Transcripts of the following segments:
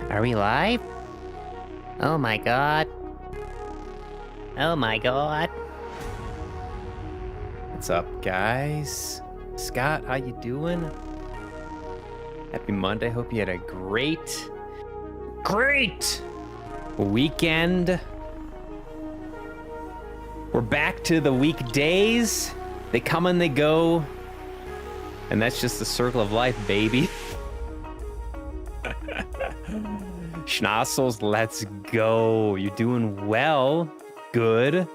Are we live? Oh my god. Oh my god. What's up, guys? Scott, how you doing? Happy Monday. Hope you had a great weekend. We're back to the weekdays. They come and they go. And that's just the circle of life, baby. Schnozzles, let's go. You doing well? Good.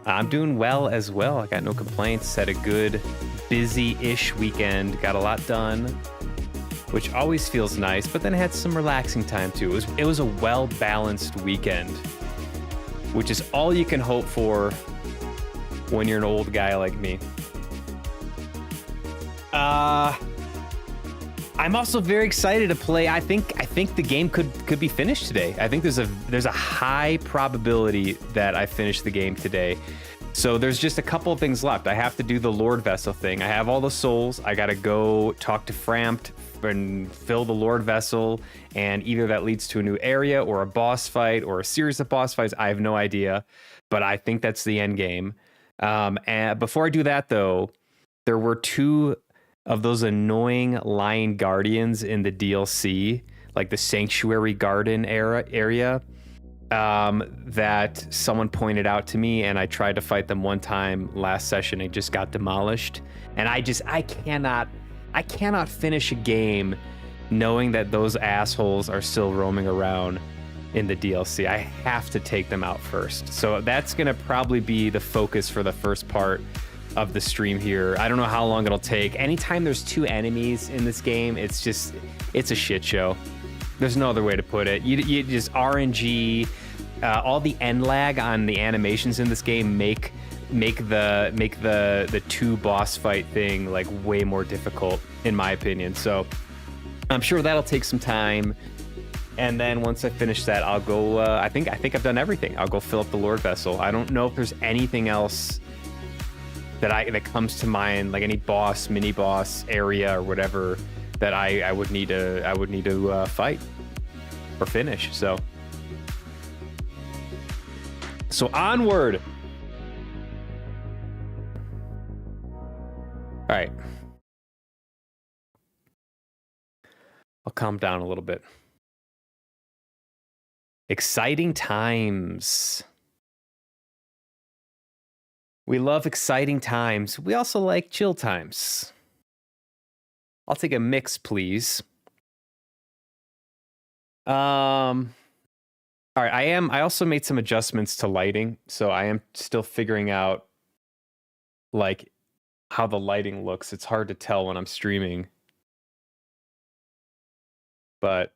I'm doing well as well. I got no complaints. Had a good, busy-ish weekend. Got a lot done, which always feels nice, but then had some relaxing time too. It was a well-balanced weekend, which is all you can hope for when you're an old guy like me. I'm also very excited to play. I think the game could be finished today. I think there's a high probability that I finish the game today. So there's just a couple of things left. I have to do the Lordvessel thing. I have all the souls. I gotta go talk to Frampt and fill the Lordvessel, and either that leads to a new area or a boss fight or a series of boss fights. I have no idea, but I think that's the end game. And before I do that, though, there were two of those annoying lion guardians in the DLC, like the Sanctuary Garden area, that someone pointed out to me, and I tried to fight them one time last session and just got demolished. And I cannot finish a game knowing that those assholes are still roaming around in the DLC. I have to take them out first. So that's gonna probably be the focus for the first part of the stream here. I don't know how long it'll take. Anytime there's two enemies in this game, it's a shit show. There's no other way to put it. You just RNG, all the end lag on the animations in this game make the two boss fight thing like way more difficult, in my opinion. So I'm sure that'll take some time. And then once I finish that, I'll go. I think I've done everything. I'll go fill up the Lordvessel. I don't know if there's anything else that comes to mind, like any boss, mini boss area or whatever that I would need to fight or finish. So onward. All right, I'll calm down a little bit. Exciting times. We love exciting times. We also like chill times. I'll take a mix, please. All right, I also made some adjustments to lighting, so I am still figuring out like how the lighting looks. It's hard to tell when I'm streaming, but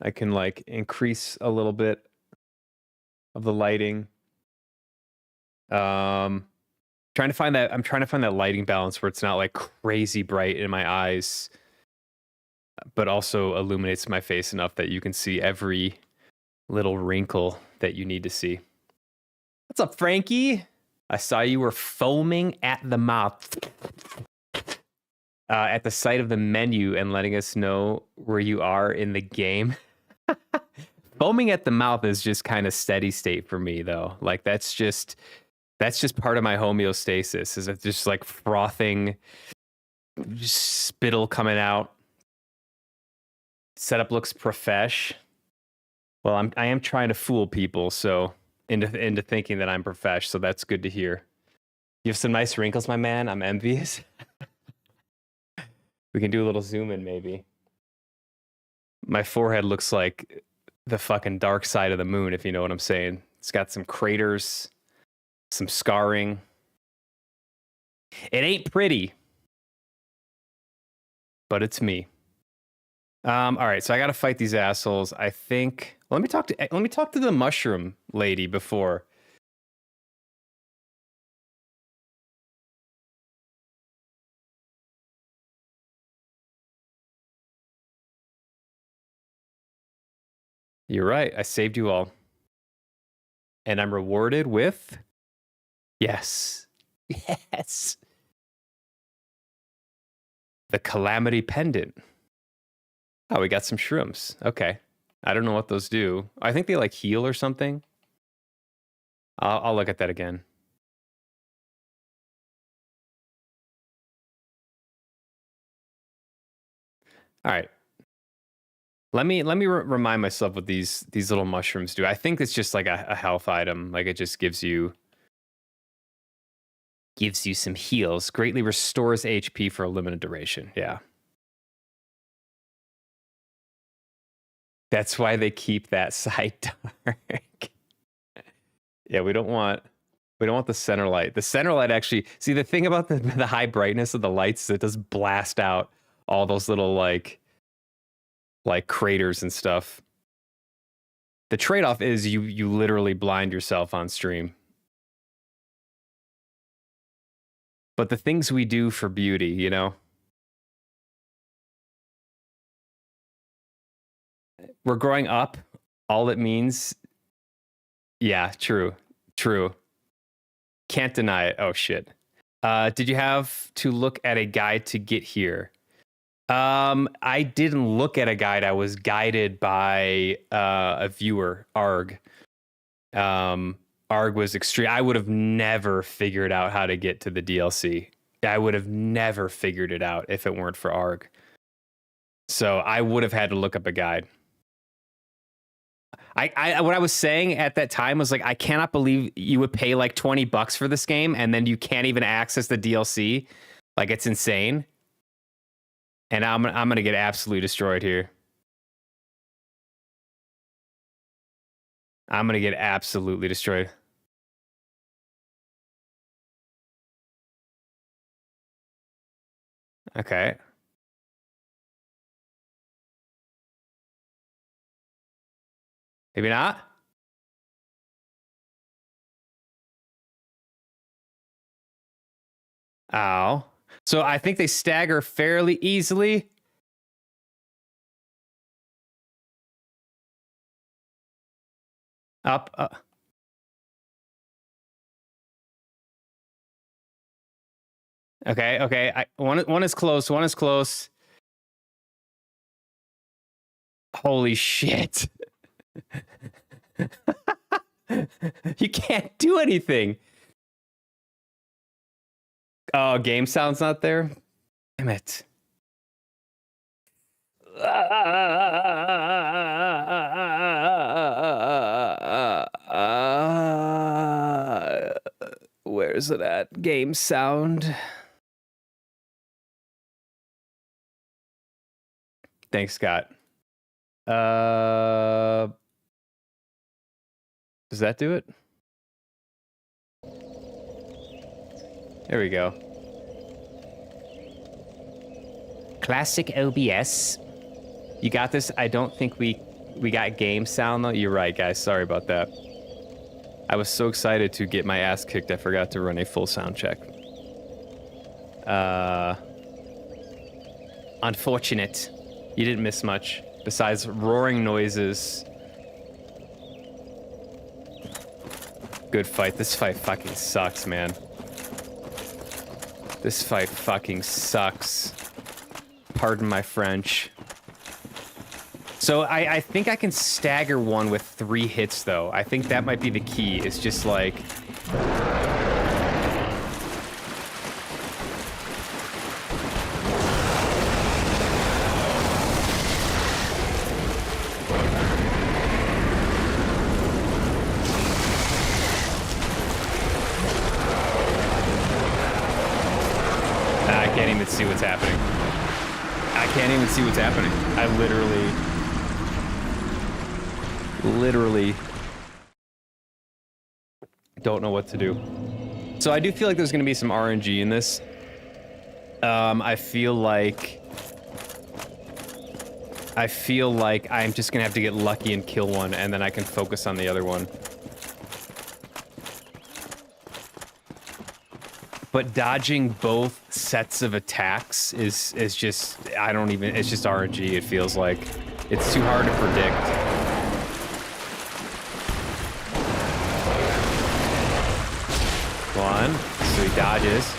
I can like increase a little bit of the lighting. I'm trying to find that lighting balance where it's not like crazy bright in my eyes, but also illuminates my face enough that you can see every little wrinkle that you need to see. What's up, Frankie? I saw you were foaming at the mouth at the sight of the menu and letting us know where you are in the game. Foaming at the mouth is just kind of steady state for me, though. Like that's just part of my homeostasis. Is it just like frothing, just spittle coming out? Setup looks profesh. Well, I am trying to fool people, so into thinking that I'm profesh. So that's good to hear. You have some nice wrinkles, my man. I'm envious. We can do a little zoom in, maybe. My forehead looks like the fucking dark side of the moon, if you know what I'm saying. It's got some craters, some scarring. It ain't pretty, but it's me. All right, so I gotta fight these assholes. I think. Let me talk to the mushroom lady before. You're right. I saved you all. And I'm rewarded with... Yes. Yes. The Calamity Pendant. Oh, we got some shrooms. Okay. I don't know what those do. I think they like heal or something. I'll look at that again. All right. Let me remind myself what these little mushrooms do. I think it's just like a health item. Like it just gives you some heals. Greatly restores HP for a limited duration. Yeah. That's why they keep that side dark. Yeah, we don't want the center light. The center light actually, see the thing about the high brightness of the lights is it does blast out all those little like craters and stuff. The trade-off is you literally blind yourself on stream. But the things we do for beauty, you know? We're growing up. All it means, yeah, true. Can't deny it. Oh shit. Did you have to look at a guide to get here? I didn't look at a guide. I was guided by a viewer, Arg. Arg was extreme. I would have never figured out how to get to the DLC. I would have never figured it out if it weren't for Arg. So I would have had to look up a guide. What I was saying at that time was like, I cannot believe you would pay like $20 for this game and then you can't even access the DLC. Like it's insane. And I'm gonna get absolutely destroyed here. I'm gonna get absolutely destroyed. Okay. Maybe not. Ow. So I think they stagger fairly easily. Up. Okay. One is close. One is close. Holy shit. You can't do anything. Oh, game sound's not there? Damn it. Where's it at? Game sound. Thanks, Scott. Does that do it? There we go. Classic OBS. You got this. I don't think we got game sound though. You're right, guys. Sorry about that. I was so excited to get my ass kicked, I forgot to run a full sound check. Unfortunate. You didn't miss much. Besides roaring noises. Good fight. This fight fucking sucks, man. This fight fucking sucks. Pardon my French. So I think I can stagger one with 3 hits, though. I think that might be the key. It's just like... I can't even see what's happening. I can't even see what's happening. I literally don't know what to do. So I do feel like there's going to be some RNG in this. I feel like I'm just going to have to get lucky and kill one, and then I can focus on the other one. But dodging both sets of attacks is just, it's just RNG, it feels like. It's too hard to predict. One, so he dodges.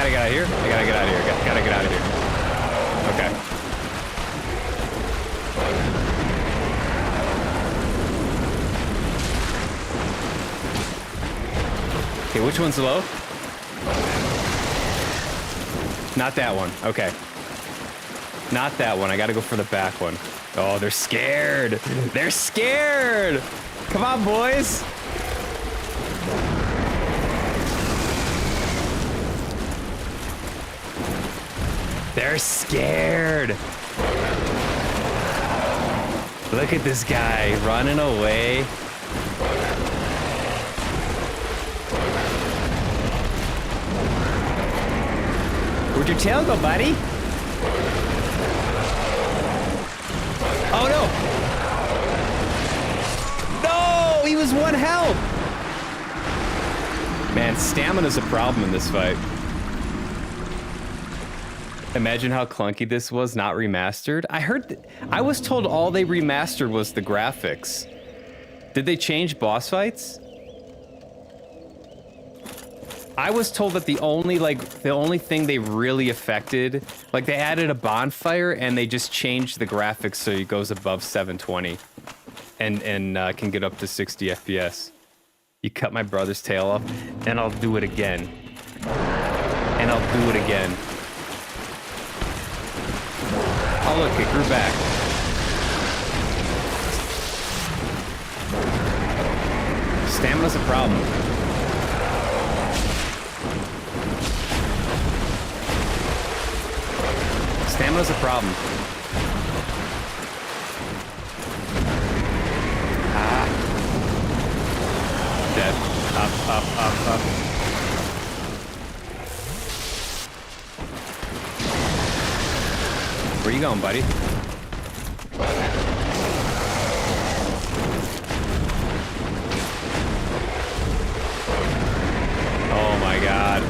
gotta get out of here. I gotta get out of here. Gotta get out of here. Okay. Okay, which one's low? Not that one. Okay. Not that one. I gotta go for the back one. Oh, they're scared. They're scared. Come on, boys. They're scared. Look at this guy running away. Where'd your tail go, buddy? Oh, no. No, he was 1 health. Man, stamina's a problem in this fight. Imagine how clunky this was, not remastered. I was told all they remastered was the graphics. Did they change boss fights? I was told that the only thing they really affected, like they added a bonfire and they just changed the graphics so it goes above 720 and can get up to 60 FPS. You cut my brother's tail off, and I'll do it again. And I'll do it again. Oh look, it grew back. Stamina's a problem. Stamina's a problem. Ah. Dead. Up. Where you going, buddy? Oh my god.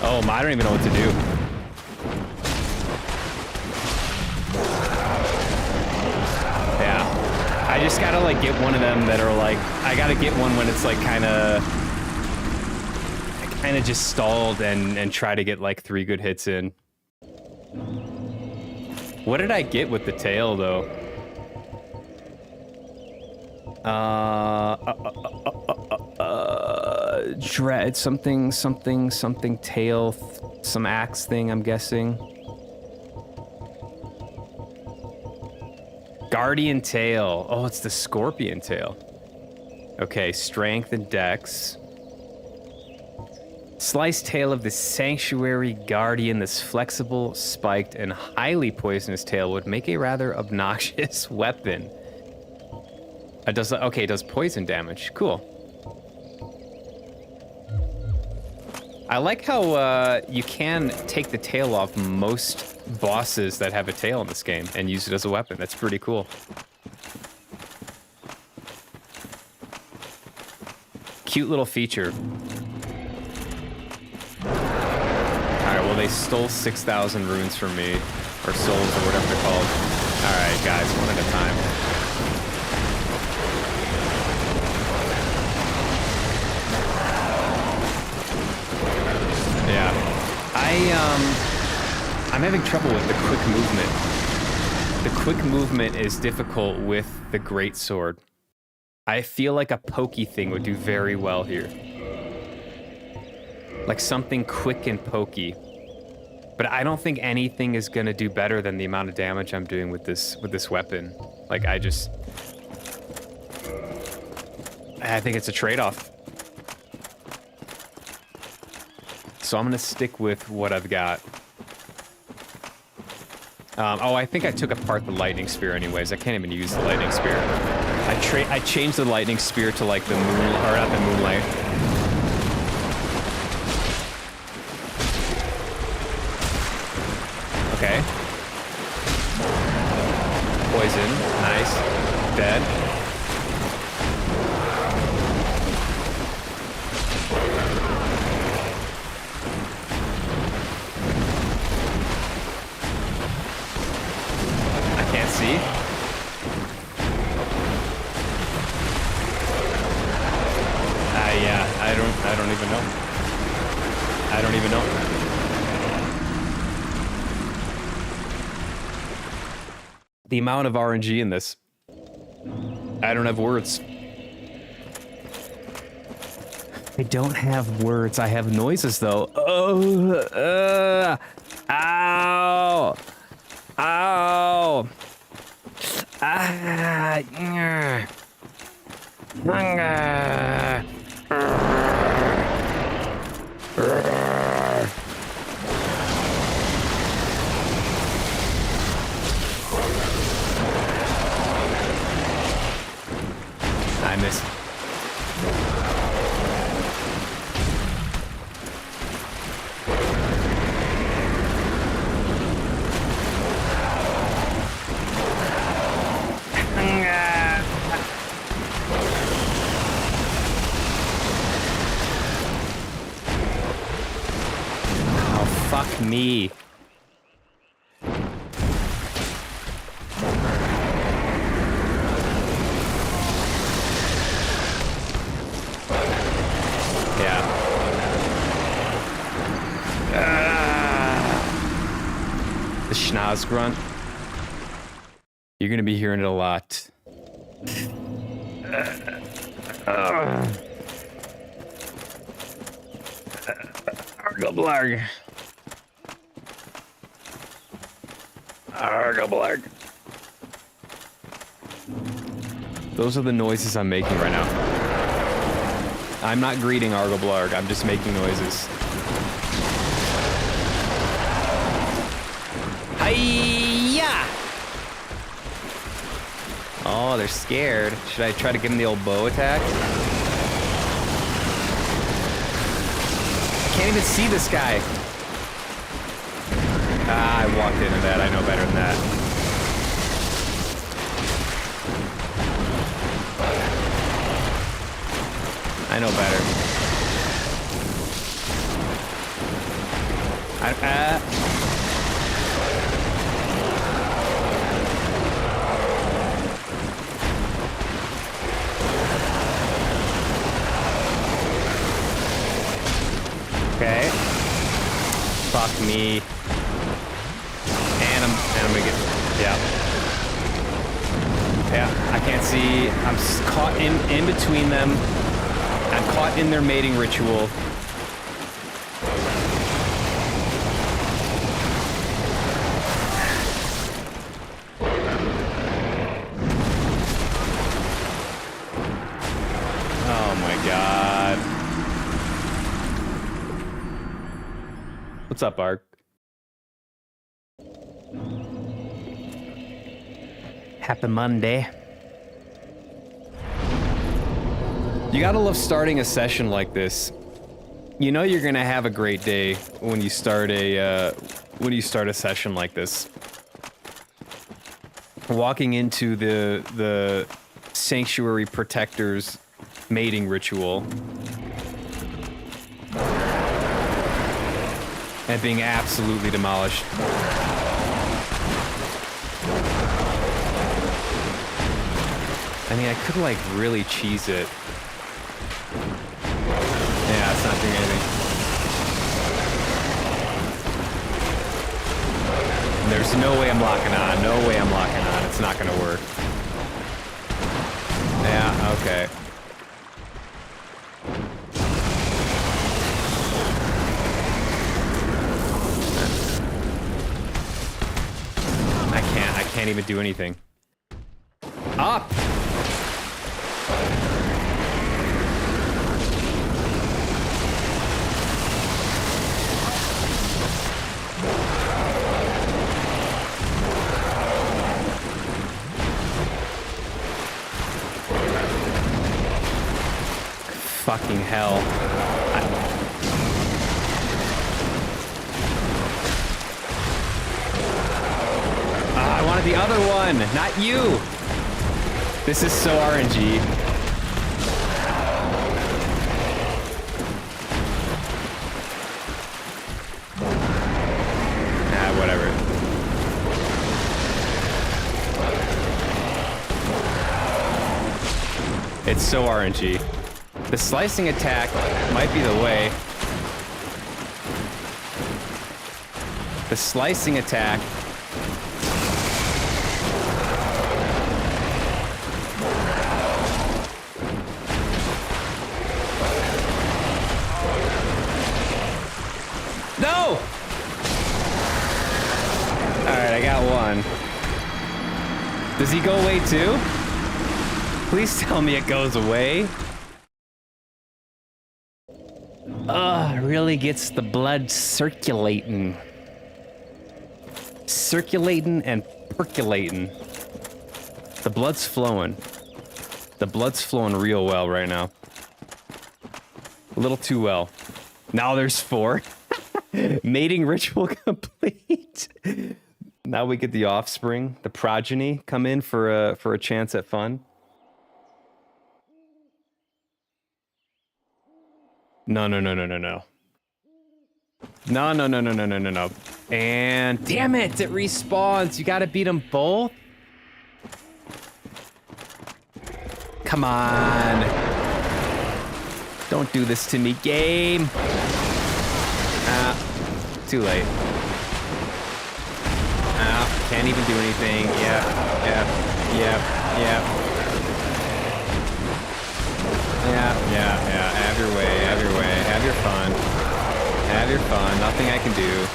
Oh my, I don't even know what to do. I just gotta like get one of them that are like, I gotta get one when it's like kind of just stalled and try to get like 3 good hits in. What did I get with the tail though? Dread something tail, some axe thing, I'm guessing. Guardian tail. Oh, it's the scorpion tail. Okay, strength and dex. Sliced tail of the sanctuary guardian. This flexible, spiked, and highly poisonous tail would make a rather obnoxious weapon. It does poison damage. Cool. I like how you can take the tail off most bosses that have a tail in this game and use it as a weapon. That's pretty cool. Cute little feature. Alright, well they stole 6,000 runes from me. Or souls, or whatever they're called. Alright guys, one at a time. Yeah. I'm having trouble with the quick movement. The quick movement is difficult with the greatsword. I feel like a pokey thing would do very well here. Like something quick and pokey. But I don't think anything is gonna do better than the amount of damage I'm doing with this weapon. Like I think it's a trade-off. So I'm gonna stick with what I've got. Oh, I think I took apart the lightning spear anyways. I can't even use the lightning spear. I changed the lightning spear to like the moon, or not the moonlight. Okay. Poison, nice. Dead. I don't even know. I don't even know. The amount of RNG in this. I don't have words. I don't have words. I have noises though. Oh, ow, ow, ah, I miss. Oh, fuck me. The schnoz grunt. You're gonna be hearing it a lot. Argoblarg. Argoblarg. Those are the noises I'm making right now. I'm not greeting Argoblarg, I'm just making noises. Hiya! Oh, they're scared. Should I try to give them the old bow attack? I can't even see this guy. Ah, I walked into that. I know better than that. I know better. Okay. Fuck me. And I'm gonna get, yeah. Yeah, I can't see. I'm caught in between them. I'm caught in their mating ritual. Oh my god. What's up, Ark? Happy Monday. You gotta love starting a session like this. You know you're gonna have a great day when you start a session like this. Walking into the Sanctuary Protector's mating ritual and being absolutely demolished. I mean, I could like really cheese it. Yeah, it's not doing anything. There's no way I'm locking on. No way I'm locking on. It's not gonna work. Yeah, okay. I can't even do anything. Up! Fucking hell. I wanted the other one, not you. This is so RNG. Ah, whatever. It's so RNG. The slicing attack might be the way. The slicing attack. No! Alright, I got one. Does he go away too? Please tell me it goes away. Really gets the blood circulating. Circulating and percolating. The blood's flowing. The blood's flowing real well right now. A little too well. Now there's 4. Mating ritual complete. Now we get the offspring, the progeny, come in for a chance at fun. No. No. And damn it, it respawns. You gotta beat them both? Come on. Don't do this to me, game. Too late. Can't even do anything. Yep. Have your way. Have your fun. Have your fun. Nothing I can do.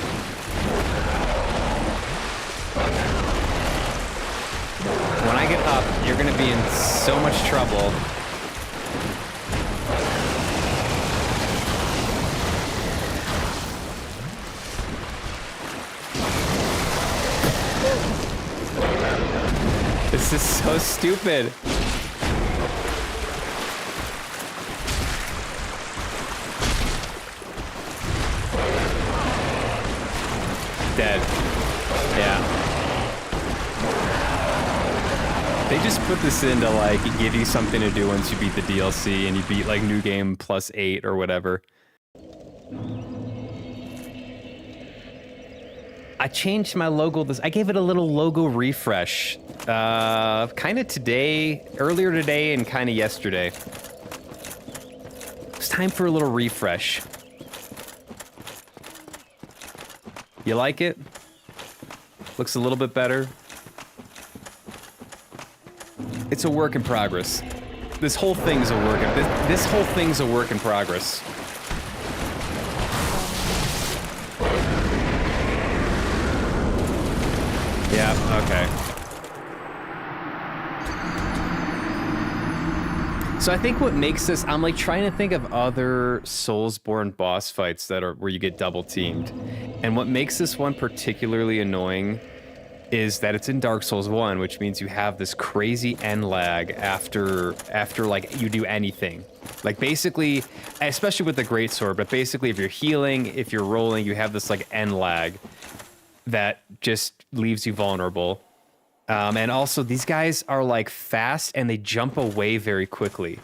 When I get up, you're gonna be in so much trouble. This is so stupid. Dead. Yeah. They just put this in to like give you something to do once you beat the DLC and you beat like New Game plus 8 or whatever. I changed my logo. I gave it a little logo refresh. Kind of earlier today and kind of yesterday. It's time for a little refresh. You like it? Looks a little bit better. It's a work in progress. This whole thing's a work in progress. Yeah, okay. So I think what makes this, I'm like trying to think of other Soulsborne boss fights that are where you get double teamed. And what makes this one particularly annoying is that it's in Dark Souls 1, which means you have this crazy end lag after like you do anything. Like basically, especially with the greatsword, but basically if you're healing, if you're rolling, you have this like end lag that just leaves you vulnerable. And also these guys are like fast and they jump away very quickly.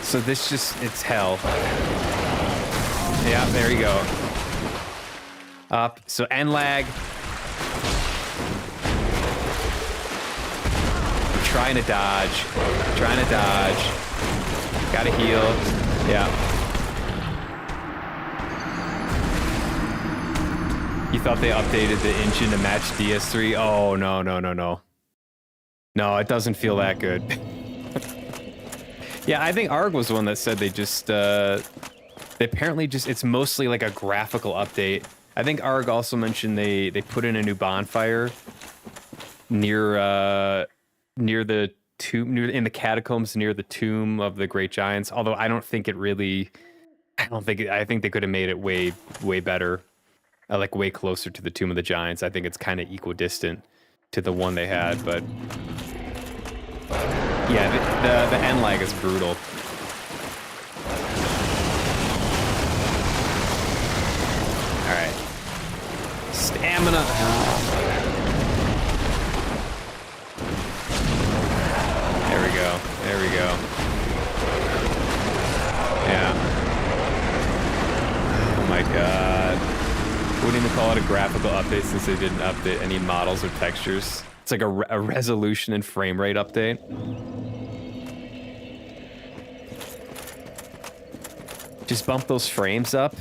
So this just, it's hell. Yeah, there you go. Up, so end lag. Trying to dodge. Gotta heal. Yeah. You thought they updated the engine to match DS3? Oh, no. No, it doesn't feel that good. Yeah, I think Arg was the one that said they just, they apparently just, it's mostly like a graphical update. I think Arg also mentioned they put in a new bonfire near the tomb, in the catacombs near the tomb of the Great Giants. Although I think they could have made it way better. Like way closer to the Tomb of the Giants. I think it's kind of equidistant to the one they had, but yeah, the end lag is brutal. All right, stamina. There we go. Yeah. Oh my god. Wouldn't even call it a graphical update since they didn't update any models or textures. It's like a resolution and frame rate update. Just bump those frames up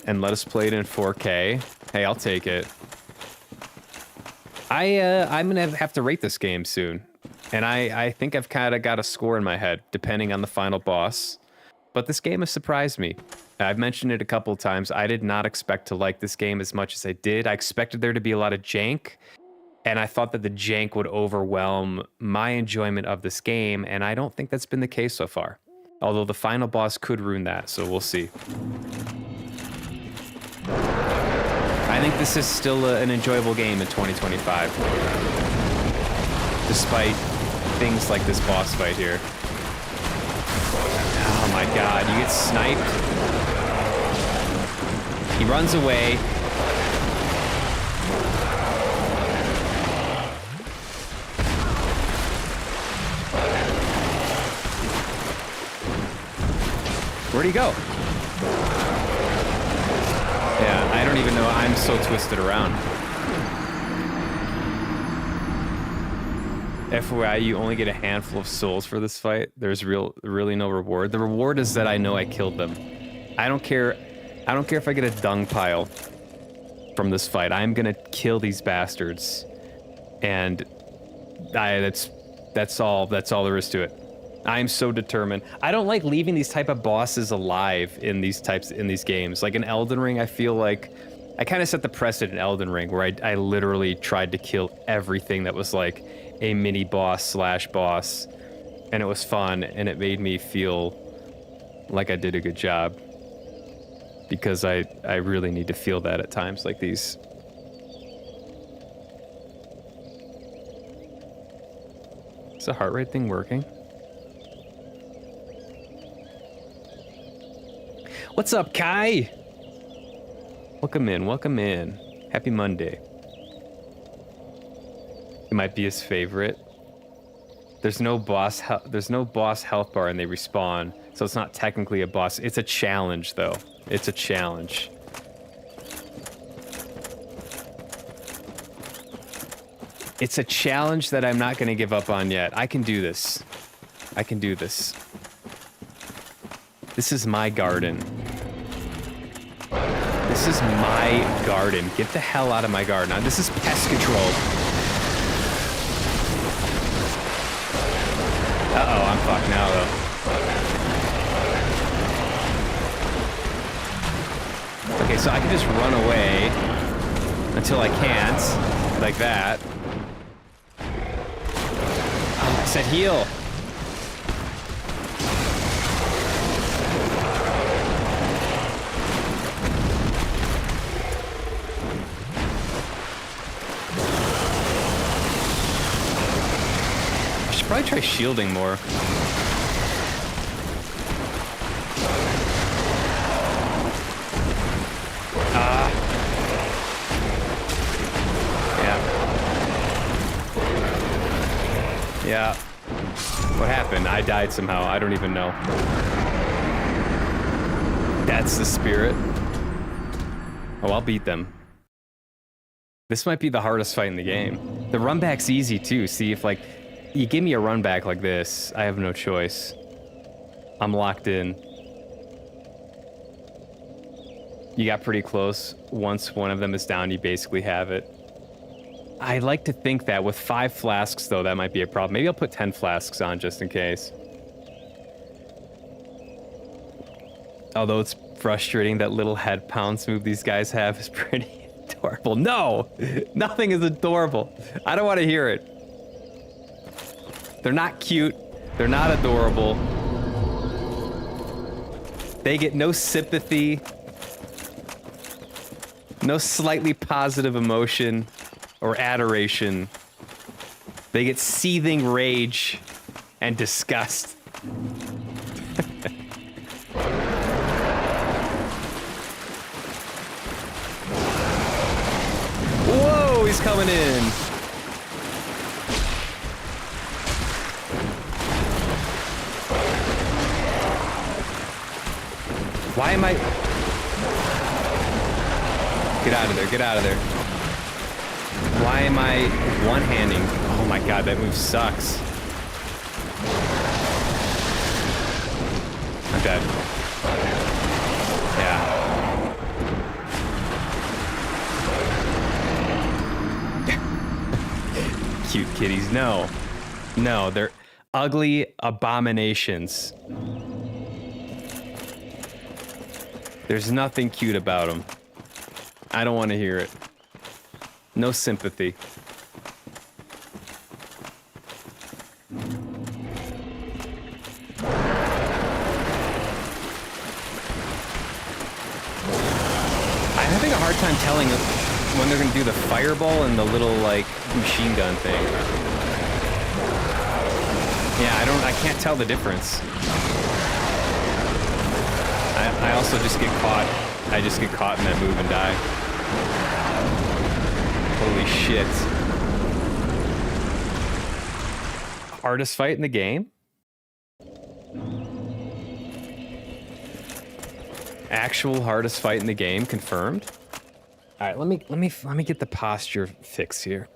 and let us play it in 4K. Hey, I'll take it. I'm gonna have to rate this game soon. And I think I've kind of got a score in my head, depending on the final boss. But this game has surprised me. I've mentioned it a couple of times. I did not expect to like this game as much as I did. I expected there to be a lot of jank, and I thought that the jank would overwhelm my enjoyment of this game, and I don't think that's been the case so far. Although the final boss could ruin that, so we'll see. I think this is still an enjoyable game in 2025. Despite things like this boss fight here. Oh my god, you get sniped. He runs away. Where'd he go? Yeah, I don't even know. I'm so twisted around. FYI, you only get a handful of souls for this fight. There's really no reward. The reward is that I know I killed them. I don't care if I get a dung pile from this fight. I'm gonna kill these bastards. And that's all there is to it. I'm so determined. I don't like leaving these type of bosses alive in these games. Like in Elden Ring, I feel like I kind of set the precedent in Elden Ring where I literally tried to kill everything that was like a mini boss / boss, and it was fun, and it made me feel like I did a good job, because I really need to feel that at times like these. Is the heart rate thing working? What's up, Kai? Welcome in. Happy Monday. It might be his favorite. There's no boss health bar, and they respawn, so it's not technically a boss. It's a challenge, though. It's a challenge. It's a challenge that I'm not going to give up on yet. I can do this. I can do this. This is my garden. This is my garden. Get the hell out of my garden. Now, this is pest control. Uh-oh, I'm fucked now, though. Okay, so I can just run away until I can't, like that. Oh, I said heal. Probably try shielding more. Yeah. What happened? I died somehow. I don't even know. That's the spirit. Oh, I'll beat them. This might be the hardest fight in the game. The run back's easy too. See if like you give me a run back like this, I have no choice. I'm locked in. You got pretty close. Once one of them is down, you basically have it. I like to think that with 5 flasks, though, that might be a problem. Maybe I'll put 10 flasks on just in case. Although it's frustrating, that little head pounce move these guys have is pretty adorable. No! Nothing is adorable. I don't want to hear it. They're not cute. They're not adorable. They get no sympathy, no slightly positive emotion or adoration. They get seething rage and disgust. Whoa, he's coming in. Why am I... Get out of there, get out of there. Why am I one-handing? my god, that move sucks. I'm dead. Yeah. Cute kitties. No. No, they're ugly abominations. There's nothing cute about them. I don't want to hear it. No sympathy. I'm having a hard time telling when they're gonna do the fireball and the little, like, machine gun thing. Yeah, I can't tell the difference. I also just get caught. I just get caught in that move and die. Holy shit. Hardest fight in the game? Actual hardest fight in the game confirmed? All right, let me get the posture fix here.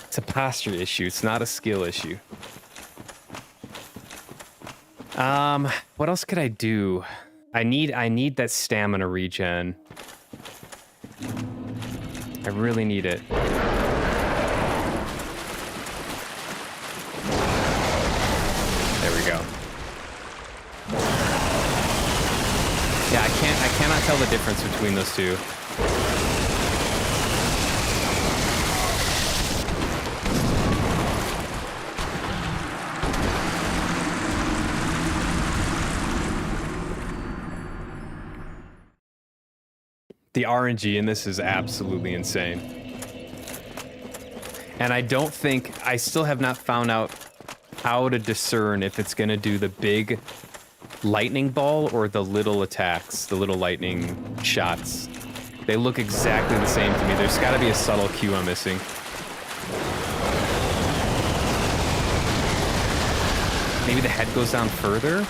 It's a posture issue. It's not a skill issue. What else could I do? I need that stamina regen. I really need it. There we go. Yeah, I cannot tell the difference between those two. The RNG in this is absolutely insane. And I still have not found out how to discern if it's gonna do the big lightning ball or the little attacks, the little lightning shots. They look exactly the same to me. There's gotta be a subtle cue I'm missing. Maybe the head goes down further?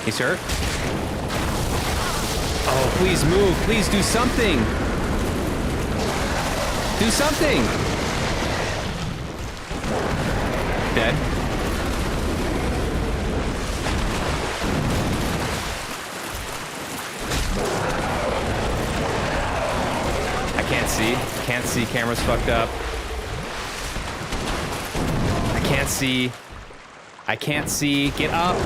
He's hurt. Oh, please move. Please do something. Do something. Dead. I can't see. Can't see. Camera's fucked up. I can't see. I can't see. Get up.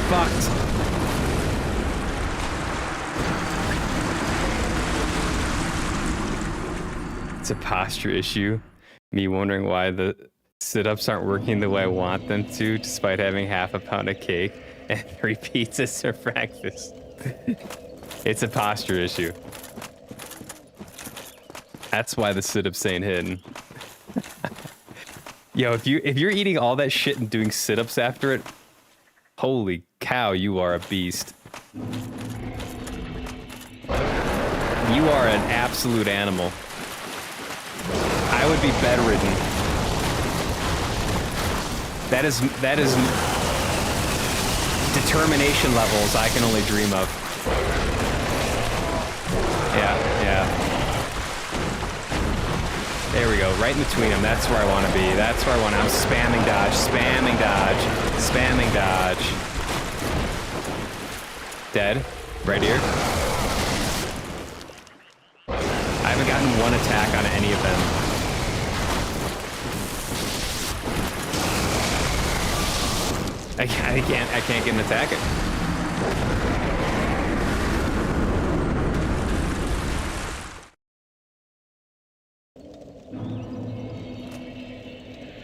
Fucked. It's a posture issue. Me wondering why the sit-ups aren't working the way I want them to, despite having half a pound of cake and 3 pizzas for breakfast. It's a posture issue. That's why the sit-ups ain't hidden. Yo, if you're eating all that shit and doing sit-ups after it, holy cow, you are a beast. You are an absolute animal. I would be bedridden. That is determination levels I can only dream of. Yeah. There we go, right in between them. That's where I want to be. That's where I want to. I'm spamming dodge, spamming dodge, spamming dodge. Dead. Right here. I haven't gotten one attack on any of them. I can't get an attack it.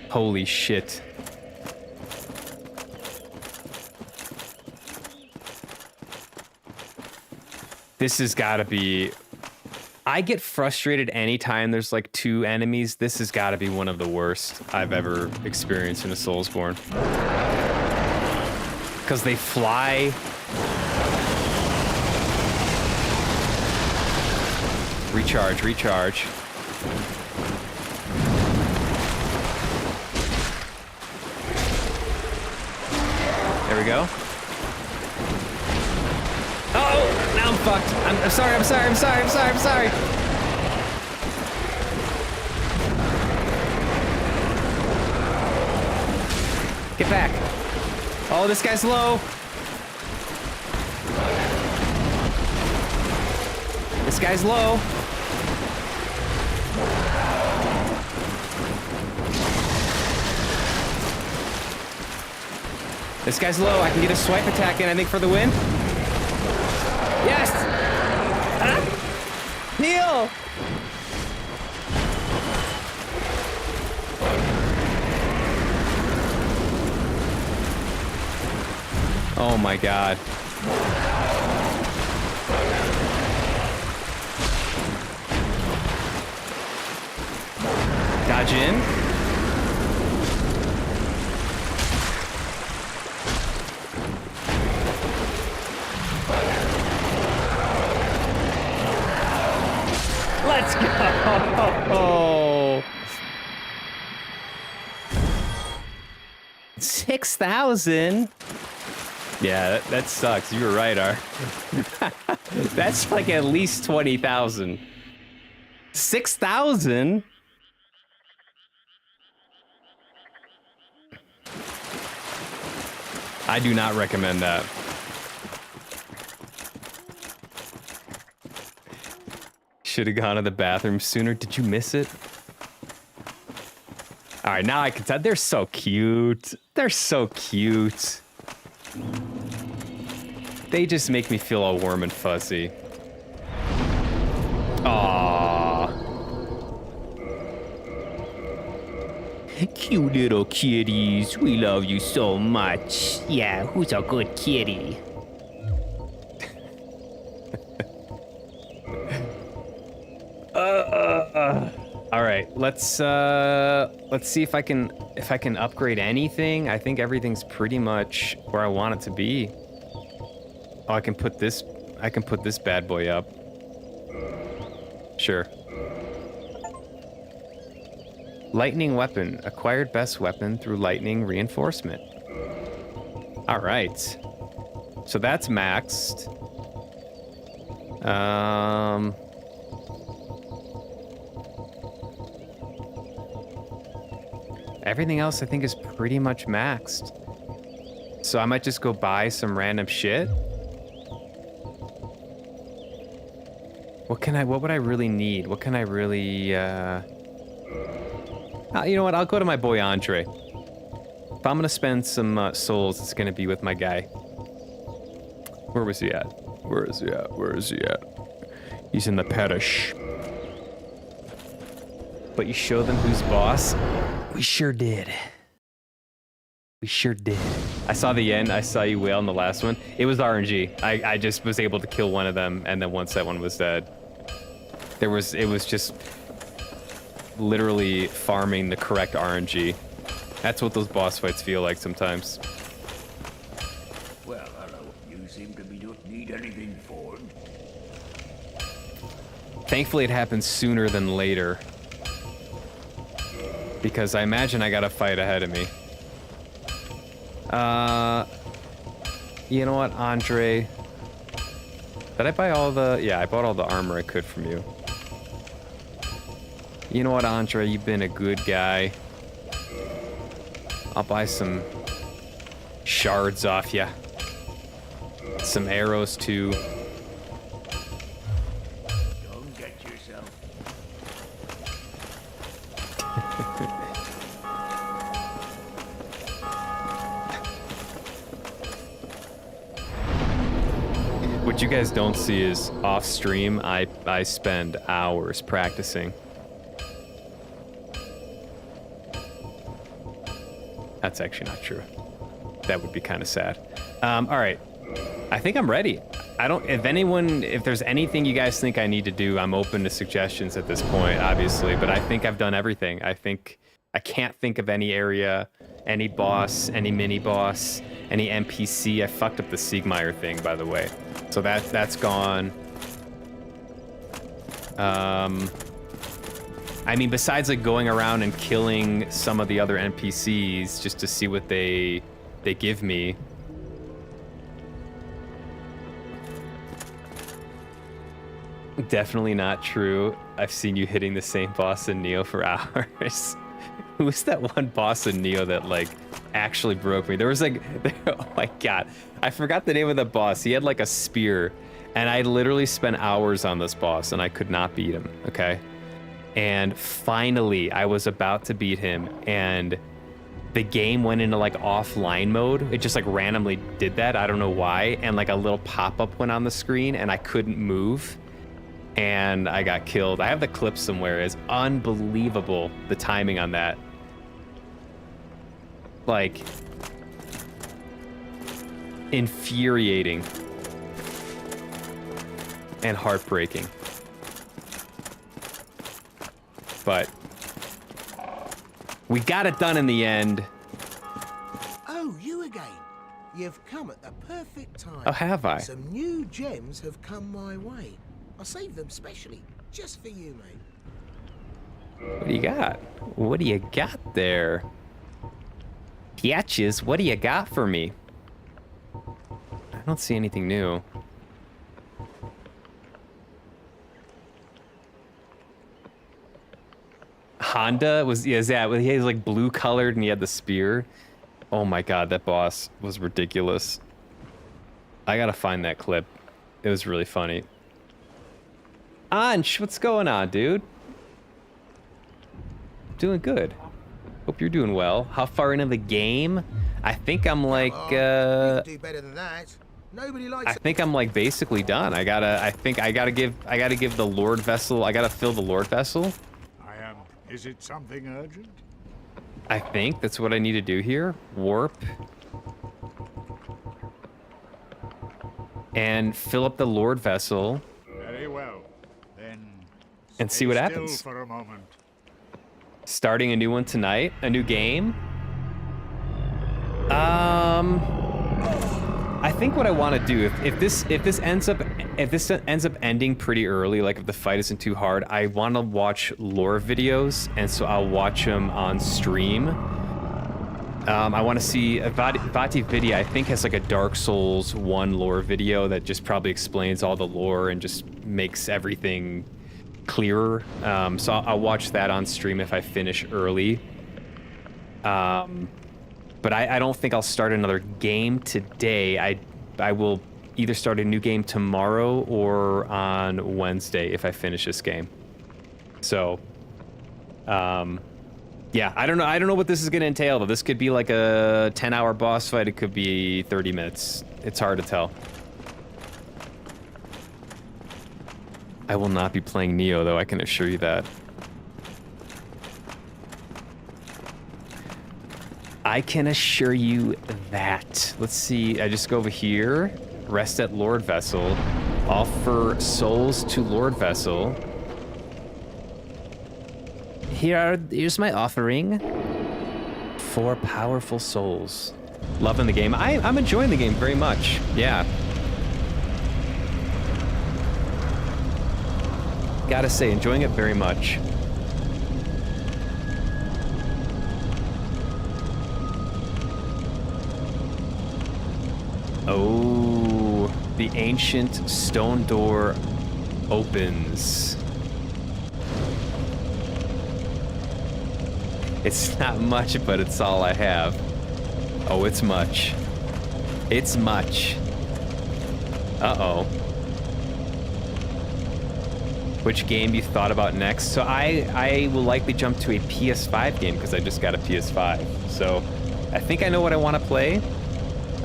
Holy shit. This has got to be... I get frustrated anytime there's like 2 enemies. This has got to be one of the worst I've ever experienced in a Soulsborne. Because they fly... Recharge, recharge. There we go. Oh, now I'm fucked. I'm sorry, I'm sorry, I'm sorry, I'm sorry, I'm sorry. Get back. Oh, this guy's low. This guy's low. This guy's low. I can get a swipe attack in, I think, for the win. Yes! Ah! Heal! Oh my god. Dodge in. Let's go. 6,000. Yeah, that sucks. You were right, R. That's like at least 20,000. 6,000? I do not recommend that. Should have gone to the bathroom sooner. Did you miss it? All right, now I can tell. They're so cute. They're so cute. They just make me feel all warm and fuzzy. Aww. Cute little kitties. We love you so much. Yeah, who's a good kitty? All right, let's see if I can upgrade anything. I think everything's pretty much where I want it to be. Oh, I can put this bad boy up. Sure. Lightning weapon. Acquired best weapon through lightning reinforcement. All right. So that's maxed. Everything else I think is pretty much maxed. So I might just go buy some random shit. What would I really need? What can I really, you know what? I'll go to my boy Andre. If I'm gonna spend some souls, it's gonna be with my guy. Where was he at? Where is he at? Where is he at? He's in the parish. But you show them who's boss? We sure did. We sure did. I saw the end. I saw you wail in the last one. It was RNG. I just was able to kill one of them, and then once that one was dead, it was just literally farming the correct RNG. That's what those boss fights feel like sometimes. Well, hello. You seem to be don't need anything for it. Thankfully, it happens sooner than later. Because I imagine I got a fight ahead of me. You know what, Andre? Did I buy all the... Yeah, I bought all the armor I could from you. You know what, Andre? You've been a good guy. I'll buy some shards off ya. Some arrows, too. Don't get yourself. What you guys don't see is off stream, I spend hours practicing. That's actually not true. That would be kind of sad. All right. I think I'm ready. If there's anything you guys think I need to do, I'm open to suggestions at this point, obviously, but I think I've done everything. I can't think of any area, any boss, any mini boss, any NPC. I fucked up the Siegmeyer thing, by the way. So that's gone. I mean, besides like going around and killing some of the other NPCs just to see what they give me. Definitely not true. I've seen you hitting the same boss in Neo for hours. Who's that one boss in Neo that like actually broke me? There was like, oh my god, I forgot the name of the boss. He had like a spear, and I literally spent hours on this boss, and I could not beat him. Okay, and finally, I was about to beat him, and the game went into like offline mode. It just like randomly did that. I don't know why, and like a little pop-up went on the screen, and I couldn't move. And I got killed. I have the clip somewhere. It's unbelievable, the timing on that. Like, infuriating and heartbreaking. But we got it done in the end. Oh, you again. You've come at the perfect time. Oh, have I? Some new gems have come my way. I saved them specially, just for you, mate. What do you got? What do you got there? Piatches, what do you got for me? I don't see anything new. Honda was, yeah, he was like blue colored and he had the spear. Oh my god, that boss was ridiculous. I gotta find that clip. It was really funny. Ansh, what's going on, dude? Doing good. Hope you're doing well. How far into the game? I think I'm like You can do better than that. Nobody likes I think I'm like basically done. I gotta give the Lordvessel. I gotta fill the Lordvessel. I am. Is it something urgent? I think that's what I need to do here. Warp. And fill up the Lordvessel. Very well. Then And see what stay happens. still for a moment. Starting a new one tonight, a new game. I think what I want to do, if this ends up ending pretty early, like if the fight isn't too hard, I want to watch lore videos, and so I'll watch them on stream. I want to see Vati Vidya, I think, has like a Dark Souls 1 lore video that just probably explains all the lore and just makes everything clearer. So I'll watch that on stream if I finish early. But I don't think I'll start another game today. I will either start a new game tomorrow or on Wednesday if I finish this game. So, yeah, I don't know what this is going to entail, though. This could be like a 10-hour boss fight. It could be 30 minutes. It's hard to tell. I will not be playing Neo, though, I can assure you that. I can assure you that. Let's see, I just go over here, rest at Lordvessel, offer souls to Lordvessel. Here's my offering. 4 powerful souls. Loving the game. I'm enjoying the game very much. Yeah. Gotta say, enjoying it very much. Oh, the ancient stone door opens. It's not much, but it's all I have. Oh, it's much. It's much. Uh-oh. Which game you thought about next? So I will likely jump to a PS5 game because I just got a PS5. So I think I know what I want to play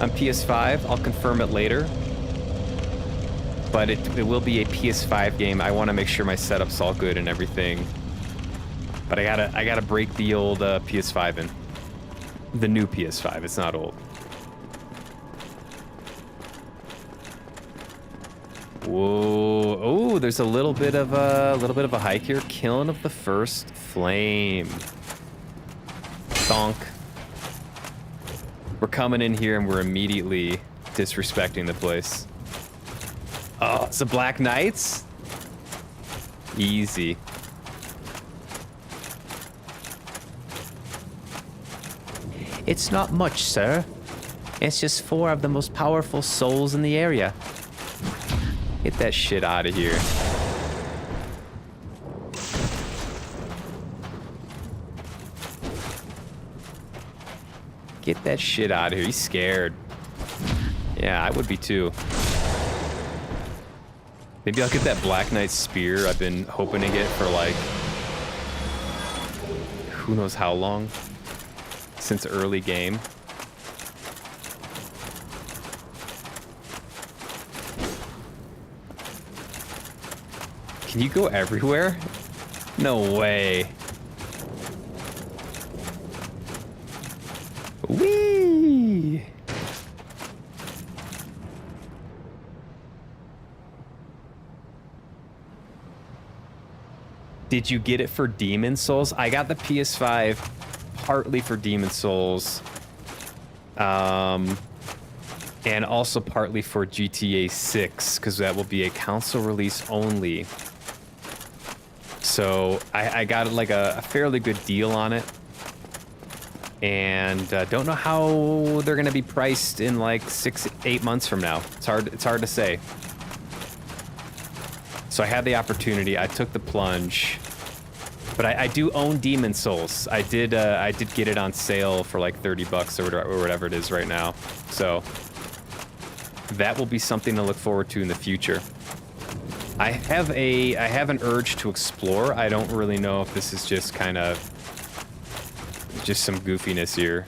on PS5. I'll confirm it later. But it will be a PS5 game. I want to make sure my setup's all good and everything. But I gotta break the old PS5 in. The new PS5. It's not old. Whoa! Oh, there's a little bit of a hike here. Killing of the first flame. Donk. We're coming in here and we're immediately disrespecting the place. Oh, it's the Black Knights. Easy. It's not much, sir. It's just 4 of the most powerful souls in the area. Get that shit out of here. Get that shit out of here. He's scared. Yeah, I would be too. Maybe I'll get that Black Knight spear I've been hoping to get for like who knows how long since early game. Can you go everywhere? No way. Whee! Did you get it for Demon Souls? I got the PS5 partly for Demon Souls. And also partly for GTA 6, because that will be a console release only. So I got like a fairly good deal on it. And don't know how they're going to be priced in like 6-8 months from now. It's hard to say. So I had the opportunity. I took the plunge. But I do own Demon Souls. I did get it on sale for like $30 or whatever it is right now. So that will be something to look forward to in the future. I have an urge to explore. I don't really know if this is just kind of just some goofiness here.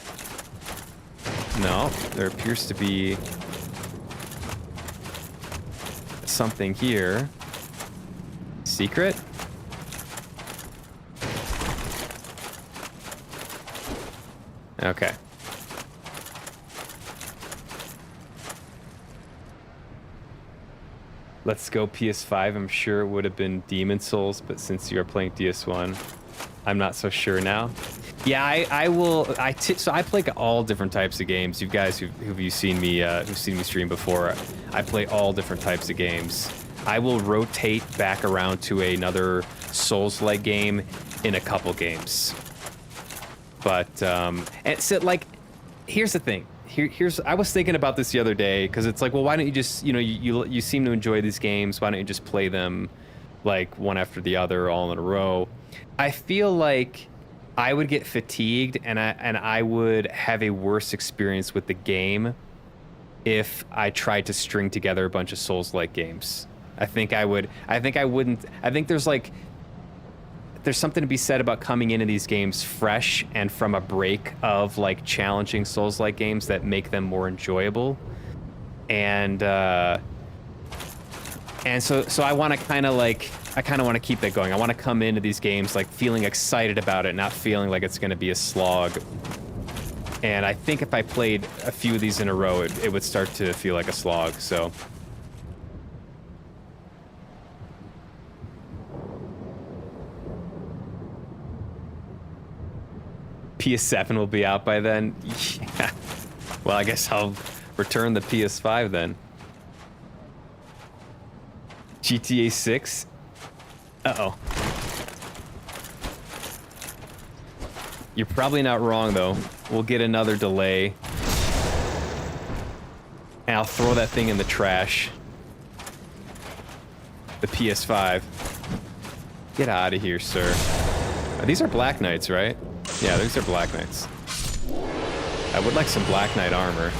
No, there appears to be something here. Secret? Okay. Let's go PS5. I'm sure it would have been Demon Souls, but since you are playing DS1, I'm not so sure now. Yeah, I will. So I play all different types of games. You guys who've seen me stream before, I play all different types of games. I will rotate back around to another Souls-like game in a couple games. But and so like, here's the thing. I was thinking about this the other day because it's like, well, why don't you just, you seem to enjoy these games. Why don't you just play them like one after the other all in a row? I feel like I would get fatigued and I would have a worse experience with the game if I tried to string together a bunch of Souls-like games. I think there's something to be said about coming into these games fresh and from a break of like challenging Souls-like games that make them more enjoyable. And so I want to kind of want to keep that going. I want to come into these games like feeling excited about it, not feeling like it's going to be a slog. And I think if I played a few of these in a row, it would start to feel like a slog. So PS7 will be out by then. Yeah. Well, I guess I'll return the PS5 then. GTA 6? Uh-oh. You're probably not wrong, though. We'll get another delay. And I'll throw that thing in the trash. The PS5. Get out of here, sir. These are Black Knights, right? Yeah, these are Black Knights. I would like some Black Knight armor.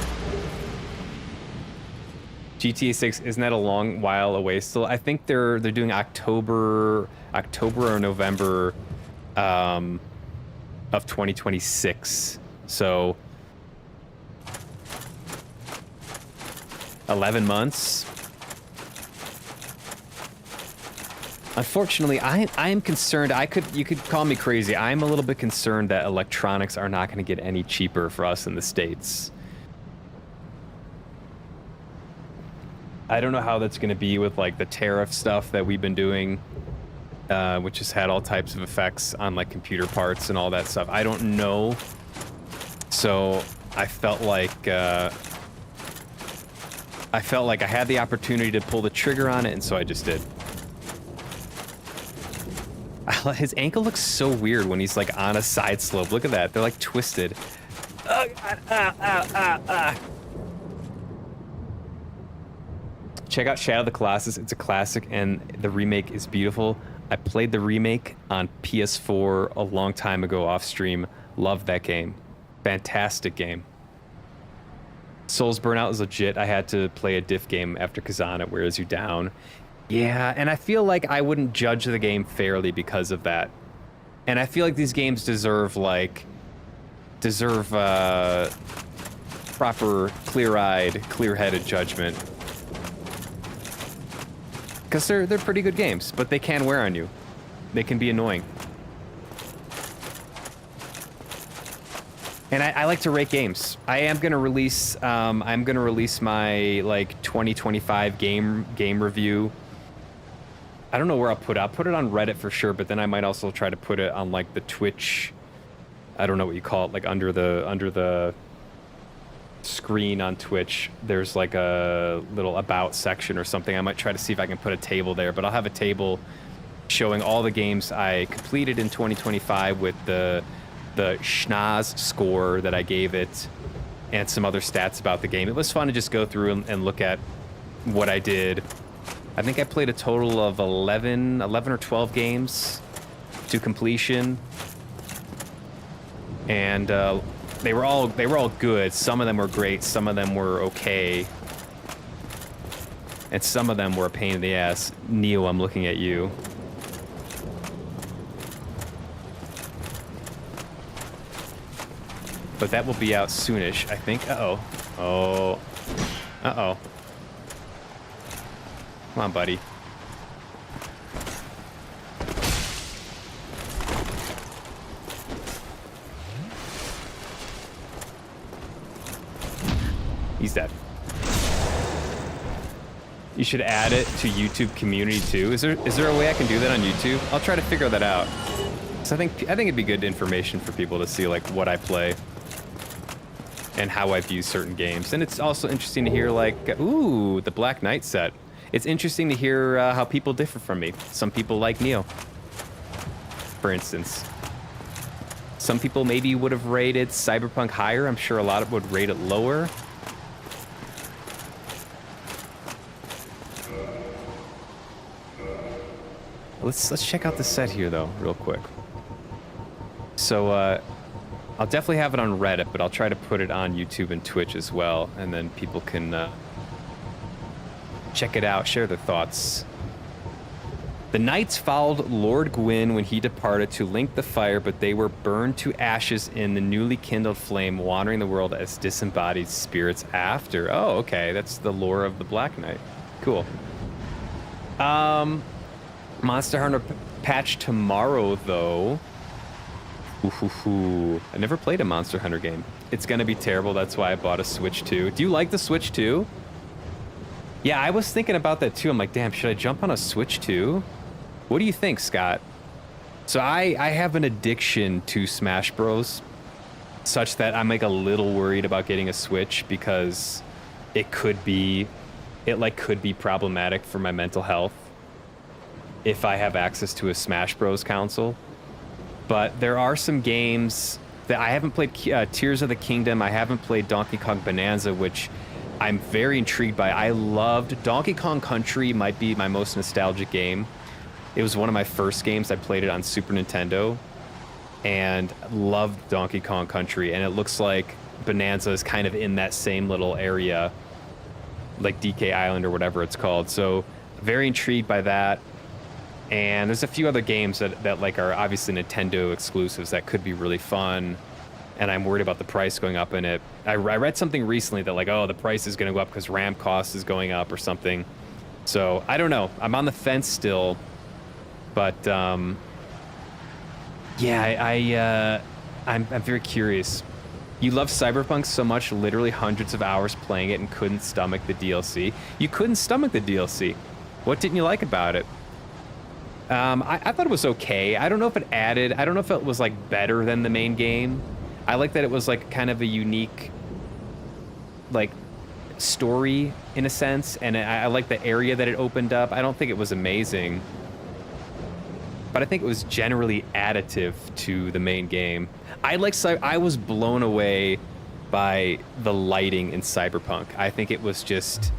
GTA 6, isn't that a long while away still? I think they're doing October or November of 2026. So 11 months. Unfortunately, I am concerned. You could call me crazy. I'm a little bit concerned that electronics are not going to get any cheaper for us in the States. I don't know how that's going to be with like the tariff stuff that we've been doing, which has had all types of effects on like computer parts and all that stuff. I don't know. So I felt like I had the opportunity to pull the trigger on it, and so I just did. His ankle looks so weird when he's like on a side slope. Look at that. They're like twisted. Check out Shadow of the Colossus. It's a classic, and the remake is beautiful. I played the remake on PS4 a long time ago off stream. Loved that game. Fantastic game. Souls Burnout is legit. I had to play a diff game after Kazan. It wears you down. Yeah, and I feel like I wouldn't judge the game fairly because of that. And I feel like these games deserve proper, clear-eyed, clear-headed judgment. Because they're pretty good games, but they can wear on you. They can be annoying. And I like to rate games. I am gonna release my like 2025 game review. I don't know where I'll put it. I'll put it on Reddit for sure, but then I might also try to put it on like the Twitch. I don't know what you call it, like under the screen on Twitch. There's like a little about section or something. I might try to see if I can put a table there, but I'll have a table showing all the games I completed in 2025 with the schnoz score that I gave it and some other stats about the game. It was fun to just go through and look at what I did. I think I played a total of 11 or 12 games to completion. And they were all good. Some of them were great, some of them were okay. And some of them were a pain in the ass. Neo, I'm looking at you. But that will be out soonish, I think. Uh-oh. Oh. Uh-oh. Come on, buddy. He's dead. You should add it to YouTube community too. Is there a way I can do that on YouTube? I'll try to figure that out. So I think it'd be good information for people to see like what I play and how I view certain games. And it's also interesting to hear like, ooh, the Black Knight set. It's interesting to hear how people differ from me. Some people like Neo, for instance. Some people maybe would have rated Cyberpunk higher. I'm sure a lot of would rate it lower. Let's check out the set here though, real quick. So I'll definitely have it on Reddit, but I'll try to put it on YouTube and Twitch as well, and then people can check it out, share their thoughts. The knights followed Lord Gwyn when he departed to link the fire, but they were burned to ashes in the newly kindled flame, wandering the world as disembodied spirits after. Oh, okay, that's the lore of the Black Knight. Cool. Monster Hunter patch tomorrow, though. Ooh. I never played a Monster Hunter game. It's gonna be terrible, that's why I bought a Switch 2. Do you like the Switch 2? Yeah, I was thinking about that too. I'm like, damn, should I jump on a Switch 2? What do you think, Scott? So I have an addiction to Smash Bros. Such that I'm like a little worried about getting a Switch because it could be problematic for my mental health if I have access to a Smash Bros. Console. But there are some games that I haven't played. Tears of the Kingdom. I haven't played Donkey Kong Bonanza, which I'm very intrigued by. I loved Donkey Kong Country. Might be my most nostalgic game. It was one of my first games. I played it on Super Nintendo and loved Donkey Kong Country. And it looks like Bonanza is kind of in that same little area, like DK Island or whatever it's called. So very intrigued by that. And there's a few other games that like are obviously Nintendo exclusives that could be really fun. And I'm worried about the price going up in it. I read something recently that like, oh, the price is going to go up because RAM cost is going up or something. So I don't know. I'm on the fence still. But yeah, I'm very curious. You love Cyberpunk so much, literally hundreds of hours playing it and couldn't stomach the DLC. You couldn't stomach the DLC. What didn't you like about it? I thought it was okay. I don't know if it added, I don't know if it was like better than the main game. I like that it was like kind of a unique like story in a sense, and I like the area that it opened up. I don't think it was amazing. but I think it was generally additive to the main game. I was blown away by the lighting in Cyberpunk. I think it was just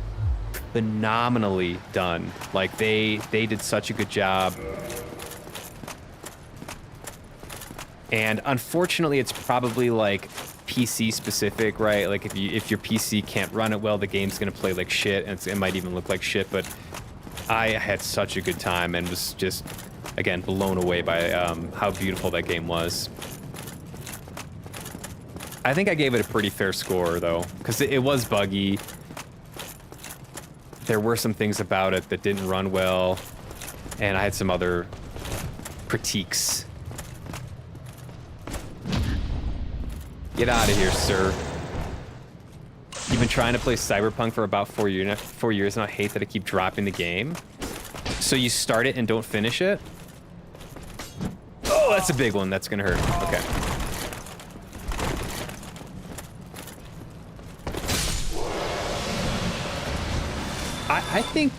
phenomenally done. Like they did such a good job. And unfortunately, it's probably like PC specific, right? Like if your PC can't run it well, the game's gonna play like shit, and it might even look like shit. But I had such a good time and was just, again, blown away by how beautiful that game was. I think I gave it a pretty fair score though, because it was buggy. There were some things about it that didn't run well, and I had some other critiques. Get out of here, sir. You've been trying to play Cyberpunk for about 4 years, and I hate that I keep dropping the game. So you start it and don't finish it? Oh, that's a big one. That's gonna hurt. Okay. I think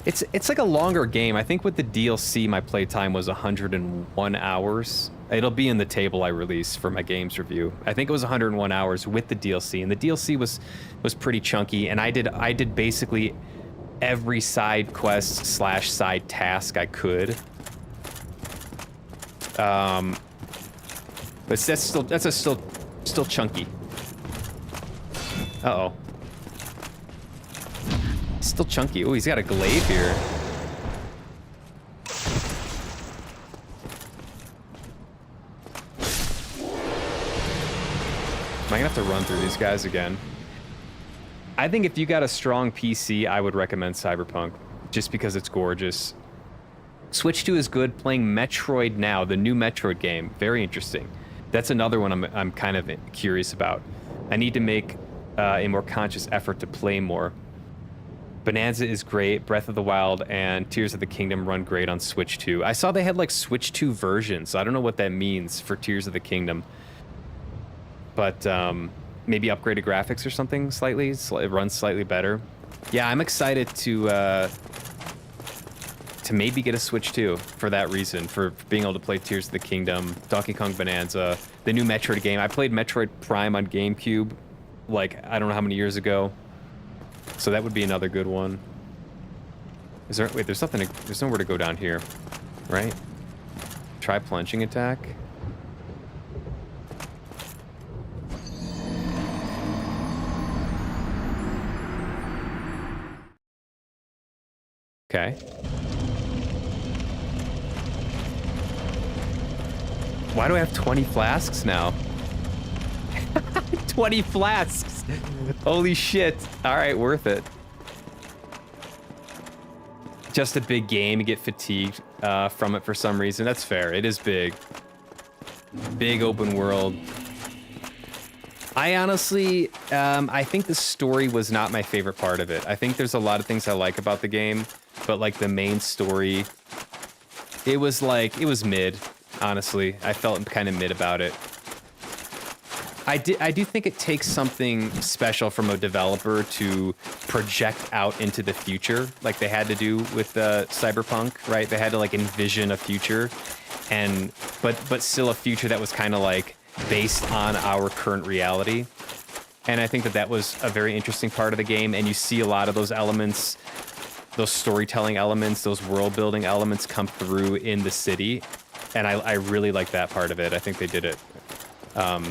it's like a longer game. I think with the DLC, my playtime was 101 hours. It'll be in the table I release for my games review. I think it was 101 hours with the DLC, and the DLC was pretty chunky. And I did basically every side quest / side task I could. But that's still chunky. Uh-oh. Still chunky. Oh, he's got a glaive here. Am I gonna have to run through these guys again? I think if you got a strong PC, I would recommend Cyberpunk, just because it's gorgeous. Switch 2 is good. Playing Metroid now, the new Metroid game, very interesting. That's another one I'm kind of curious about. I need to make a more conscious effort to play more. Bonanza is great. Breath of the Wild and Tears of the Kingdom run great on Switch 2. I saw they had like Switch 2 versions. I don't know what that means for Tears of the Kingdom. But maybe upgraded graphics or something slightly. It runs slightly better. Yeah, I'm excited to maybe get a Switch 2 for that reason, for being able to play Tears of the Kingdom, Donkey Kong Bonanza, the new Metroid game. I played Metroid Prime on GameCube, like, I don't know how many years ago. So that would be another good one. Is there, wait, there's nowhere to go down here, right? Try plunging attack. Okay. Why do I have 20 flasks now? 20 flasks! Holy shit. Alright, worth it. Just a big game. You get fatigued from it for some reason. That's fair. It is big. Big open world. I honestly, I think the story was not my favorite part of it. I think there's a lot of things I like about the game, but like the main story, it was mid, honestly. I felt kind of mid about it. I do think it takes something special from a developer to project out into the future, like they had to do with Cyberpunk, right? They had to like envision a future, and but still a future that was kind of like based on our current reality. And I think that was a very interesting part of the game, and you see a lot of those elements, those storytelling elements, those world building elements come through in the city, and I really like that part of it. I think they did it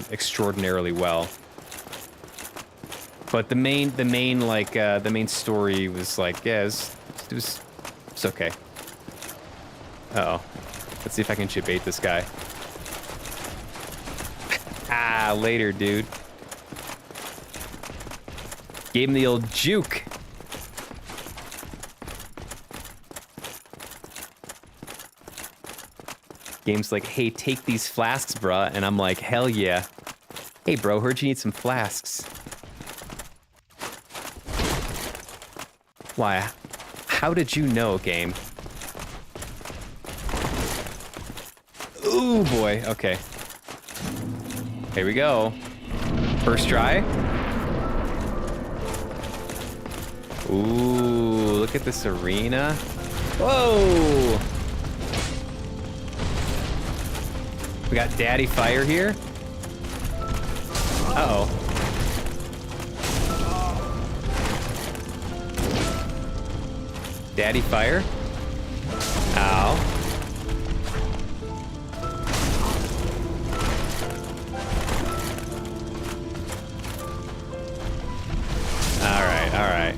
extraordinarily well. But the main story was like, yeah, it's okay. Uh-oh. Let's see if I can chip bait this guy. Ah, later, dude. Gave him the old juke. Game's like, hey, take these flasks, bruh. And I'm like, hell yeah. Hey, bro, heard you need some flasks. Why? How did you know, game? Ooh, boy. Okay. Here we go. First try. Ooh, look at this arena. Whoa! We got Daddy Fire here. Uh-oh. Daddy Fire? Ow. Alright, alright.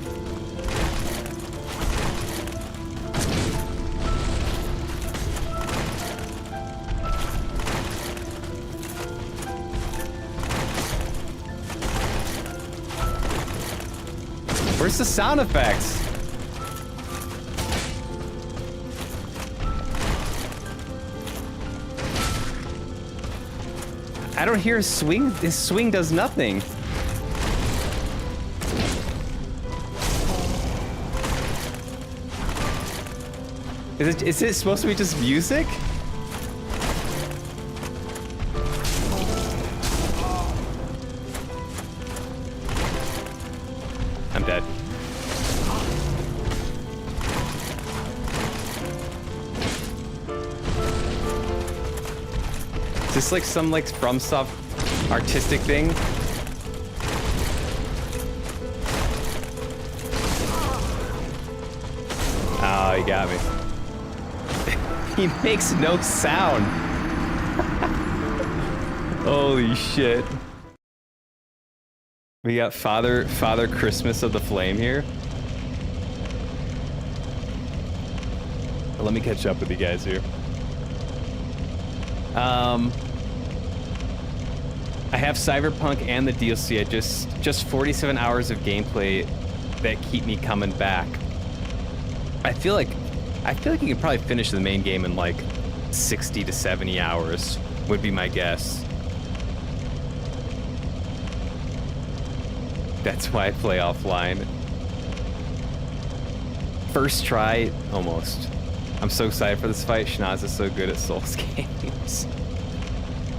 Where's the sound effects? I don't hear a swing. His swing does nothing. Is it supposed to be just music? I'm dead. Is this like some like FromSoft artistic thing? Oh, he got me. He makes no sound. Holy shit. We got Father Christmas of the Flame here. Let me catch up with you guys here. I have Cyberpunk and the DLC. I just 47 hours of gameplay that keep me coming back. I feel like you can probably finish the main game in like 60 to 70 hours, would be my guess. That's why I play offline. First try, almost. I'm so excited for this fight. Schnoz is so good at Souls games.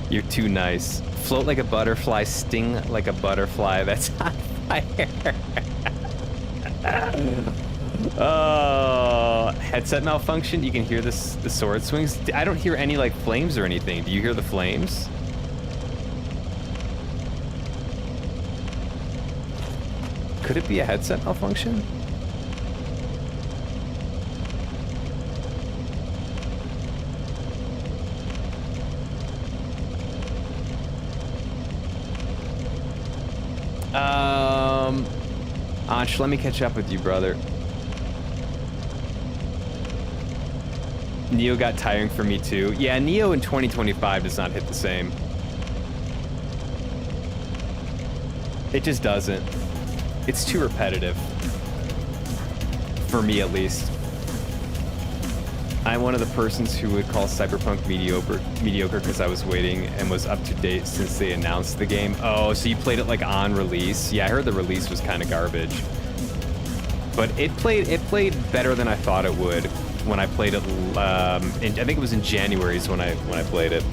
You're too nice. Float like a butterfly, sting like a butterfly. That's on fire. Oh, headset malfunction. You can hear the sword swings. I don't hear any like flames or anything. Do you hear the flames? Could it be a headset malfunction? Ansh, let me catch up with you, brother. Neo got tiring for me too. Yeah, Neo in 2025 does not hit the same. It just doesn't. It's too repetitive. For me, at least. I'm one of the persons who would call Cyberpunk mediocre because I was waiting and was up to date since they announced the game. Oh, so you played it like on release? Yeah, I heard the release was kind of garbage. But it played better than I thought it would when I played it. I think it was in January is when I played it.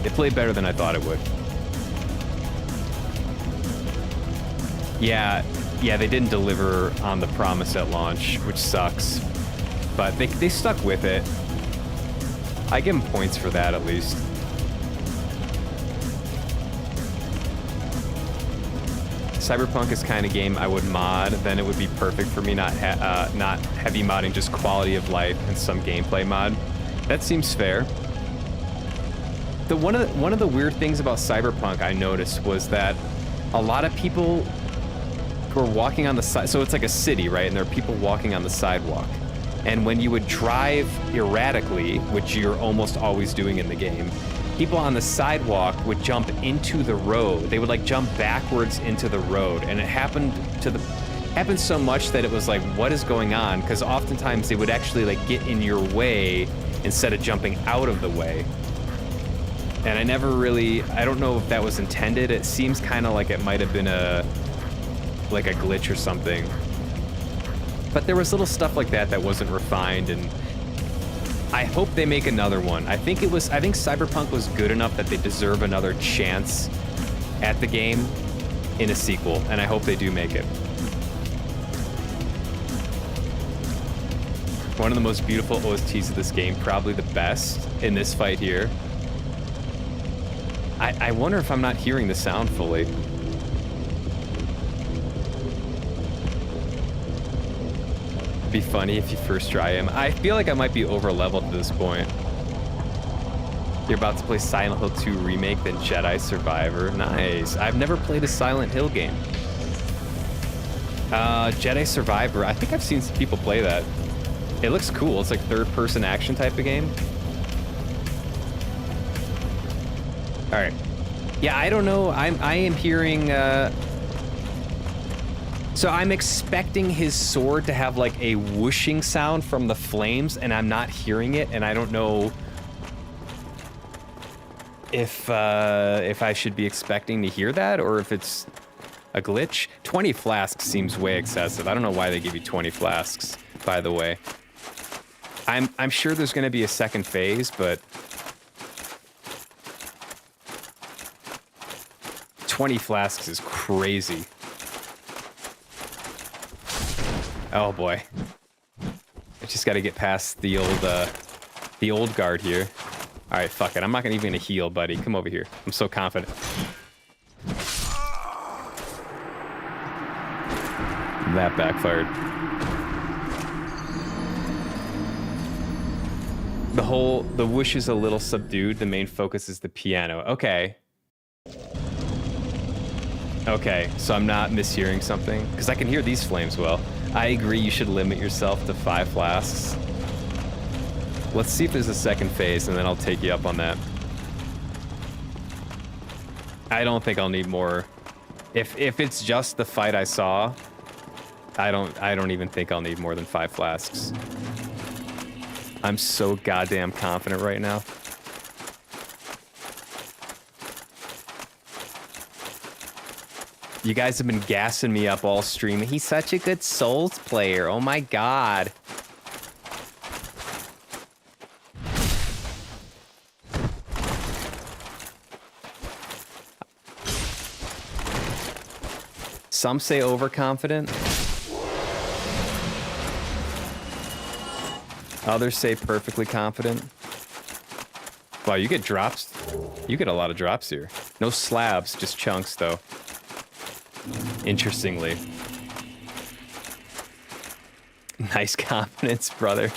It played better than I thought it would. Yeah, they didn't deliver on the promise at launch, which sucks. But they stuck with it. I give them points for that, at least. Cyberpunk is kind of game I would mod, then it would be perfect for me, not heavy modding, just quality of life and some gameplay mod. That seems fair. One of the weird things about Cyberpunk I noticed was that a lot of people were walking on the side, so it's like a city, right? And there are people walking on the sidewalk. And when you would drive erratically, which you're almost always doing in the game, people on the sidewalk would jump into the road. They would like jump backwards into the road. And it happened so much that it was like, what is going on? Because oftentimes they would actually like get in your way instead of jumping out of the way. And I don't know if that was intended. It seems kind of like it might have been like a glitch or something. But there was little stuff like that wasn't refined, and I hope they make another one. I think Cyberpunk was good enough that they deserve another chance at the game in a sequel, and I hope they do make it. One of the most beautiful OSTs of this game, probably the best in this fight here. I wonder if I'm not hearing the sound fully. It'd be funny if you first try him. I feel like I might be over leveled at this point. You're about to play Silent Hill 2 Remake, then Jedi Survivor. Nice. I've never played a Silent Hill game. Jedi Survivor. I think I've seen some people play that. It looks cool. It's like third-person action type of game. All right. Yeah, I don't know. I am hearing. So I'm expecting his sword to have like a whooshing sound from the flames, and I'm not hearing it, and I don't know if I should be expecting to hear that or if it's a glitch. 20 flasks seems way excessive. I don't know why they give you 20 flasks, by the way. I'm sure there's going to be a second phase, but 20 flasks is crazy. Oh boy. I just got to get past the old guard here. All right, fuck it. I'm not even gonna heal, buddy. Come over here. I'm so confident. That backfired. The whoosh is a little subdued. The main focus is the piano. Okay. Okay, so I'm not mishearing something? Because I can hear these flames well. I agree you should limit yourself to 5 flasks. Let's see if there's a second phase, and then I'll take you up on that. I don't think I'll need more. If it's just the fight I saw, I don't even think I'll need more than 5 flasks. I'm so goddamn confident right now. You guys have been gassing me up all stream. He's such a good Souls player. Oh my god. Some say overconfident. Others say perfectly confident. Wow, you get drops. You get a lot of drops here. No slabs, just chunks, though. Interestingly. Nice confidence, brother.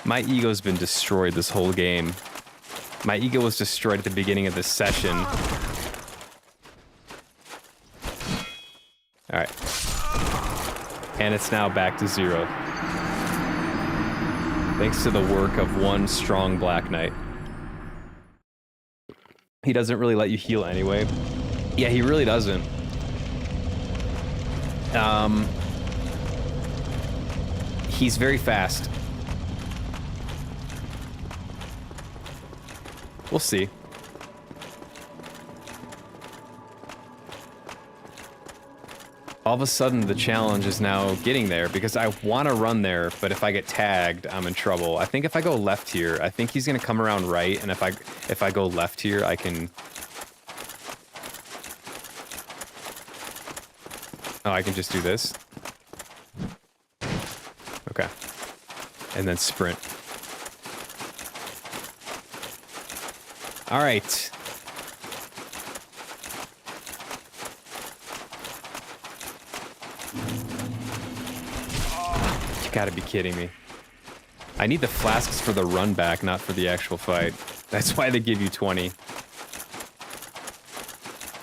My ego's been destroyed this whole game. My ego was destroyed at the beginning of this session. All right. And it's now back to 0. Thanks to the work of one strong Black Knight. He doesn't really let you heal anyway. Yeah, he really doesn't. He's very fast. We'll see. All of a sudden, the challenge is now getting there because I want to run there, but if I get tagged, I'm in trouble. I think if I go left here, I think he's going to come around right, and if I go left here, I can... Oh, I can just do this? Okay. And then sprint. All right. You gotta be kidding me. I need the flasks for the run back, not for the actual fight. That's why they give you 20.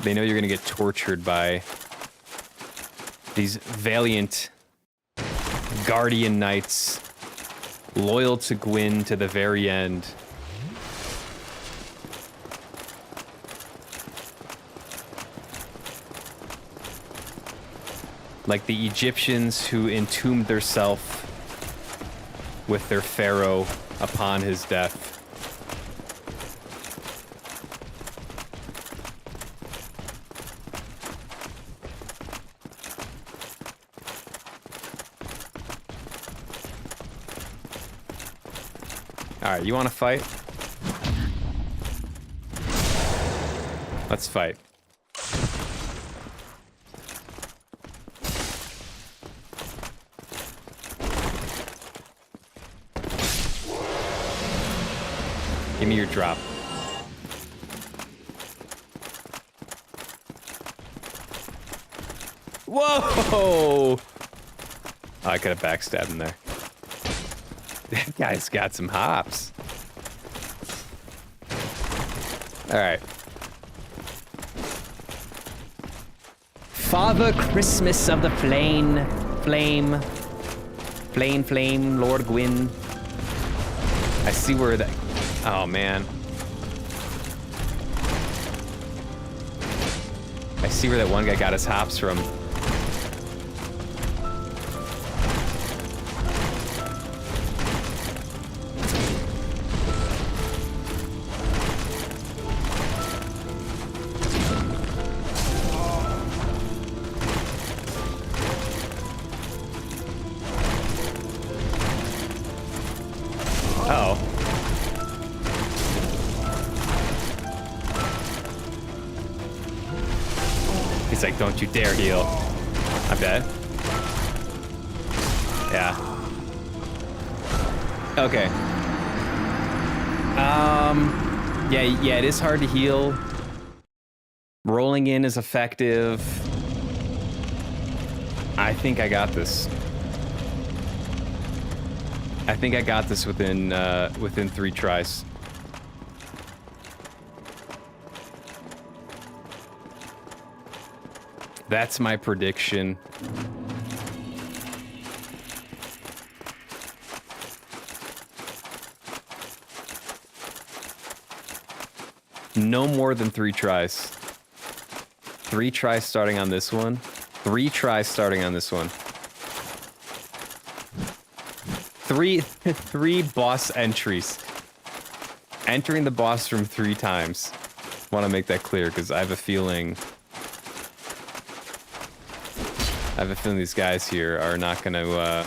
They know you're gonna get tortured by these valiant guardian knights, loyal to Gwyn to the very end. Like the Egyptians who entombed theirself with their pharaoh upon his death. All right, you want to fight? Let's fight. Give me your drop. Whoa! Oh, I could have backstabbed him there. That guy's got some hops. All right. Father Christmas of the Flame, Lord Gwyn. I see where that... Oh, man. I see where that one guy got his hops from. He's like, don't you dare heal. I'm dead. Yeah. Okay. Yeah, it is hard to heal. Rolling in is effective. I think I got this. I think I got this within 3 tries. That's my prediction. No more than 3 tries. 3 tries starting on this one. 3 tries starting on this one. Three boss entries. Entering the boss room 3 times. Want to make that clear because I have a feeling these guys here are not going to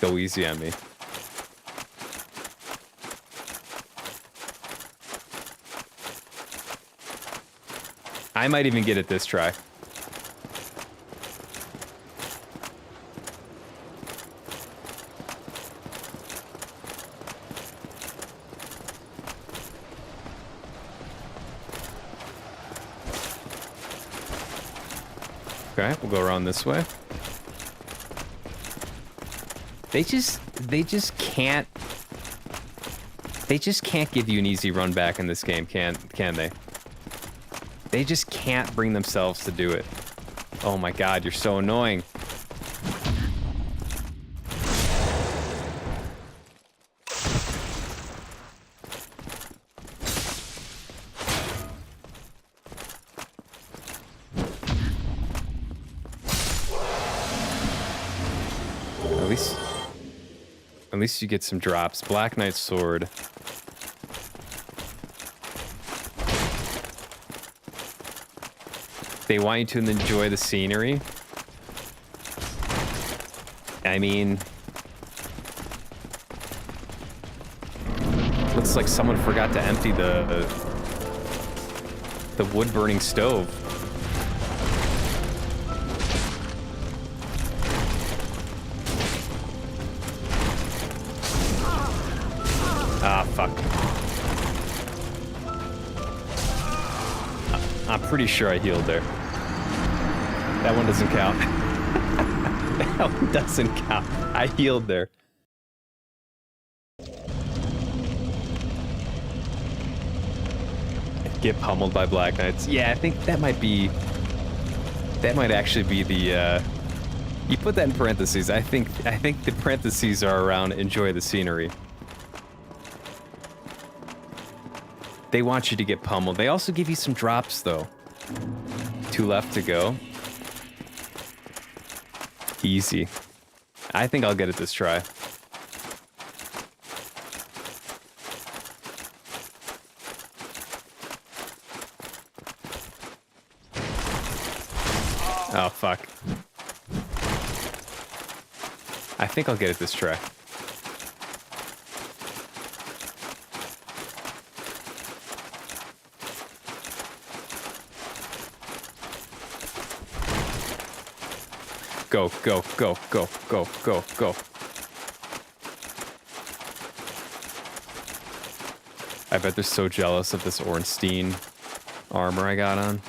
go easy on me. I might even get it this try. Okay, we'll go around this way. They just can't give you an easy run back in this game, can they? They just can't bring themselves to do it. Oh my god, you're so annoying. At least you get some drops. Black Knight's sword. They want you to enjoy the scenery. I mean, looks like someone forgot to empty the wood burning stove. Ah, fuck. I'm pretty sure I healed there. That one doesn't count. That one doesn't count. I healed there. Get pummeled by Black Knights. Yeah, I think that might actually be the, you put that in parentheses. I think the parentheses are around enjoy the scenery. They want you to get pummeled. They also give you some drops, though. 2 left to go. Easy. I think I'll get it this try. Oh, fuck. I think I'll get it this try. Go, go, go, go, go, go, go. I bet they're so jealous of this Ornstein armor I got on.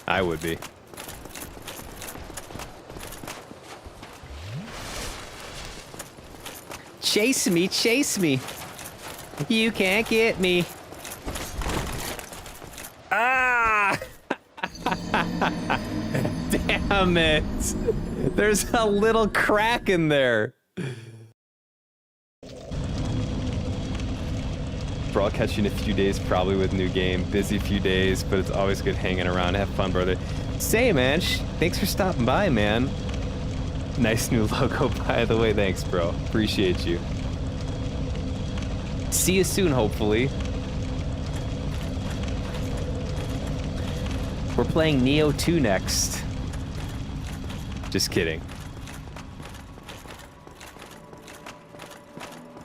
I would be. Chase me, chase me. You can't get me. Ah! Damn it. There's a little crack in there. Bro, I'll catch you in a few days, probably with new game. Busy few days, but it's always good hanging around. Have fun, brother. Say, man. Thanks for stopping by, man. Nice new logo, by the way. Thanks, bro. Appreciate you. See you soon, hopefully. We're playing Neo 2 next. Just kidding.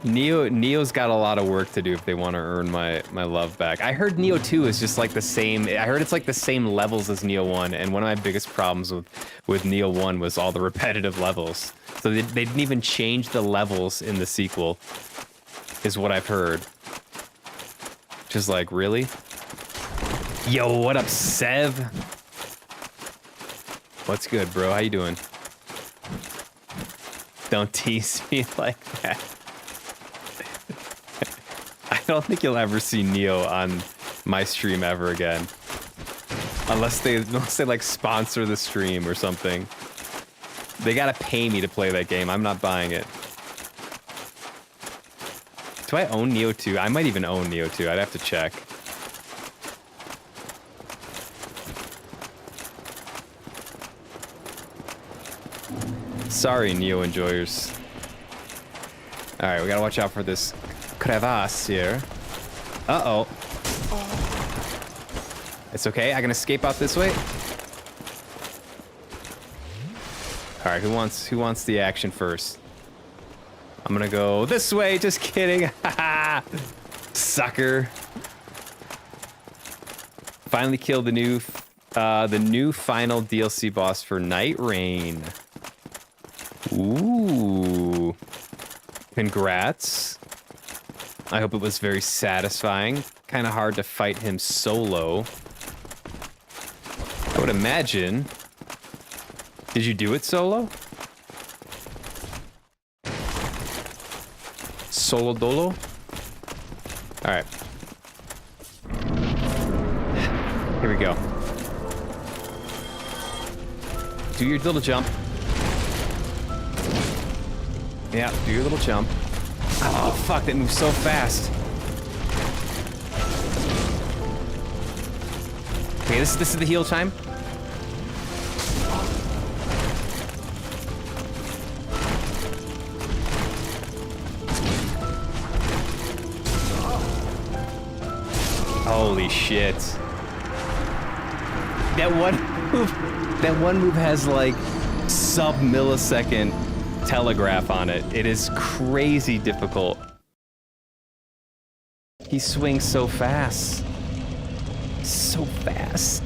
Neo's got a lot of work to do if they want to earn my love back. I heard Neo 2 is just like the same. I heard it's like the same levels as Neo 1, and one of my biggest problems with Neo 1 was all the repetitive levels. So they didn't even change the levels in the sequel, is what I've heard. Just like, really? Yo, what up, Sev? What's good, bro? How you doing? Don't tease me like that. I don't think you'll ever see Neo on my stream ever again. Unless they like sponsor the stream or something. They gotta pay me to play that game. I'm not buying it. Do I own Neo 2? I might even own Neo 2. I'd have to check. Sorry, Neo enjoyers. Alright, we gotta watch out for this crevasse here. Uh-oh. It's okay, I can escape out this way. Alright, who wants the action first? I'm gonna go this way, just kidding. Sucker. Finally killed the new final DLC boss for Night Rain. Ooh. Congrats. I hope it was very satisfying. Kind of hard to fight him solo. I would imagine. Did you do it solo? Solo dolo? Alright. Here we go. Do your little jump. Yeah, do your little jump. Oh, fuck, that moves so fast. Okay, this is the heal time. Holy shit. That one move has like sub-millisecond telegraph on it. It is crazy difficult. He swings so fast. So fast.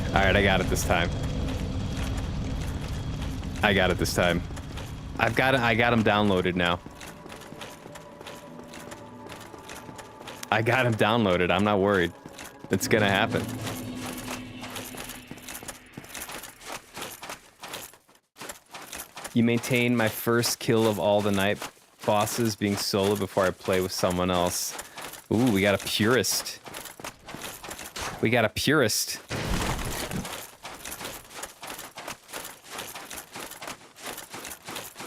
Alright, I got it this time. I got it this time. I got him downloaded now. I got him downloaded. I'm not worried. It's gonna happen. You maintain my first kill of all the night bosses being solo before I play with someone else. Ooh, we got a purist. We got a purist.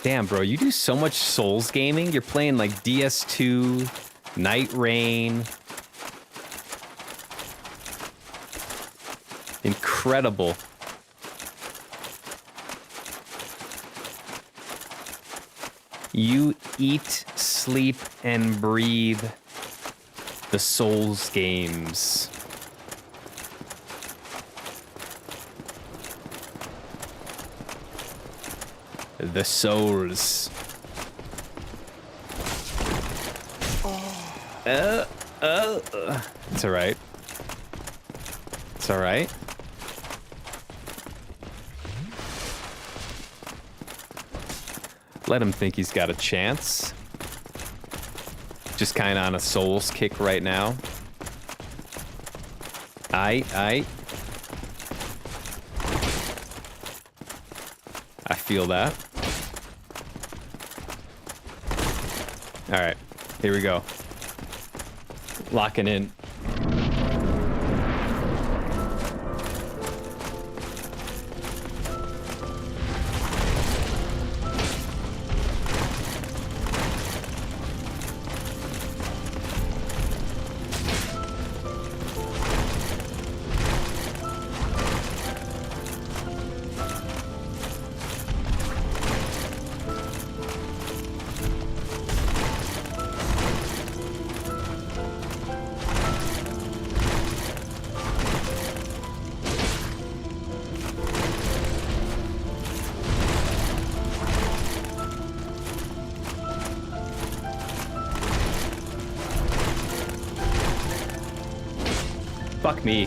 Damn, bro, you do so much Souls gaming. You're playing like DS2, Night Rain. Incredible. You eat, sleep, and breathe the Souls games. The Souls. It's alright. It's alright. Let him think he's got a chance. Just kind of on a souls kick right now. I feel that. All right, here we go. Locking in. Fuck me.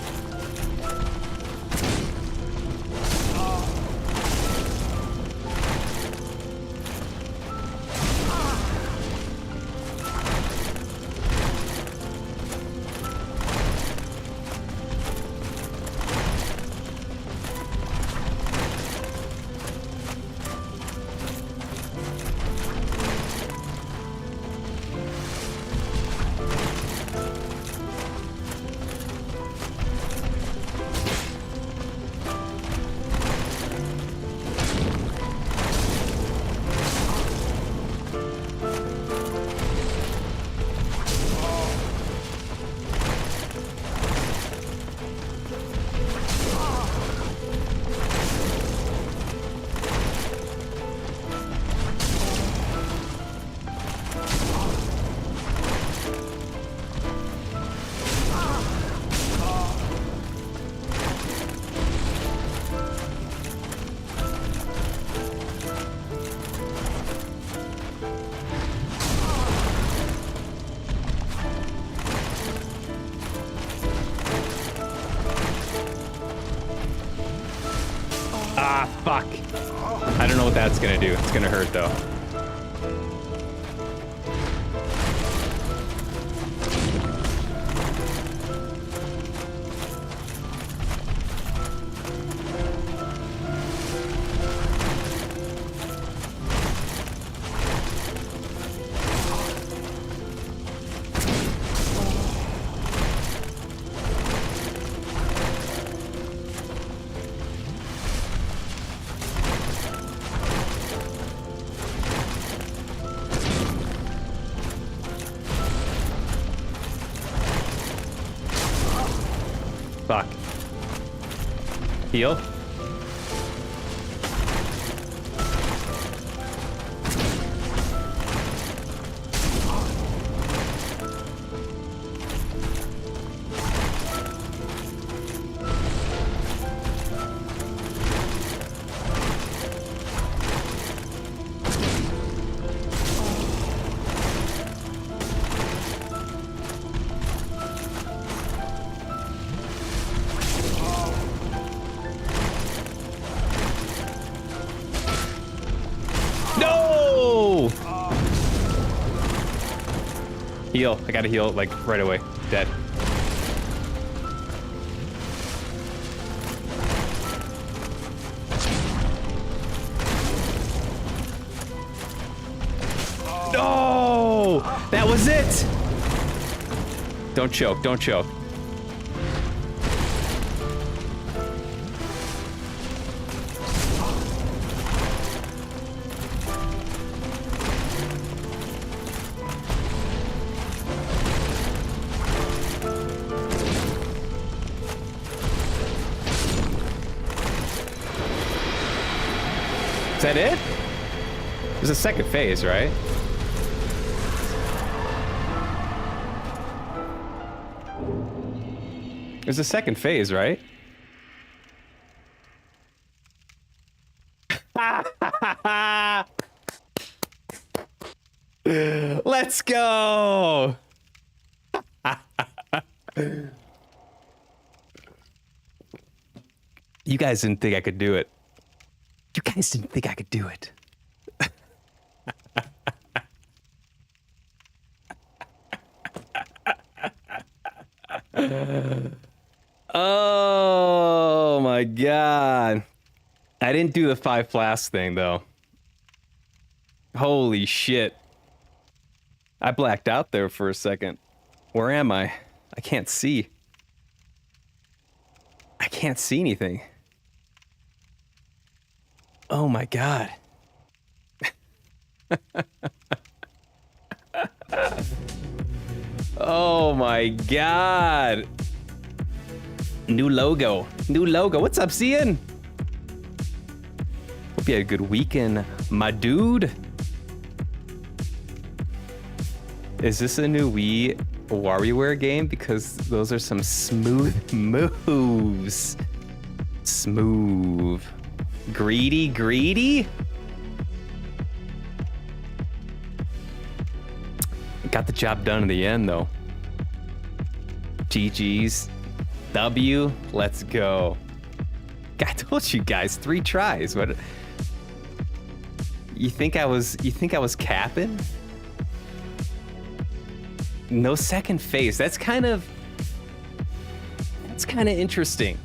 Ah, fuck. I don't know what that's gonna do. It's gonna hurt, though. Fuck. Heal. No! Heal. I gotta heal, like, right away. Dead. No! That was it! Don't choke. Don't choke. Is that it? There's a second phase, right? There's a second phase, right? Let's go! You guys didn't think I could do it. You guys didn't think I could do it. Oh my god. I didn't do the 5 flask thing though. Holy shit. I blacked out there for a second. Where am I? I can't see. I can't see anything. Oh my god. Oh my god. New logo. New logo. What's up, Cian? Hope you had a good weekend, my dude. Is this a new Wii WarioWare game? Because those are some smooth moves. Smooth. Greedy, greedy? Got the job done in the end, though. GG's. W, let's go. I told you guys, 3 tries. What? You think I was capping? No second phase. That's kind of interesting.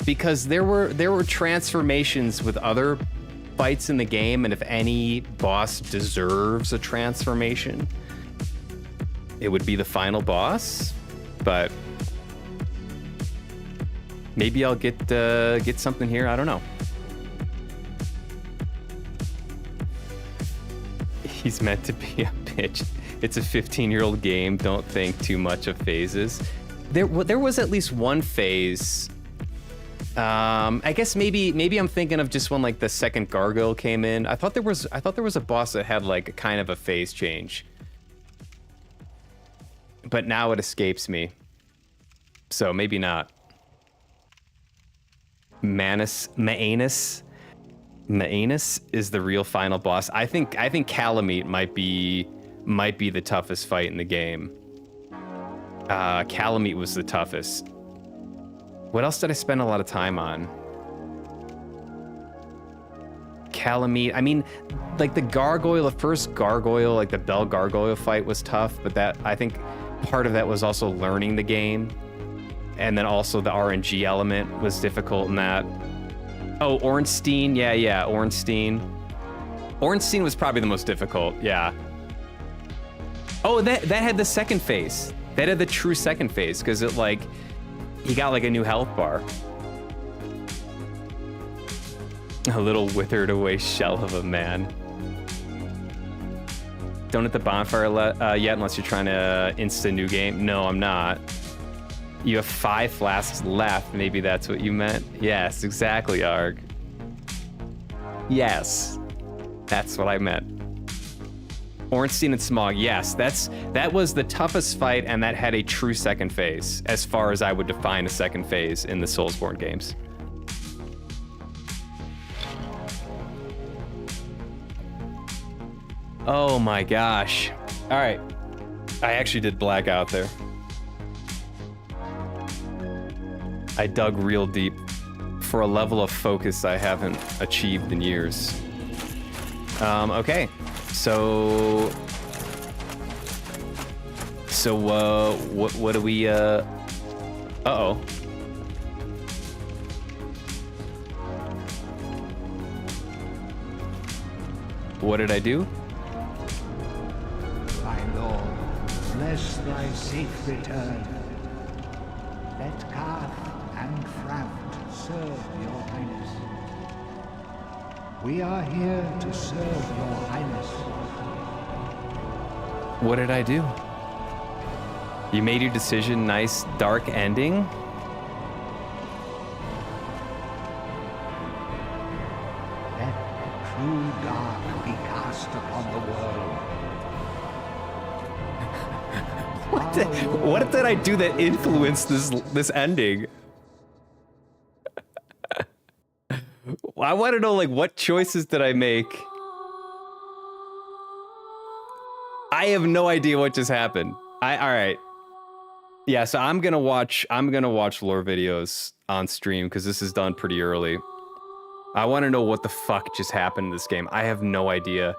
Because there were transformations with other fights in the game, and if any boss deserves a transformation, it would be the final boss. But maybe I'll get something here. I don't know. He's meant to be a bitch. It's a 15-year-old game. Don't think too much of phases. There was at least one phase. I guess maybe I'm thinking of just when like the second gargoyle came in. I thought there was a boss that had like a kind of a phase change. But now it escapes me. So maybe not. Maenus is the real final boss. I think Calamite might be the toughest fight in the game. Calamite was the toughest. What else did I spend a lot of time on? Calamite. I mean, like the first gargoyle, like the Bell Gargoyle fight was tough, but that I think part of that was also learning the game. And then also the RNG element was difficult in that. Oh, Ornstein. Yeah, Ornstein. Ornstein was probably the most difficult, yeah. Oh, that had the second phase. That had the true second phase, because it like, he got like a new health bar. A little withered away shell of a man. Don't hit the bonfire yet unless you're trying to insta new game. No, I'm not. You have 5 flasks left. Maybe that's what you meant. Yes, exactly, Arg. Yes, that's what I meant. Ornstein and Smog. Yes, that was the toughest fight, and that had a true second phase, as far as I would define a second phase in the Soulsborne games. Oh my gosh. All right. I actually did black out there. I dug real deep for a level of focus I haven't achieved in years. Okay. So what do we, uh-oh. What did I do? My lord, bless thy safe return. Let Karth and Fravt serve your highness. We are here to serve your highness. What did I do? You made your decision. Nice dark ending. Let the true dark be cast upon the world. What did I do that influenced this ending? I want to know, like, what choices did I make? I have no idea what just happened. All right. Yeah, so I'm gonna watch lore videos on stream because this is done pretty early. I want to know what the fuck just happened in this game. I have no idea.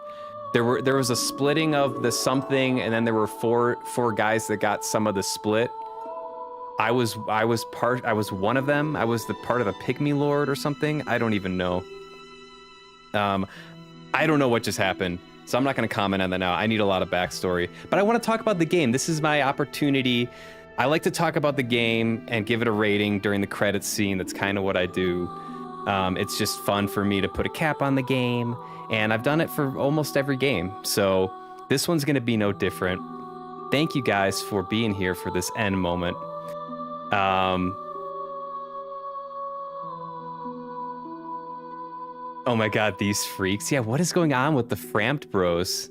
There was a splitting of the something, and then there were four guys that got some of the split. I was one of them. I was the part of the Pygmy Lord or something. I don't even know. I don't know what just happened, so I'm not going to comment on that now. I need a lot of backstory, but I want to talk about the game. This is my opportunity. I like to talk about the game and give it a rating during the credits scene. That's kind of what I do. It's just fun for me to put a cap on the game, and I've done it for almost every game, so this one's going to be no different. Thank you guys for being here for this end moment. Oh my god, these freaks. Yeah, what is going on with the Frampt bros?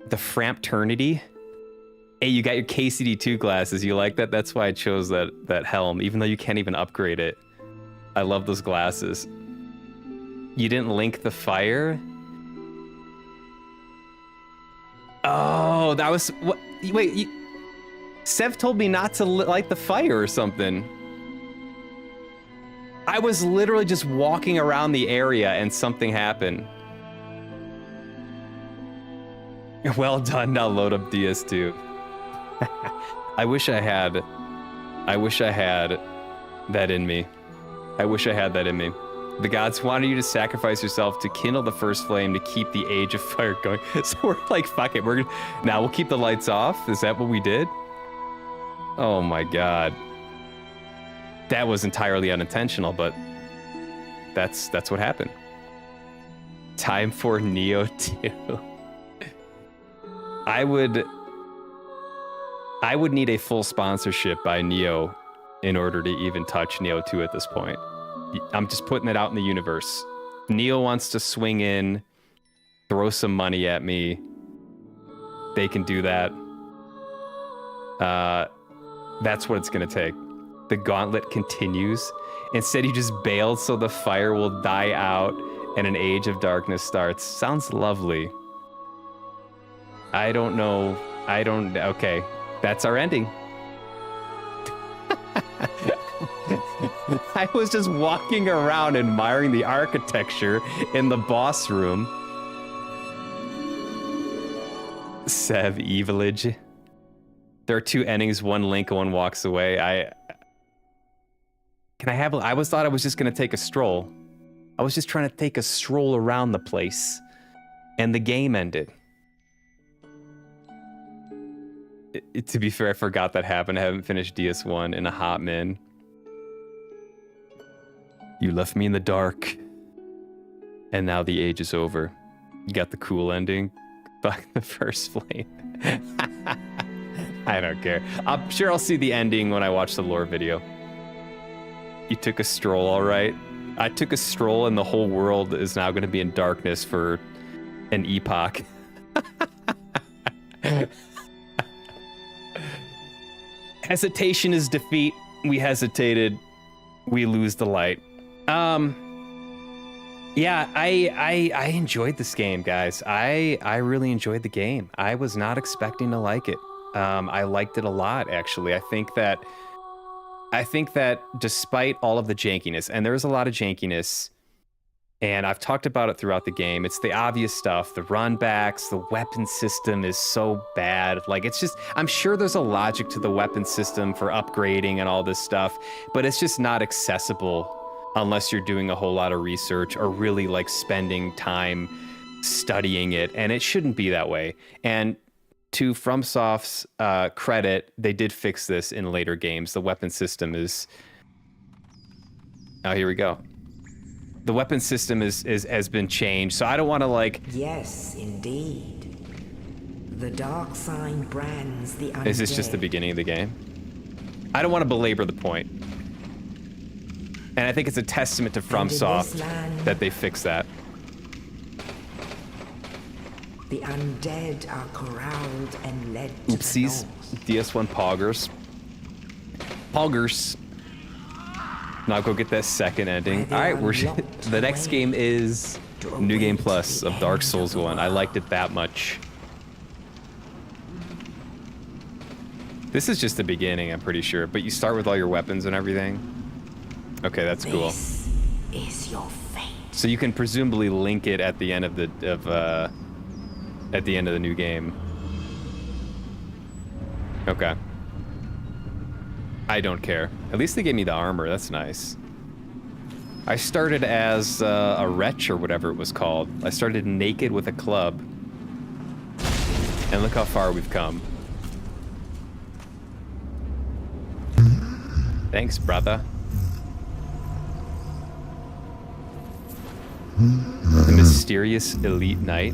The Frampternity? Hey, you got your KCD2 glasses. You like that? That's why I chose that helm, even though you can't even upgrade it. I love those glasses. You didn't link the fire? Oh, that was... What? Wait, Sev told me not to light the fire or something. I was literally just walking around the area and something happened. Well done, now load up DS2. I wish I had that in me. I wish I had that in me. The gods wanted you to sacrifice yourself to kindle the first flame to keep the age of fire going. So we're like, fuck it, now we'll keep the lights off. Is that what we did? Oh my god. That was entirely unintentional, but that's what happened. Time for Neo 2. I would need a full sponsorship by Neo in order to even touch Neo 2 at this point. I'm just putting it out in the universe. Neo wants to swing in, throw some money at me. They can do that. That's what it's gonna take. The gauntlet continues. Instead, he just bailed so the fire will die out and an age of darkness starts. Sounds lovely. I don't know. Okay. That's our ending. I was just walking around admiring the architecture in the boss room. Sev Evilage. There are two endings, one Link and one walks away. I thought I was just gonna take a stroll. I was just trying to take a stroll around the place. And the game ended. To be fair, I forgot that happened. I haven't finished DS1 in a hot min. You left me in the dark. And now the age is over. You got the cool ending. Fuck the first flame. I don't care. I'm sure I'll see the ending when I watch the lore video. You took a stroll, all right? I took a stroll and the whole world is now going to be in darkness for an epoch. Hesitation is defeat. We hesitated. We lose the light. Yeah, I enjoyed this game, guys. I really enjoyed the game. I was not expecting to like it. I liked it a lot, actually. I think that despite all of the jankiness, and there's a lot of jankiness, and I've talked about it throughout the game, it's the obvious stuff, the run backs, the weapon system is so bad. Like, it's just, I'm sure there's a logic to the weapon system for upgrading and all this stuff, but it's just not accessible unless you're doing a whole lot of research or really like spending time studying it, and it shouldn't be that way. And to FromSoft's credit, they did fix this in later games. The weapon system is... Oh, here we go. The weapon system has been changed, so I don't want to like... Yes, indeed. The dark sign brands the undead. Is this just the beginning of the game? I don't want to belabor the point. And I think it's a testament to FromSoft that they fixed that. The undead are corralled and led to Oopsies. the DS1 poggers. Poggers. Now go get that second ending. All right, the next game is New Game Plus of Dark Souls 1. I liked it that much. This is just the beginning, I'm pretty sure. But you start with all your weapons and everything. Okay, that's cool. This is your fate. So you can presumably link it at the end of the new game. Okay. I don't care. At least they gave me the armor. That's nice. I started as a wretch or whatever it was called. I started naked with a club. And look how far we've come. Thanks, brother. The mysterious elite knight.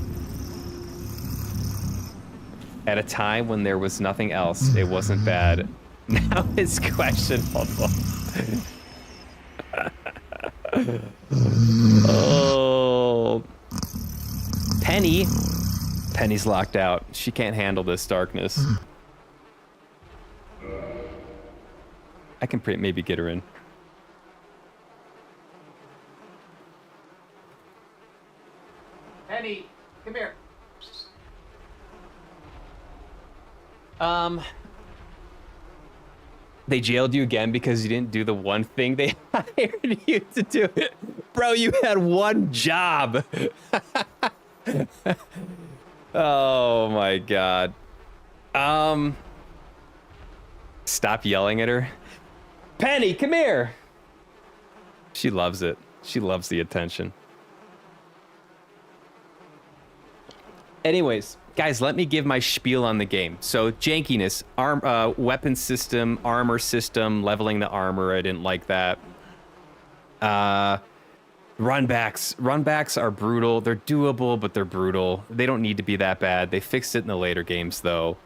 At a time when there was nothing else, it wasn't bad. Now it's questionable. Oh. Penny. Penny's locked out. She can't handle this darkness. I can maybe get her in. Penny, come here. They jailed you again because you didn't do the one thing they hired you to do. Bro, you had one job. Oh my god. Stop yelling at her. Penny, come here. She loves it. She loves the attention. Anyways, guys, let me give my spiel on the game. So jankiness, weapon system, armor system, leveling the armor. I didn't like that. Runbacks are brutal. They're doable, but they're brutal. They don't need to be that bad. They fixed it in the later games, though.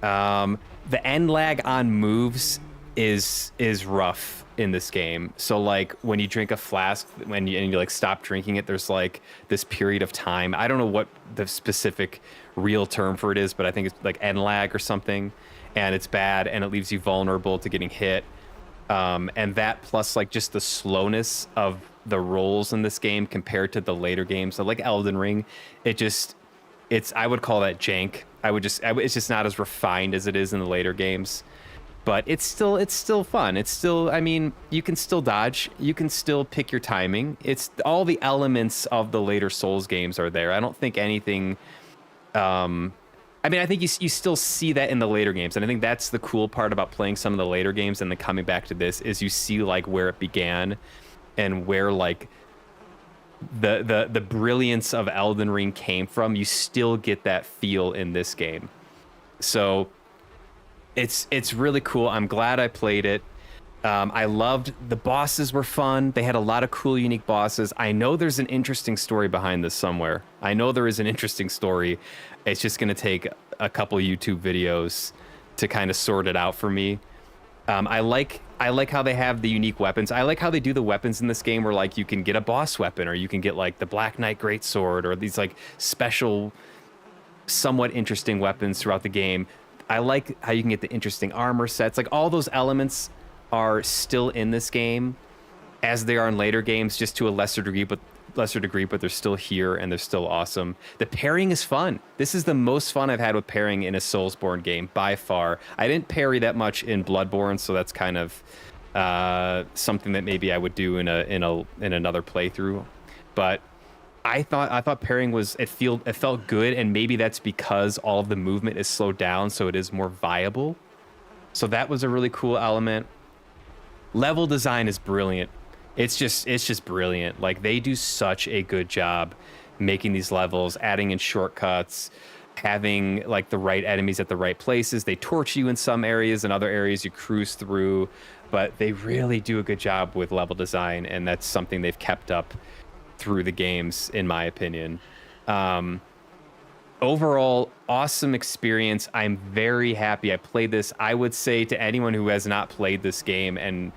The end lag on moves is rough in this game. So like when you drink a flask, and you like stop drinking it, there's like this period of time. I don't know what the specific real term for it is, but I think it's like end lag or something, and it's bad, and it leaves you vulnerable to getting hit. And that plus like just the slowness of the rolls in this game compared to the later games. So like Elden Ring, I would call that jank. It's just not as refined as it is in the later games. But it's still fun. It's still, I mean, you can still dodge. You can still pick your timing. It's all the elements of the later Souls games are there. I don't think anything, I mean, I think you still see that in the later games. And I think that's the cool part about playing some of the later games and then coming back to this is you see like where it began and where like the brilliance of Elden Ring came from. You still get that feel in this game. So it's really cool. I'm glad I played it. I loved the bosses were fun. They had a lot of cool, unique bosses. I know there's an interesting story behind this somewhere. I know there is an interesting story. It's just going to take a couple YouTube videos to kind of sort it out for me. I like how they have the unique weapons. I like how they do the weapons in this game where like you can get a boss weapon or you can get like the Black Knight Greatsword or these like special, somewhat interesting weapons throughout the game. I like how you can get the interesting armor sets. Like all those elements are still in this game as they are in later games, just to a lesser degree, but they're still here and they're still awesome. The pairing is fun. This is the most fun I've had with pairing in a Soulsborne game by far. I didn't parry that much in Bloodborne, so that's kind of something that maybe I would do in another playthrough. But I thought pairing it felt good, and maybe that's because all of the movement is slowed down, so it is more viable. So that was a really cool element. Level design is brilliant. It's just brilliant. Like they do such a good job making these levels, adding in shortcuts, having like the right enemies at the right places. They torch you in some areas, and other areas you cruise through, but they really do a good job with level design, and that's something they've kept up through the games, in my opinion. Overall, awesome experience. I'm very happy I played this. I would say to anyone who has not played this game and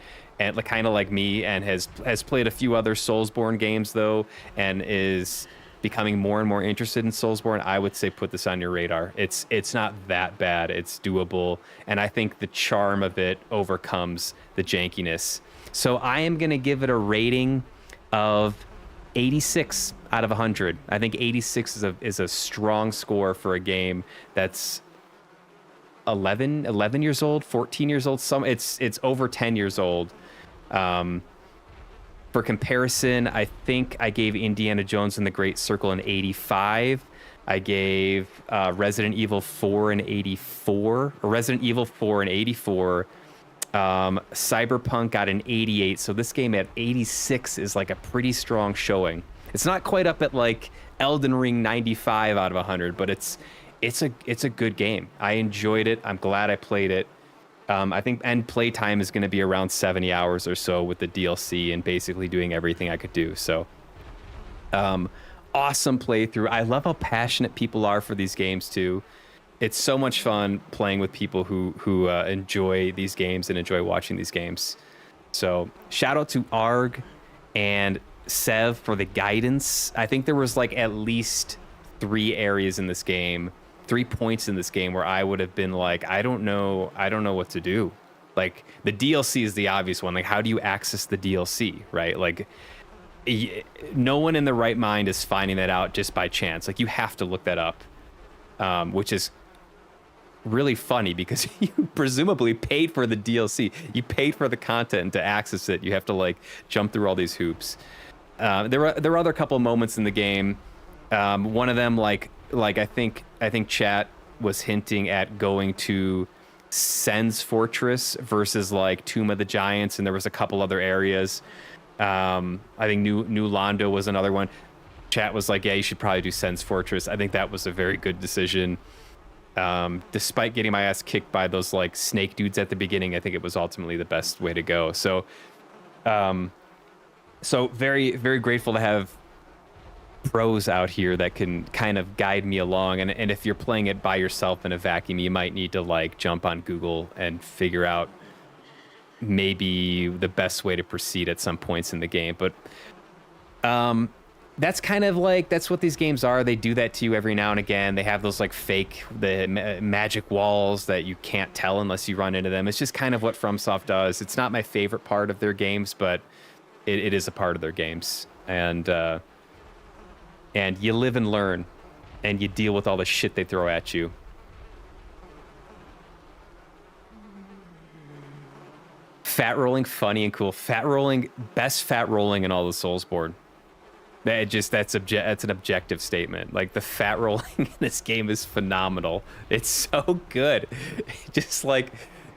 kind of like me and has played a few other Soulsborne games though, and is becoming more and more interested in Soulsborne, I would say put this on your radar. It's not that bad. It's doable, and I think the charm of it overcomes the jankiness. So I am going to give it a rating of 86 out of 100. I think 86 is a strong score for a game that's 11 years old, 14 years old. It's over 10 years old. For comparison, I think I gave Indiana Jones and the Great Circle an 85. I gave Resident Evil 4 an 84, or Resident Evil 4 an 84. Cyberpunk got an 88, so this game at 86 is like a pretty strong showing. It's not quite up at like Elden Ring 95 out of 100, but it's a good game. I enjoyed it. I'm glad I played it. I think end play time is going to be around 70 hours or so with the DLC and basically doing everything I could do. So, awesome playthrough. I love how passionate people are for these games too. It's so much fun playing with people who enjoy these games and enjoy watching these games. So shout out to Arg and Sev for the guidance. I think there was like at least 3 areas in this game, 3 points in this game where I would have been like, I don't know what to do. Like the DLC is the obvious one. Like how do you access the DLC, right? Like no one in the right mind is finding that out just by chance. Like you have to look that up, which is really funny because you presumably paid for the DLC. You paid for the content, and to access it, you have to like jump through all these hoops. There were other couple moments in the game. One of them, like I think chat was hinting at going to Sen's Fortress versus like Tomb of the Giants, and there was a couple other areas. I think New Londo was another one. Chat was like, yeah, you should probably do Sen's Fortress. I think that was a very good decision. Despite getting my ass kicked by those like snake dudes at the beginning, I think it was ultimately the best way to go. So, very, very grateful to have pros out here that can kind of guide me along. And if you're playing it by yourself in a vacuum, you might need to like jump on Google and figure out maybe the best way to proceed at some points in the game. But, that's kind of like, that's what these games are. They do that to you every now and again. They have those like fake, magic walls that you can't tell unless you run into them. It's just kind of what FromSoft does. It's not my favorite part of their games, but it is a part of their games. And you live and learn, and you deal with all the shit they throw at you. Fat rolling, funny and cool. Fat rolling, best fat rolling in all the Soulsborne. That's an objective statement. Like the fat rolling in this game is phenomenal. It's so good. Just like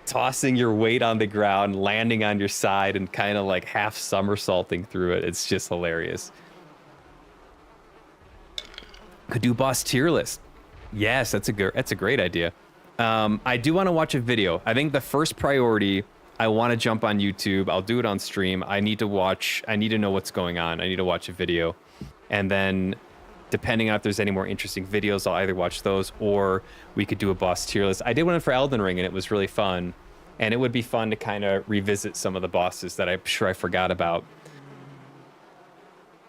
tossing your weight on the ground, landing on your side, and kind of like half somersaulting through it. It's just hilarious. Could do boss tier list. Yes, that's a great idea. I do want to watch a video. I think the first priority, I want to jump on YouTube. I'll do it on stream. I need to know what's going on. I need to watch a video. And then depending on if there's any more interesting videos, I'll either watch those or we could do a boss tier list. I did one for Elden Ring and it was really fun. And it would be fun to kind of revisit some of the bosses that I'm sure I forgot about.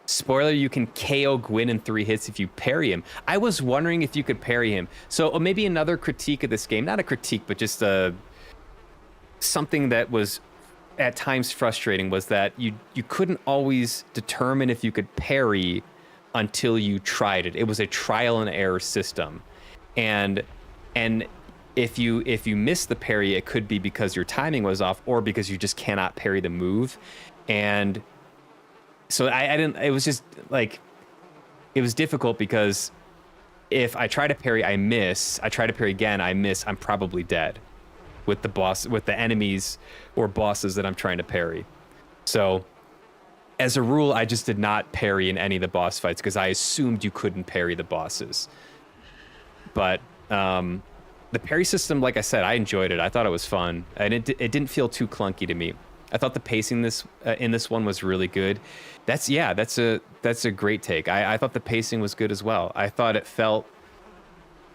Spoiler, you can KO Gwyn in 3 hits if you parry him. I was wondering if you could parry him. So maybe another critique of this game, not a critique, but just something that was at times frustrating was that you couldn't always determine if you could parry until you tried it. It was a trial and error system. And if you miss the parry, it could be because your timing was off or because you just cannot parry the move. And so I didn't, it was just like, it was difficult because if I try to parry, I miss. I try to parry again, I miss. I'm probably dead with the enemies or bosses that I'm trying to parry. So as a rule, I just did not parry in any of the boss fights because I assumed you couldn't parry the bosses. But the parry system, like I said, I enjoyed it. I thought it was fun, and it didn't feel too clunky to me. I thought the pacing in this one was really good. That's a great take. I thought the pacing was good as well. I thought it felt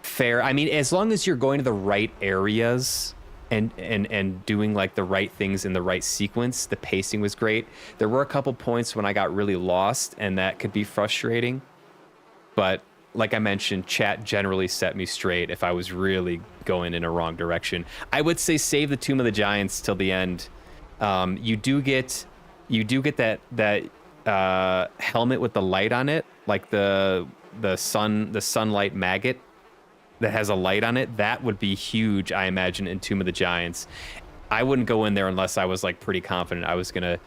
fair. I mean, as long as you're going to the right areas and doing like the right things in the right sequence, the pacing was great. There were a couple points when I got really lost, and that could be frustrating. But like I mentioned, chat generally set me straight if I was really going in a wrong direction. I would say save the Tomb of the Giants till the end. You do get that helmet with the light on it, like the sunlight maggot that has a light on it. That would be huge, I imagine, in Tomb of the Giants. I wouldn't go in there unless I was like pretty confident I was gonna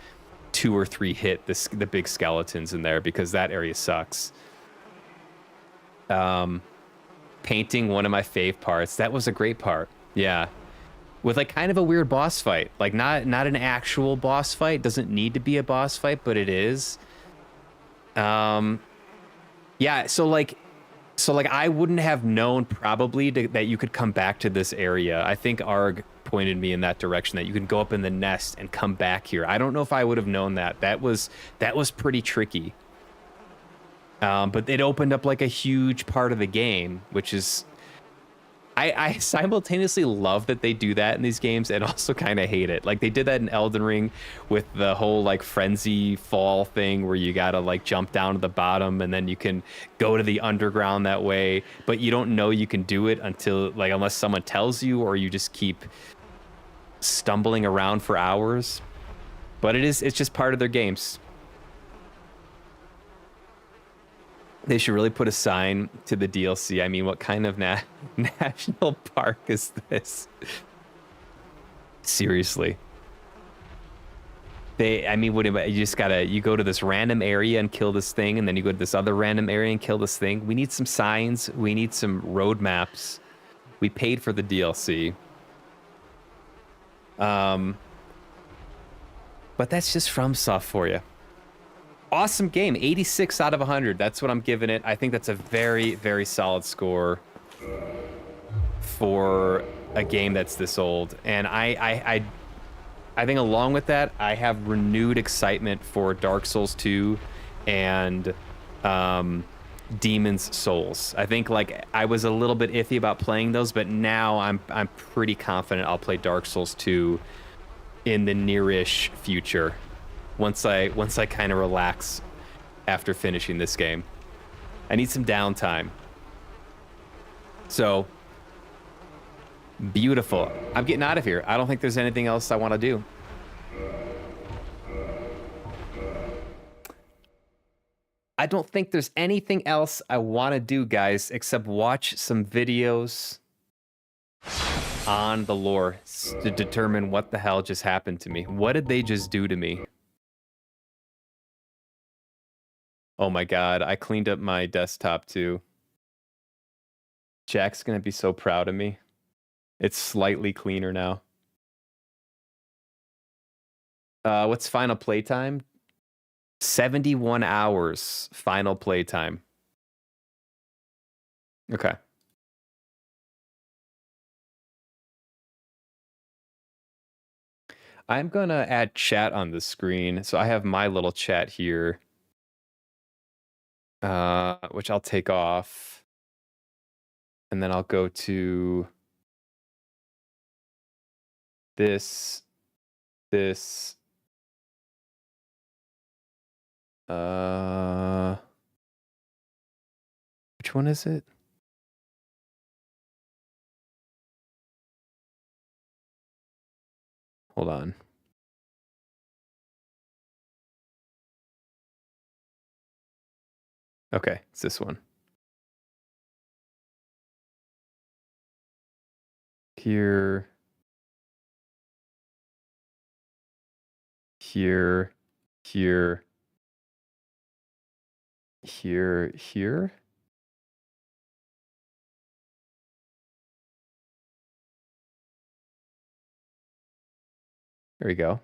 2 or 3 hit the big skeletons in there, because that area sucks. Painting, one of my fave parts. That was a great part. Yeah. with like kind of a weird boss fight. Like not an actual boss fight. Doesn't need to be a boss fight, but it is. Yeah, so like I wouldn't have known probably that you could come back to this area. I think Arg pointed me in that direction, that you can go up in the nest and come back here. I don't know if I would have known that. That was pretty tricky. But it opened up like a huge part of the game, which is, I simultaneously love that they do that in these games and also kind of hate it. Like they did that in Elden Ring with the whole like frenzy fall thing where you gotta like jump down to the bottom and then you can go to the underground that way, but you don't know you can do it until like, unless someone tells you, or you just keep stumbling around for hours. But it's just part of their games. They should really put a sign to the DLC. I mean, what kind of national park is this? Seriously. You go to this random area and kill this thing, and then you go to this other random area and kill this thing. We need some signs. We need some road maps. We paid for the DLC. But that's just FromSoft for you. Awesome game, 86 out of 100. That's what I'm giving it. I think that's a very, very solid score for a game that's this old. And I think along with that, I have renewed excitement for Dark Souls 2 and Demon's Souls. I think like I was a little bit iffy about playing those, but now I'm pretty confident I'll play Dark Souls 2 in the nearish future. Once I kind of relax after finishing this game. I need some downtime. So, beautiful. I'm getting out of here. I don't think there's anything else I want to do. I don't think there's anything else I want to do, guys, except watch some videos on the lore to determine what the hell just happened to me. What did they just do to me? Oh my god, I cleaned up my desktop too. Jack's gonna be so proud of me. It's slightly cleaner now. What's final playtime? 71 hours final playtime. Okay. I'm gonna add chat on the screen. So I have my little chat here. Which I'll take off, and then I'll go to this, which one is it? Hold on. Okay, it's this one. Here. Here. Here. Here. Here. There we go.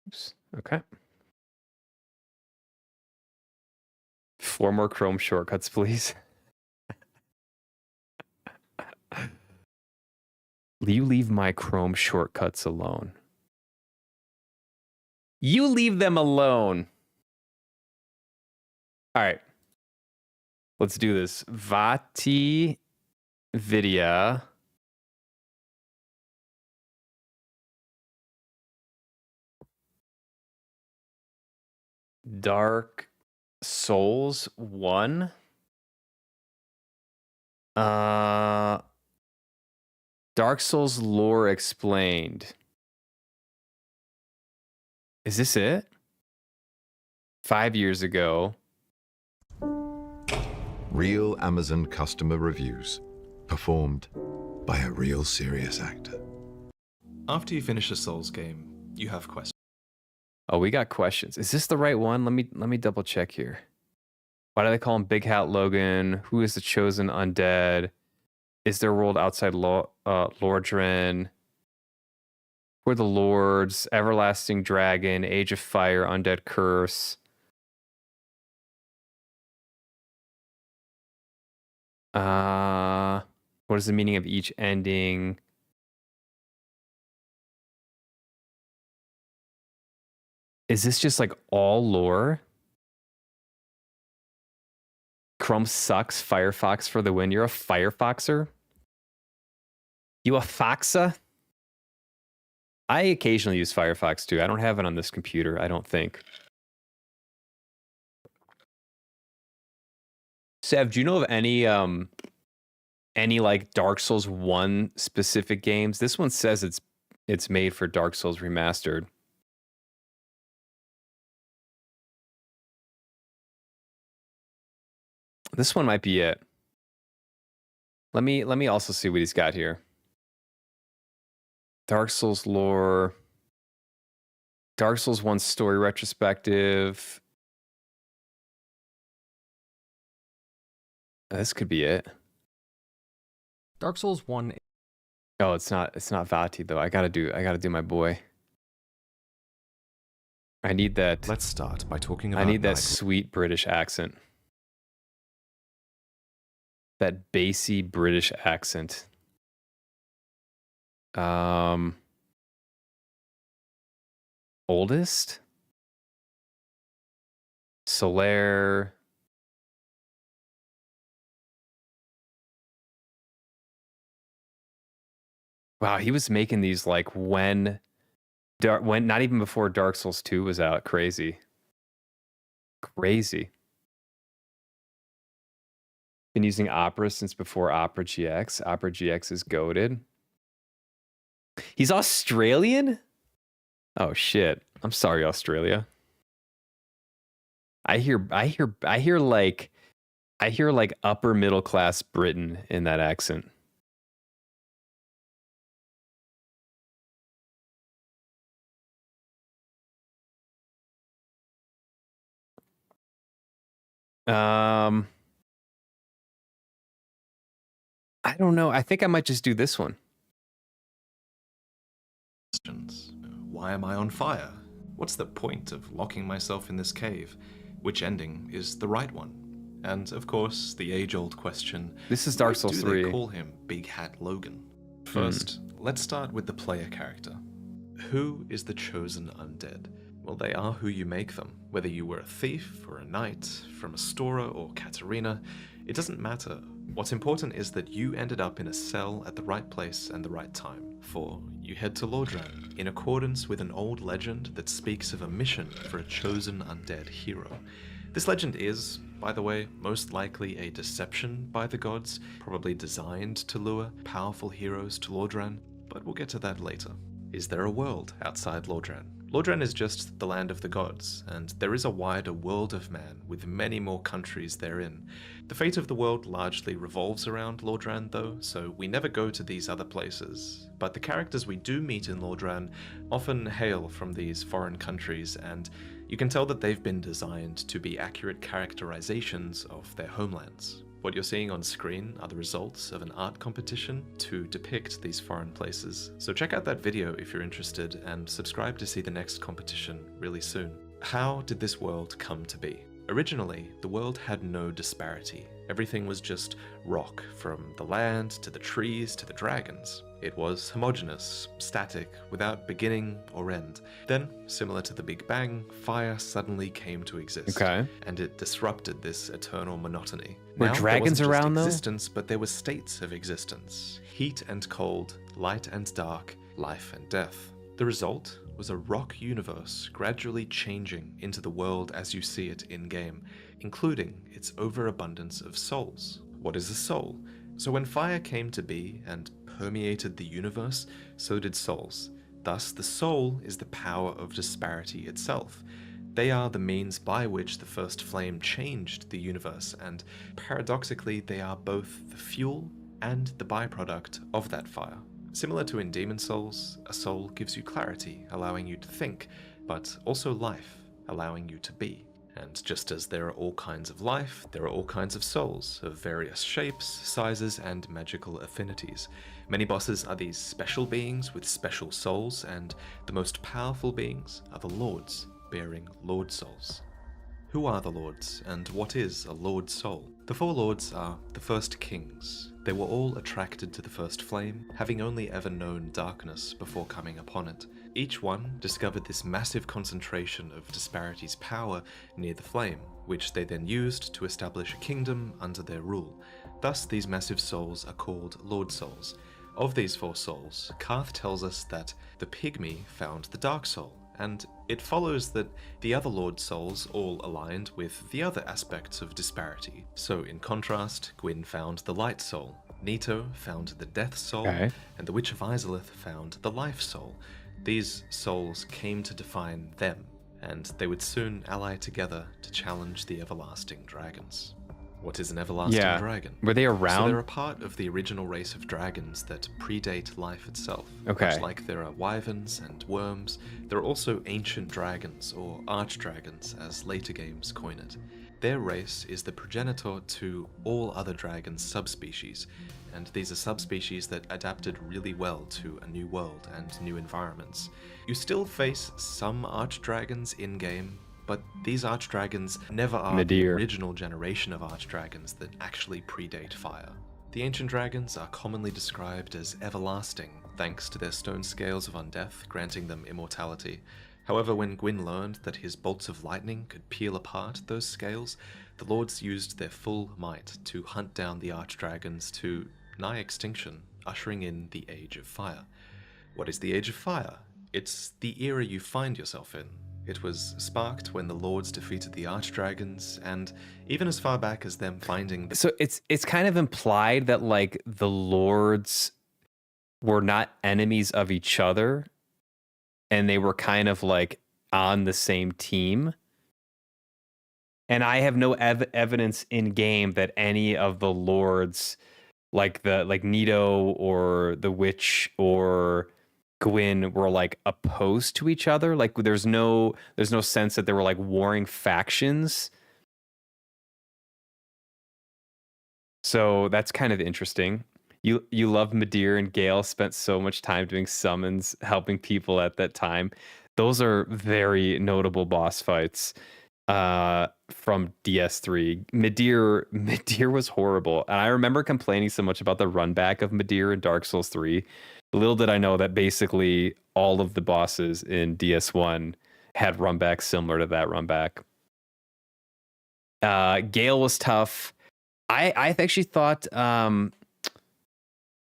Oops. Okay. 4 more Chrome shortcuts, please. You leave my Chrome shortcuts alone. You leave them alone. All right. Let's do this. Vati Vidya. Dark Souls 1. Dark Souls lore explained. Is this it? 5 years ago. Real Amazon customer reviews, performed by a real serious actor. After you finish a Souls game, you have questions. Oh, we got questions. Is this the right one? Let me double check here. Why do they call him Big Hat Logan? Who is the chosen undead? Is there a world outside Lordran? Where the Lords, Everlasting Dragon, Age of Fire, Undead Curse. What is the meaning of each ending? Is this just like all lore? Crumb sucks. Firefox for the win. You're a Firefoxer? You a Foxa? I occasionally use Firefox too. I don't have it on this computer, I don't think. Sev, do you know of any like Dark Souls 1 specific games? This one says it's made for Dark Souls Remastered. This one might be it. Let me also see what he's got here. Dark Souls lore. Dark Souls 1 story retrospective. This could be it. Dark Souls 1. Oh, it's not Vati though. I gotta do my boy. I need that. Let's start by talking about I need that sweet British accent. That bassy British accent. Oldest? Solaire. Wow, he was making these like when not even before Dark Souls 2 was out. Crazy. Crazy. Been using Opera since before Opera GX. Opera GX is goated. He's Australian? Oh shit. I'm sorry, Australia. I hear like upper middle class Britain in that accent. I don't know. I think I might just do this one. questions. Why am I on fire? What's the point of locking myself in this cave? Which ending is the right one? And of course, the age-old question. This is Dark why Souls do 3. they call him Big Hat Logan? First, let's start with the player character. Who is the chosen undead? Well, they are who you make them. Whether you were a thief or a knight, from Astora or Katarina, it doesn't matter. What's important is that you ended up in a cell at the right place and the right time. For you head to Lordran, in accordance with an old legend that speaks of a mission for a chosen undead hero. This legend is, by the way, most likely a deception by the gods, probably designed to lure powerful heroes to Lordran, but we'll get to that later. Is there a world outside Lordran? Lordran is just the land of the gods, and there is a wider world of man with many more countries therein. The fate of the world largely revolves around Lordran though, so we never go to these other places. But the characters we do meet in Lordran often hail from these foreign countries, and you can tell that they've been designed to be accurate characterizations of their homelands. What you're seeing on screen are the results of an art competition to depict these foreign places. So check out that video if you're interested, and subscribe to see the next competition really soon. How did this world come to be? Originally, the world had no disparity. Everything was just rock, from the land to the trees to the dragons. It was homogeneous, static, without beginning or end. Then, similar to the Big Bang, fire suddenly came to exist. Okay. And it disrupted this eternal monotony. Were Now, dragons there wasn't around, though? just existence, but there were states of existence. Heat and cold, light and dark, life and death. The result was a rock universe gradually changing into the world as you see it in-game, including its overabundance of souls. What is a soul? So when fire came to be and permeated the universe, so did souls. Thus, the soul is the power of disparity itself. They are the means by which the first flame changed the universe, and paradoxically, they are both the fuel and the byproduct of that fire. Similar to in Demon Souls, a soul gives you clarity, allowing you to think, but also life, allowing you to be. And just as there are all kinds of life, there are all kinds of souls of various shapes, sizes, and magical affinities. Many bosses are these special beings with special souls, and the most powerful beings are the lords, bearing lord souls. Who are the lords, and what is a lord soul? The 4 lords are the first kings. They were all attracted to the first flame, having only ever known darkness before coming upon it. Each one discovered this massive concentration of Disparity's power near the flame, which they then used to establish a kingdom under their rule. Thus, these massive souls are called Lord Souls. Of these 4 souls, Karth tells us that the pygmy found the Dark Soul, and it follows that the other Lord Souls all aligned with the other aspects of Disparity. So in contrast, Gwyn found the Light Soul, Nito found the Death Soul, Okay. and the Witch of Izalith found the Life Soul. These souls came to define them, and they would soon ally together to challenge the Everlasting Dragons. What is an Everlasting Yeah. Dragon? Were they So around? they're a part of the original race of dragons that predate life itself. Okay. Much like there are wyverns and worms, there are also ancient dragons, or archdragons as later games coin it. Their race is the progenitor to all other dragon subspecies, and these are subspecies that adapted really well to a new world and new environments. You still face some archdragons in-game, but these archdragons never are the Midir. original generation of archdragons that actually predate fire. The ancient dragons are commonly described as everlasting, thanks to their stone scales of undeath granting them immortality. However, when Gwyn learned that his bolts of lightning could peel apart those scales, the lords used their full might to hunt down the archdragons to nigh extinction, ushering in the Age of Fire. What is the Age of Fire? It's the era you find yourself in. It was sparked when the lords defeated the archdragons, and even as far back as them finding the So it's kind of implied that like the lords were not enemies of each other, and they were kind of like on the same team. And I have no evidence in game that any of the lords, like Nito or the witch or Gwyn, were like opposed to each other. Like there's no sense that there were like warring factions. So that's kind of interesting. You love Midir and Gale spent so much time doing summons, helping people at that time. Those are very notable boss fights from DS3. Midir was horrible. And I remember complaining so much about the run back of Midir in Dark Souls 3. Little did I know that basically all of the bosses in DS1 had run backs similar to that run back. Gale was tough. I actually thought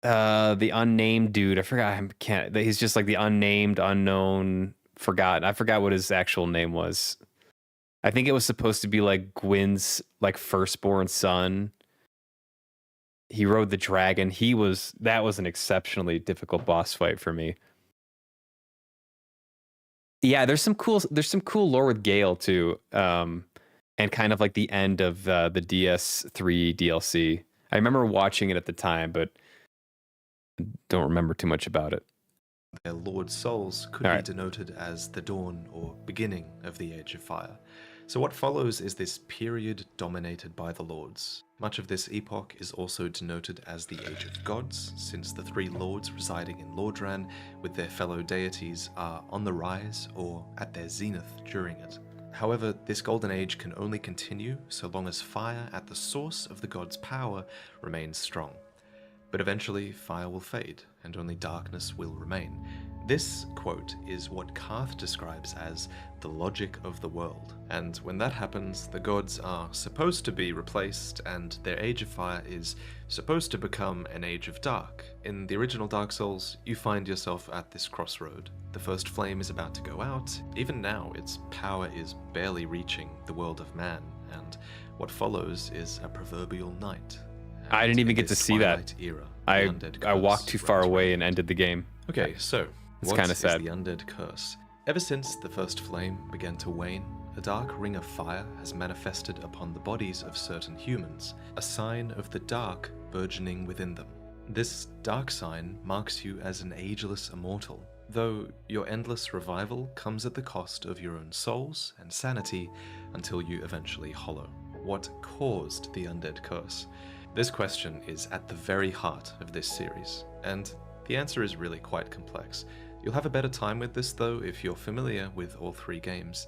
the unnamed dude, I forgot, he's just like the unnamed, unknown, forgotten. I forgot what his actual name was. I think it was supposed to be like Gwyn's like firstborn son. He rode the dragon. That was an exceptionally difficult boss fight for me. Yeah, there's some cool lore with Gale too. And kind of like the end of the DS3 DLC. I remember watching it at the time, but don't remember too much about it. Their Lord Souls could be denoted as the dawn or beginning of the Age of Fire. So what follows is this period dominated by the Lords. Much of this epoch is also denoted as the Age of Gods, since the 3 Lords residing in Lordran with their fellow deities are on the rise or at their zenith during it. However, this golden age can only continue so long as fire at the source of the gods' power remains strong. But eventually, fire will fade, and only darkness will remain. This, quote, is what Karth describes as the logic of the world. And when that happens, the gods are supposed to be replaced, and their Age of Fire is supposed to become an Age of Dark. In the original Dark Souls, you find yourself at this crossroad. The first flame is about to go out. Even now, its power is barely reaching the world of man, and what follows is a proverbial night. I didn't even get to see that. Era, I walked too far away and ended the game. Okay, so it's what kind of is sad. the undead curse? Ever since the first flame began to wane, a dark ring of fire has manifested upon the bodies of certain humans, a sign of the dark burgeoning within them. This dark sign marks you as an ageless immortal, though your endless revival comes at the cost of your own souls and sanity until you eventually hollow. What caused the undead curse? This question is at the very heart of this series, and the answer is really quite complex. You'll have a better time with this though if you're familiar with all three games.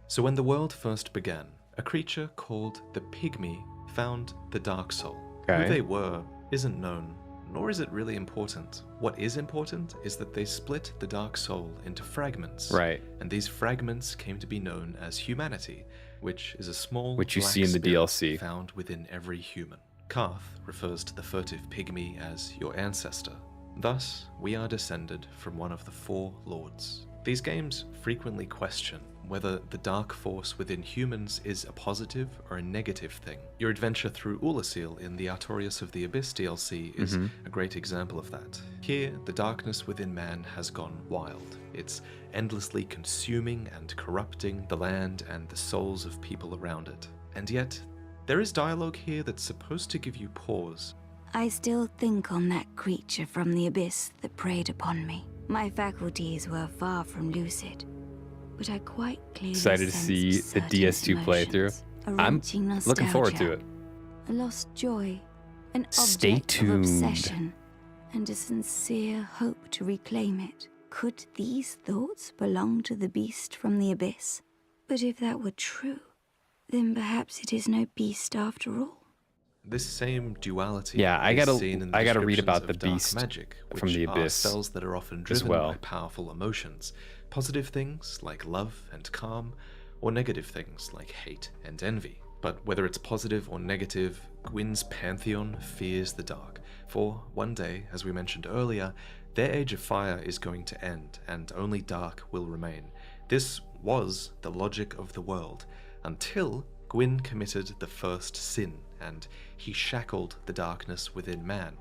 So when the world first began, a creature called the Pygmy found the Dark Soul. Okay. Who they were isn't known, nor is it really important. What is important is that they split the Dark Soul into fragments. Right. And these fragments came to be known as humanity, which is a small Which you black see in the spirit DLC. found within every human. Karth refers to the furtive Pygmy as your ancestor. Thus, we are descended from one of the four lords. These games frequently question whether the dark force within humans is a positive or a negative thing. Your adventure through Ulasil in the Artorias of the Abyss DLC is a great example of that. Here, the darkness within man has gone wild. It's endlessly consuming and corrupting the land and the souls of people around it. And yet, there is dialogue here that's supposed to give you pause. I still think on that creature from the abyss that preyed upon me. My faculties were far from lucid, but I quite clearly Excited to sensed see the certain DS2 playthrough. emotions, a I'm wrenching looking forward to nostalgia, it. a lost joy, an Stay object tuned. of obsession, and a sincere hope to reclaim it. Could these thoughts belong to the beast from the abyss? But if that were true, then perhaps it is no beast after all. This same duality Yeah, I is gotta- seen in the I gotta read descriptions about the of dark beast magic, from the which are abyss spells that are often as driven well. by powerful emotions, positive things like love and calm, or negative things like hate and envy. But whether it's positive or negative, Gwyn's pantheon fears the dark, for one day, as we mentioned earlier, their age of fire is going to end, and only dark will remain. This was the logic of the world, until Gwyn committed the first sin, and he shackled the darkness within man.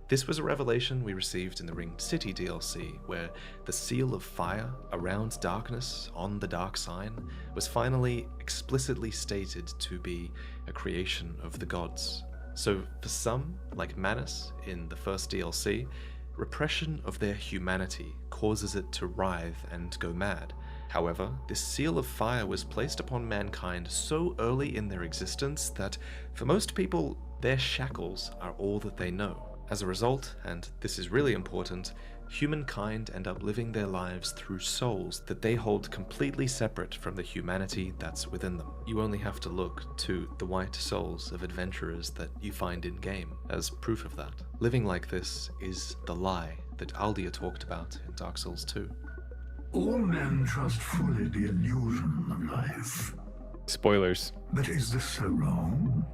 This was a revelation we received in the Ringed City DLC, where the seal of fire around darkness on the dark sign was finally explicitly stated to be a creation of the gods. So for some, like Manus in the first DLC, repression of their humanity causes it to writhe and go mad. However, this seal of fire was placed upon mankind so early in their existence that, for most people, their shackles are all that they know. As a result, and this is really important, humankind end up living their lives through souls that they hold completely separate from the humanity that's within them. You only have to look to the white souls of adventurers that you find in-game as proof of that. Living like this is the lie that Aldia talked about in Dark Souls 2. All men trust fully the illusion of life. Spoilers. But is this so wrong?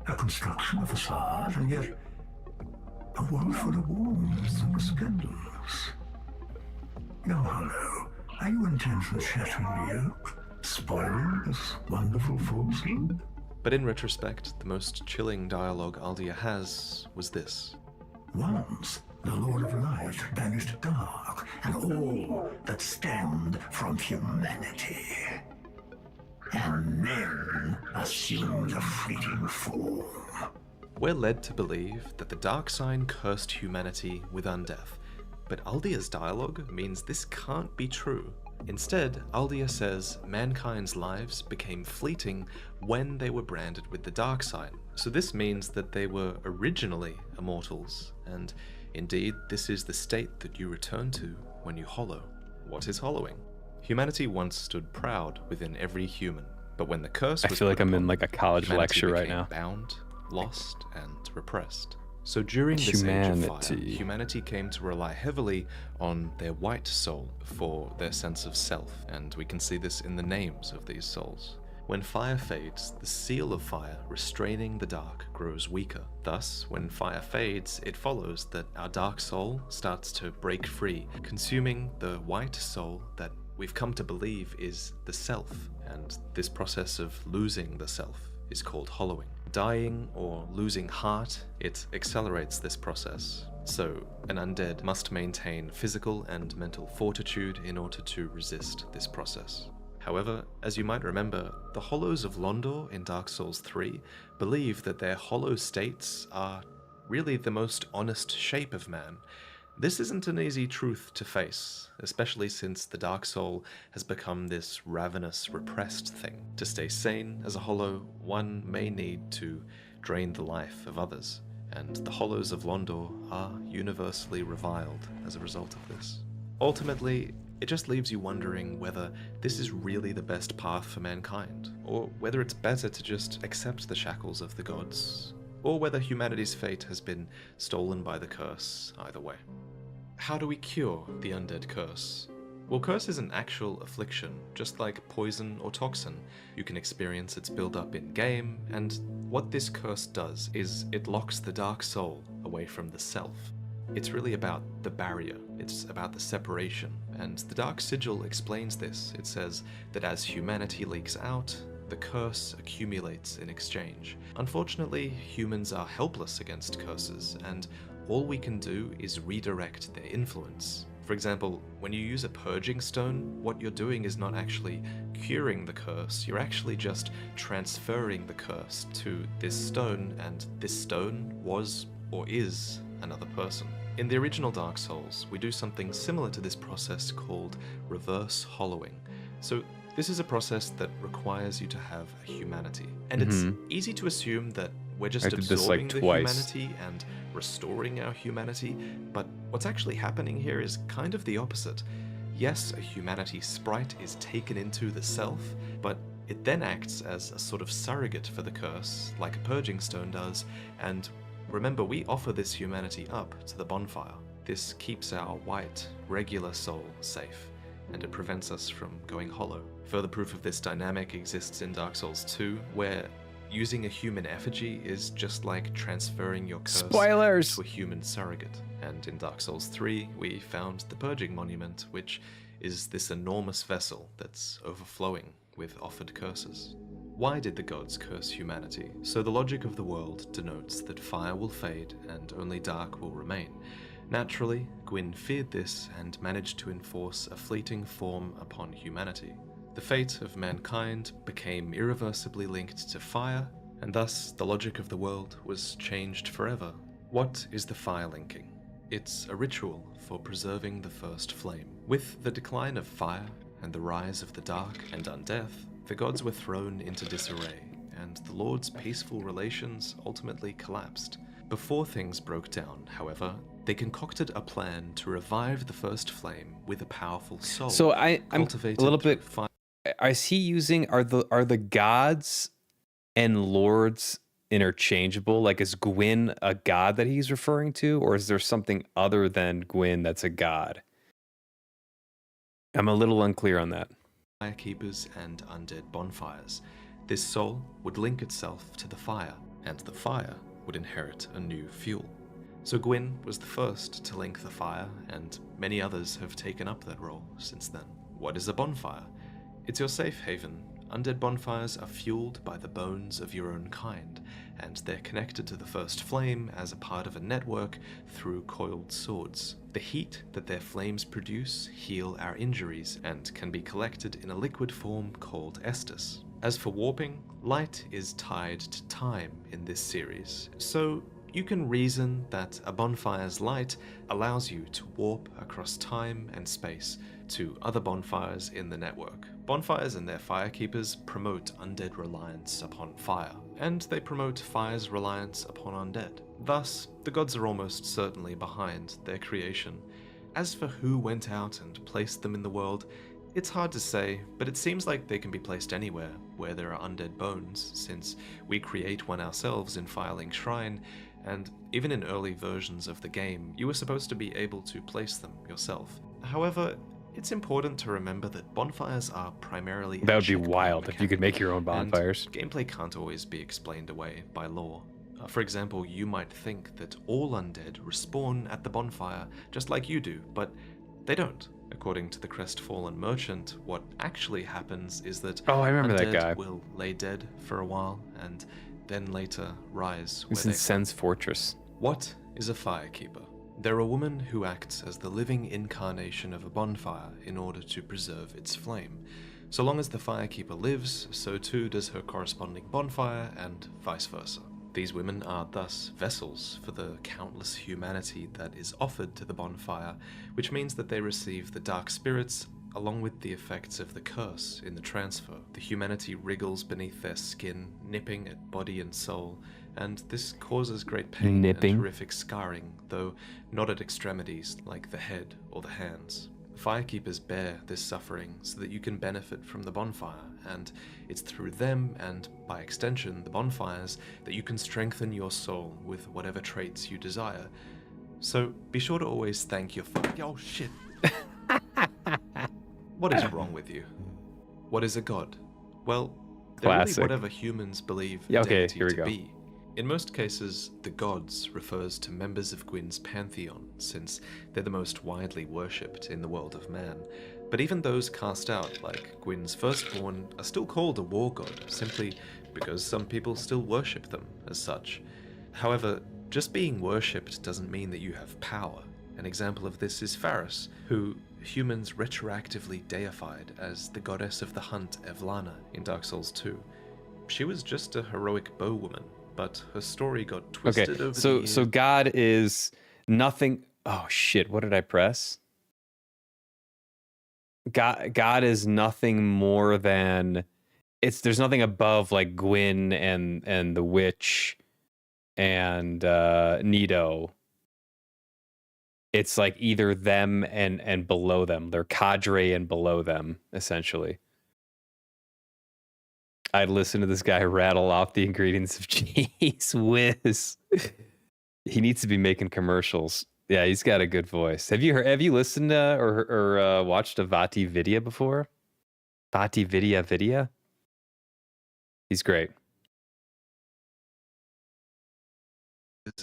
A construction, a facade, and yet a world full of warmth and scandals. Young Hollow, are you intent on shattering the oak, spoiling this wonderful falsehood? But in retrospect, the most chilling dialogue Aldia has was this. Once, the Lord of Light banished dark and all that stemmed from humanity. And men assumed a fleeting form. We're led to believe that the dark sign cursed humanity with undeath, but Aldia's dialogue means this can't be true. Instead, Aldia says mankind's lives became fleeting when they were branded with the dark sign. So this means that they were originally immortals, and indeed, this is the state that you return to when you hollow. What is hollowing? Humanity once stood proud within every human, but when the curse I was feel like put I'm in upon like a college humanity lecture right became now. bound, lost, and repressed. So during this age of fire, Humanity. humanity came to rely heavily on their white soul for their sense of self, and we can see this in the names of these souls. When fire fades, the seal of fire restraining the dark grows weaker. Thus, when fire fades, it follows that our dark soul starts to break free, consuming the white soul that we've come to believe is the self, and this process of losing the self is called hollowing. Dying or losing heart, it accelerates this process. So, an undead must maintain physical and mental fortitude in order to resist this process. However, as you might remember, the Hollows of Londor in Dark Souls 3 believe that their hollow states are really the most honest shape of man. This isn't an easy truth to face, especially since the Dark Soul has become this ravenous, repressed thing. To stay sane as a Hollow, one may need to drain the life of others, and the Hollows of Londor are universally reviled as a result of this. Ultimately, it just leaves you wondering whether this is really the best path for mankind, or whether it's better to just accept the shackles of the gods, or whether humanity's fate has been stolen by the curse either way. How do we cure the undead curse? Well, curse is an actual affliction, just like poison or toxin. You can experience its build-up in-game, and what this curse does is it locks the Dark Soul away from the self. It's really about the barrier, it's about the separation, and the Dark Sigil explains this. It says that as humanity leaks out, the curse accumulates in exchange. Unfortunately, humans are helpless against curses, and all we can do is redirect their influence. For example, when you use a purging stone, what you're doing is not actually curing the curse, you're actually just transferring the curse to this stone, and this stone was or is another person. In the original Dark Souls, we do something similar to this process called reverse hollowing. So this is a process that requires you to have a humanity. And it's easy to assume that we're just absorbing the humanity and restoring our humanity, but what's actually happening here is kind of the opposite. Yes, a humanity sprite is taken into the self, but it then acts as a sort of surrogate for the curse, like a purging stone does, and remember, we offer this humanity up to the bonfire. This keeps our white, regular soul safe, and it prevents us from going hollow. Further proof of this dynamic exists in Dark Souls 2, where using a human effigy is just like transferring your curse to a human surrogate. And in Dark Souls 3, we found the Purging Monument, which is this enormous vessel that's overflowing with offered curses. Why did the gods curse humanity? So the logic of the world denotes that fire will fade and only dark will remain. Naturally, Gwyn feared this and managed to enforce a fleeting form upon humanity. The fate of mankind became irreversibly linked to fire, and thus the logic of the world was changed forever. What is the fire linking? It's a ritual for preserving the first flame. With the decline of fire and the rise of the dark and undeath, the gods were thrown into disarray, and the Lord's peaceful relations ultimately collapsed. Before things broke down, however, they concocted a plan to revive the first flame with a powerful soul. So I'm a little bit. Is he using are the gods and lords interchangeable? Like, is Gwyn a god that he's referring to, or is there something other than Gwyn that's a god? I'm a little unclear on that. Firekeepers and undead bonfires. This soul would link itself to the fire, and the fire would inherit a new fuel. So Gwyn was the first to link the fire, and many others have taken up that role since then. What is a bonfire? It's your safe haven. Undead bonfires are fueled by the bones of your own kind, and they're connected to the first flame as a part of a network through coiled swords. The heat that their flames produce heal our injuries and can be collected in a liquid form called Estus. As for warping, light is tied to time in this series, so you can reason that a bonfire's light allows you to warp across time and space to other bonfires in the network. Bonfires and their firekeepers promote undead reliance upon fire, and they promote fire's reliance upon undead. Thus, the gods are almost certainly behind their creation. As for who went out and placed them in the world, it's hard to say, but it seems like they can be placed anywhere where there are undead bones, since we create one ourselves in Firelink Shrine, and even in early versions of the game, you were supposed to be able to place them yourself. However, it's important to remember that bonfires are primarily that would be wild if you could make your own bonfires. Gameplay can't always be explained away by lore. For example, you might think that all undead respawn at the bonfire just like you do, but they don't. According to the Crestfallen Merchant, what actually happens is that I remember undead that guy. will lay dead for a while and then later rise. It's in Sen's Fortress. What is a firekeeper? They're a woman who acts as the living incarnation of a bonfire in order to preserve its flame. So long as the firekeeper lives, so too does her corresponding bonfire, and vice versa. These women are thus vessels for the countless humanity that is offered to the bonfire, which means that they receive the dark spirits along with the effects of the curse in the transfer. The humanity wriggles beneath their skin, nipping at body and soul, and this causes great pain and horrific scarring, though not at extremities like the head or the hands. The firekeepers bear this suffering so that you can benefit from the bonfire, and it's through them, and by extension the bonfires, that you can strengthen your soul with whatever traits you desire. So be sure to always thank your oh shit. What is wrong with you? What is a god? Well, they're really whatever humans believe deity to be. In most cases, the gods refers to members of Gwyn's pantheon, since they're the most widely worshipped in the world of man. But even those cast out, like Gwyn's firstborn, are still called a war god, simply because some people still worship them as such. However, just being worshipped doesn't mean that you have power. An example of this is Faris, who humans retroactively deified as the goddess of the hunt Evlana in Dark Souls 2. She was just a heroic bowwoman, but her story got twisted over the years. So God is nothing. Oh shit! What did I press? God is nothing more than there's nothing above like Gwyn and the witch and Nito. It's like either them and below them. They're cadre and below them, essentially. I'd listen to this guy rattle off the ingredients of cheese whiz. He needs to be making commercials. Yeah, he's got a good voice. Have you listened to or watched a Vati Vidya before? Vati Vidya? He's great.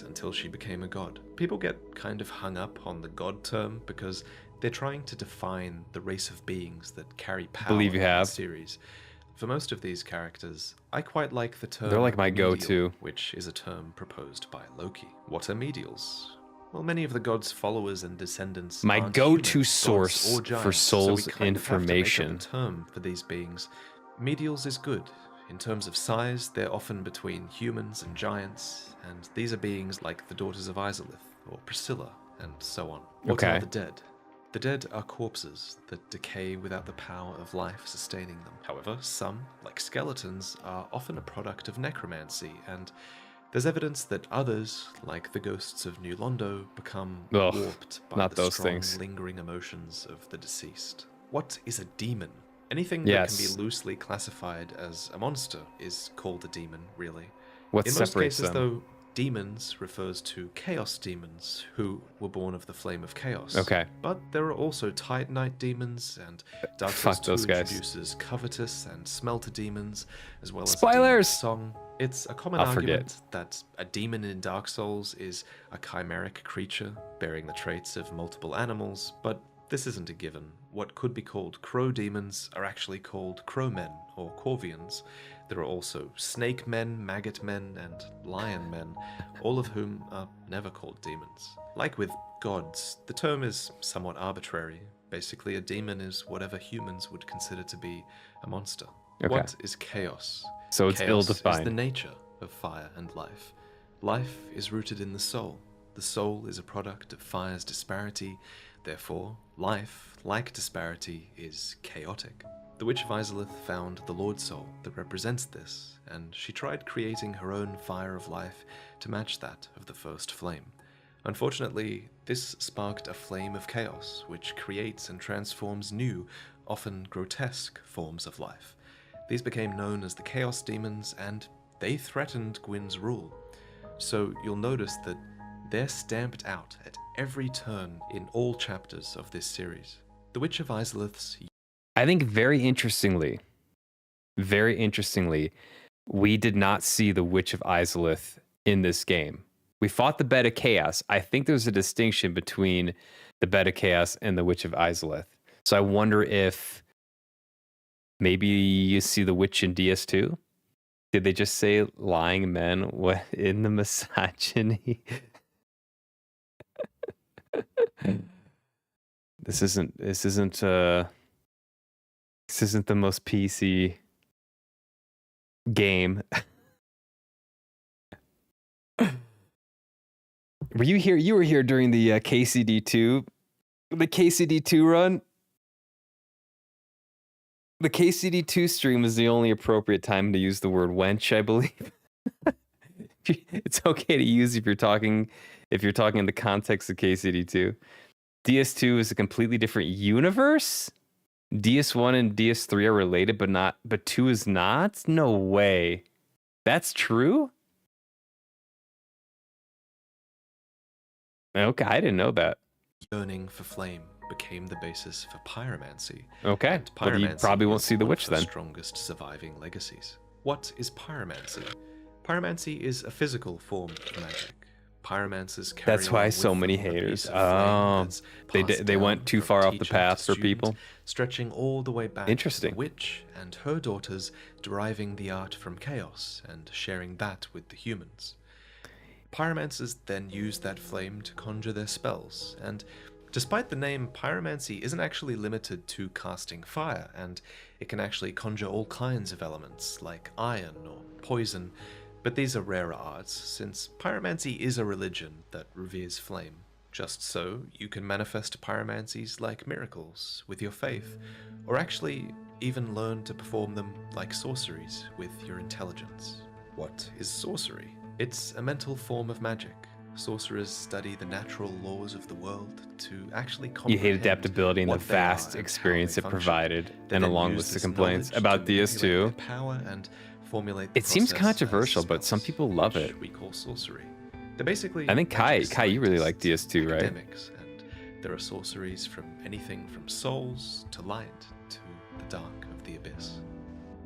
Until she became a god. People get kind of hung up on the god term because they're trying to define the race of beings that carry power Believe you in the have. series. For most of these characters, I quite like the term They're like my medial, go-to. which is a term proposed by Loki. What are medials? Well, many of the gods' followers and descendants My aren't go-to humans, source gods, or giants, for souls so we kind of have to make up information. a term for these beings. Medials is good. In terms of size, they're often between humans and giants, and these are beings like the daughters of Izalith or Priscilla, and so on. What are the dead? The dead are corpses that decay without the power of life sustaining them. However, some, like skeletons, are often a product of necromancy, and there's evidence that others, like the ghosts of New Londo, become warped by the strong, lingering emotions of the deceased. What is a demon? Anything that can be loosely classified as a monster is called a demon, really. What In most separates cases, them? though, demons refers to chaos demons who were born of the flame of chaos. Okay. But there are also Titanite demons, and Dark Souls 2 those guys. introduces covetous and smelter demons, as well as Spoilers! a demon song. It's a common argument that a demon in Dark Souls is a chimeric creature bearing the traits of multiple animals, but this isn't a given. What could be called crow demons are actually called crowmen or corvians. There are also snake men, maggot men, and lion men, all of whom are never called demons. Like with gods, the term is somewhat arbitrary. Basically, a demon is whatever humans would consider to be a monster. What is chaos? So it's Chaos ill-defined. is the nature of fire and life. Life is rooted in the soul. The soul is a product of fire's disparity. Therefore, life, like disparity, is chaotic. The Witch of Izalith found the Lord Soul that represents this, and she tried creating her own fire of life to match that of the first flame. Unfortunately, this sparked a flame of chaos, which creates and transforms new, often grotesque forms of life. These became known as the Chaos Demons, and they threatened Gwyn's rule. So you'll notice that they're stamped out at every turn in all chapters of this series. The Witch of Izalith's... I think very interestingly, we did not see the Witch of Izalith in this game. We fought the Bed of Chaos. I think there's a distinction between the Bed of Chaos and the Witch of Izalith. So I wonder if maybe you see the witch in DS2? Did they just say lying men in the misogyny? This isn't the most PC game. Were you here? You were here during the KCD2 run. The KCD2 stream is the only appropriate time to use the word wench, I believe. It's okay to use if you're talking in the context of KCD2. DS2 is a completely different universe. DS1 and DS3 are related, but 2 is not? No way. That's true? Okay, I didn't know that. Yearning for flame became the basis for pyromancy. Okay, but you probably won't see the witch then. Strongest surviving legacies. What is pyromancy? Pyromancy is a physical form of magic. Pyromancers carry That's why so many haters. Oh, they went too far off the path for people. Stretching all the way back Interesting. to the witch and her daughters deriving the art from chaos and sharing that with the humans. Pyromancers then use that flame to conjure their spells, and despite the name, pyromancy isn't actually limited to casting fire, and it can actually conjure all kinds of elements like iron or poison. But these are rarer arts, since pyromancy is a religion that reveres flame. Just so, you can manifest pyromancies like miracles with your faith, or actually even learn to perform them like sorceries with your intelligence. What is sorcery? It's a mental form of magic. Sorcerers study the natural laws of the world to actually comprehend. You hate adaptability and the vast experience it provided, and a long list of complaints about DS2. Power and formulate it seems controversial, but some people love it. We call sorcery. They're basically I think Kai, you really like DS2, right? And there are sorceries from anything from souls to light to the dark of the abyss.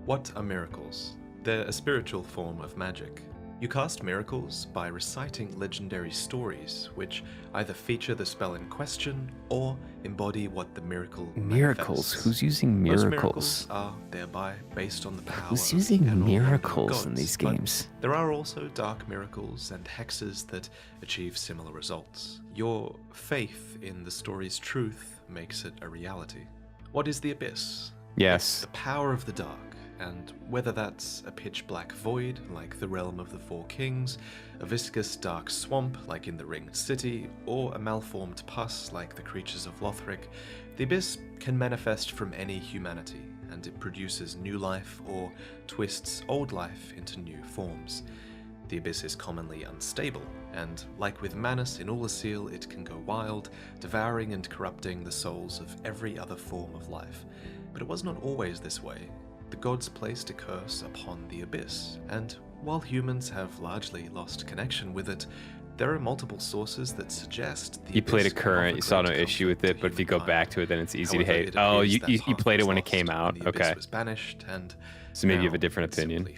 What are miracles? They're a spiritual form of magic. You cast miracles by reciting legendary stories, which either feature the spell in question or embody what the miracle Miracles? manifests. Who's using miracles? Most miracles are thereby based on the power Who's using and miracles gods, in these but games? There are also dark miracles and hexes that achieve similar results. Your faith in the story's truth makes it a reality. What is the abyss? Yes. It's the power of the dark. And whether that's a pitch-black void, like the Realm of the Four Kings, a viscous dark swamp, like in the Ringed City, or a malformed pus, like the creatures of Lothric, the Abyss can manifest from any humanity, and it produces new life or twists old life into new forms. The Abyss is commonly unstable, and like with Manus in Ulasil, it can go wild, devouring and corrupting the souls of every other form of life. But it was not always this way. The gods placed a curse upon the Abyss, and while humans have largely lost connection with it, there are multiple sources that suggest the You played a current, you saw no issue with it, but if you go back to it, then it's easy to hate. Oh, you played it when it came out. Okay. Was banished, and so maybe you have a different opinion.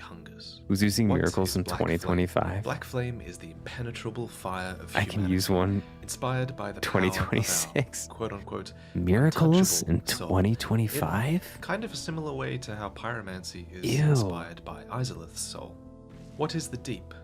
Who's using miracles in 2025? Black Flame is the impenetrable fire of I can use one. Inspired by the 2026. quote-unquote miracles in soul. 2025? Kind of a similar way to how pyromancy is Ew. inspired by Izalith's soul. What is the deep?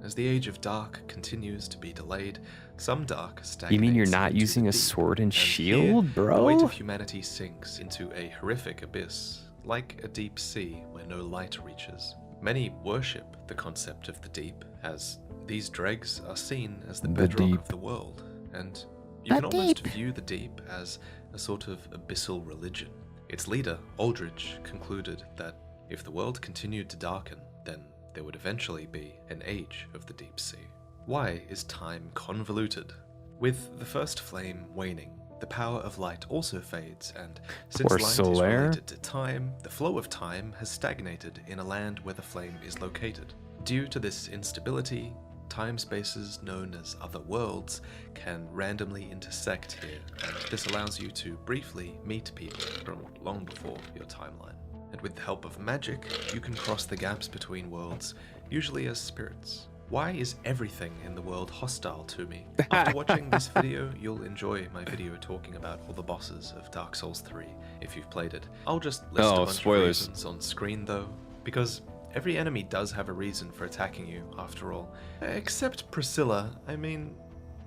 As the age of dark continues to be delayed, some dark stagnates. You mean you're not into using the a deep, sword and shield, here, bro? The weight of humanity sinks into a horrific abyss, like a deep sea where no light reaches. Many worship the concept of the deep, as these dregs are seen as the bedrock of the world, and you can almost view the deep as a sort of abyssal religion. Its leader, Aldrich, concluded that if the world continued to darken, then there would eventually be an age of the deep sea. Why is time convoluted? With the first flame waning, the power of light also fades, and since light is related to time, the flow of time has stagnated in a land where the flame is located. Due to this instability, time spaces known as other worlds can randomly intersect here, and this allows you to briefly meet people from long before your timeline. And with the help of magic, you can cross the gaps between worlds, usually as spirits. Why is everything in the world hostile to me? After watching this video, you'll enjoy my video talking about all the bosses of Dark Souls 3, if you've played it. I'll just list a bunch of reasons on screen though, because every enemy does have a reason for attacking you, after all. Except Priscilla. I mean,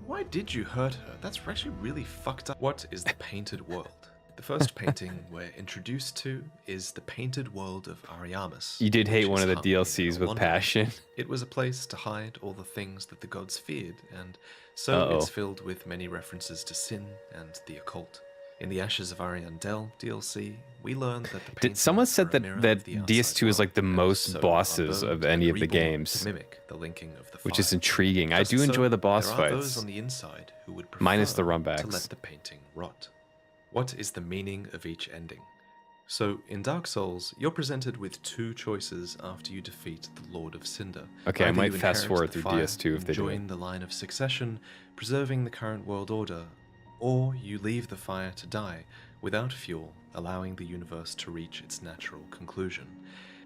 why did you hurt her? That's actually really fucked up. What is the painted world? The first painting we're introduced to is the painted world of Ariamis. You did hate which one is of the hung in DLCs with London. passion. It was a place to hide all the things that the gods feared, and so it's filled with many references to sin and the occult. In the Ashes of Ariandel DLC, we learned that the paintings Someone said are a that mirror that of the outside DS2 is like the world, and most so are bosses burned of any and of the reborn games, to mimic the linking of the which is fire. intriguing. I Just do so, enjoy the boss there are fights. those on the inside who would prefer Minus the to runbacks. let the painting rot. What is the meaning of each ending? So, in Dark Souls, you're presented with two choices after you defeat the Lord of Cinder. Okay, I Either might you fast inherit forward the through fire DS2 if and they do join it. the line of succession, preserving the current world order, or you leave the fire to die without fuel, allowing the universe to reach its natural conclusion.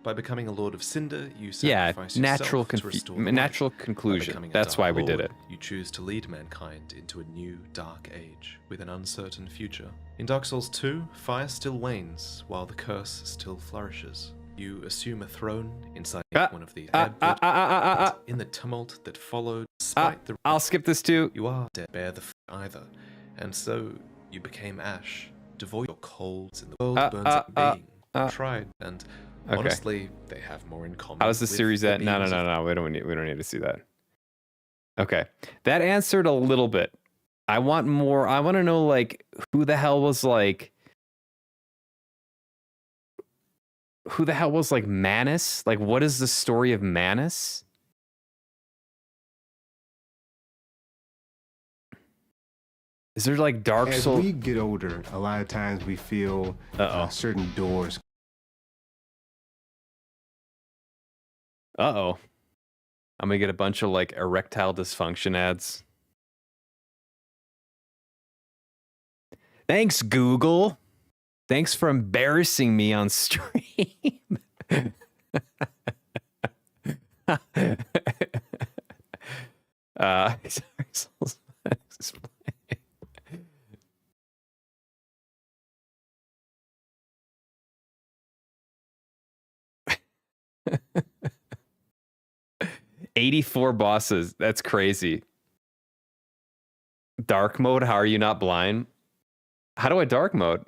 By becoming a Lord of Cinder, you Yeah, sacrifice natural yourself to restore the natural light. By conclusion. becoming a That's Dark why we did Lord, it. you choose to lead mankind into a new dark age with an uncertain future. In Dark Souls 2, fire still wanes while the curse still flourishes. You assume a throne inside one of the but in the tumult that followed, despite the I'll skip this too. you are dead bear the either, and so you became ash, devoid of your colds, and the world burns up being. Tried, and honestly, they have more in common. How's the with series at? No. We don't need to see that. Okay, that answered a little bit. I want more. I want to know like who the hell was like Manus? Like, what is the story of Manus? Is there like Dark Souls? As we get older, a lot of times we feel certain doors. I'm gonna get a bunch of like erectile dysfunction ads. Thanks, Google. Thanks for embarrassing me on stream. "84 bosses. That's crazy. Dark mode. How are you not blind? How do I dark mode?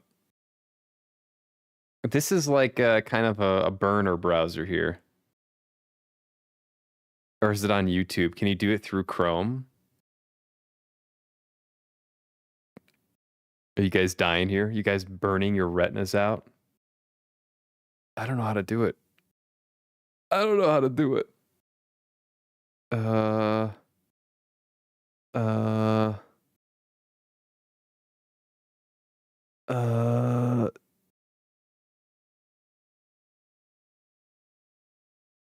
This is like kind of a burner browser here. Or is it on YouTube? Can you do it through Chrome? Are you guys dying here? You guys burning your retinas out? I don't know how to do it.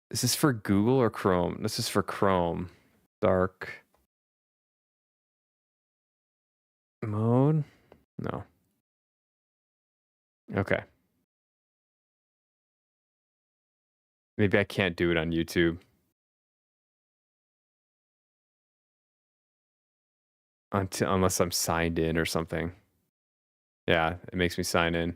Is this for Google or Chrome? This is for Chrome. Dark mode? No. Okay. Maybe I can't do it on YouTube. Unless I'm signed in or something. Yeah, it makes me sign in.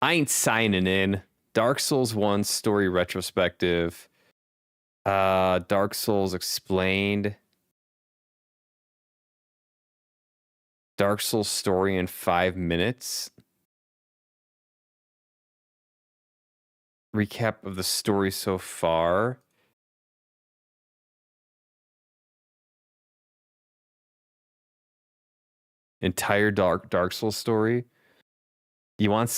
I ain't signing in. Dark Souls 1 story retrospective. Dark Souls explained. Dark Souls story in 5 minutes. Recap of the story so far. Entire Dark Souls story. You want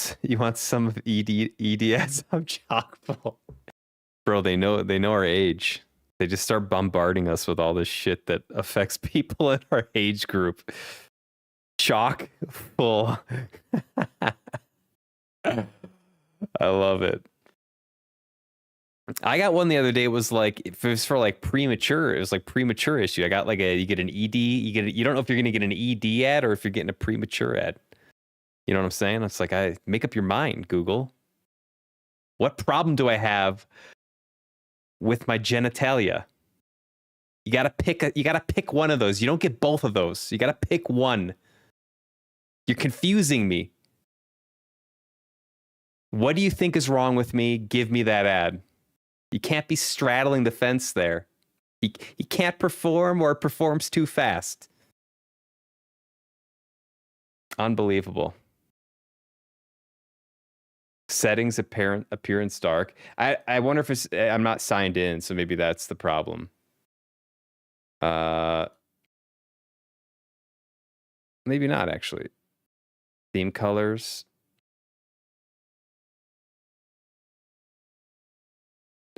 some of EDS? I'm chock full. Bro, they know our age. They just start bombarding us with all this shit that affects people in our age group. Chock full. I love it. I got one the other day. It was like, if it was for like premature, it was like premature issue. I got like you get an ED, you don't know if you're gonna get an ED ad or if you're getting a premature ad. You know what I'm saying? It's like, I make up your mind, Google. What problem do I have with my genitalia? You gotta pick one of those. You don't get both of those. You gotta pick one. You're confusing me. What do you think is wrong with me? Give me that ad. You can't be straddling the fence there. He can't perform or performs too fast. Unbelievable. Settings appearance dark. I wonder if it's I'm not signed in, so maybe that's the problem. Maybe not actually. Theme colors.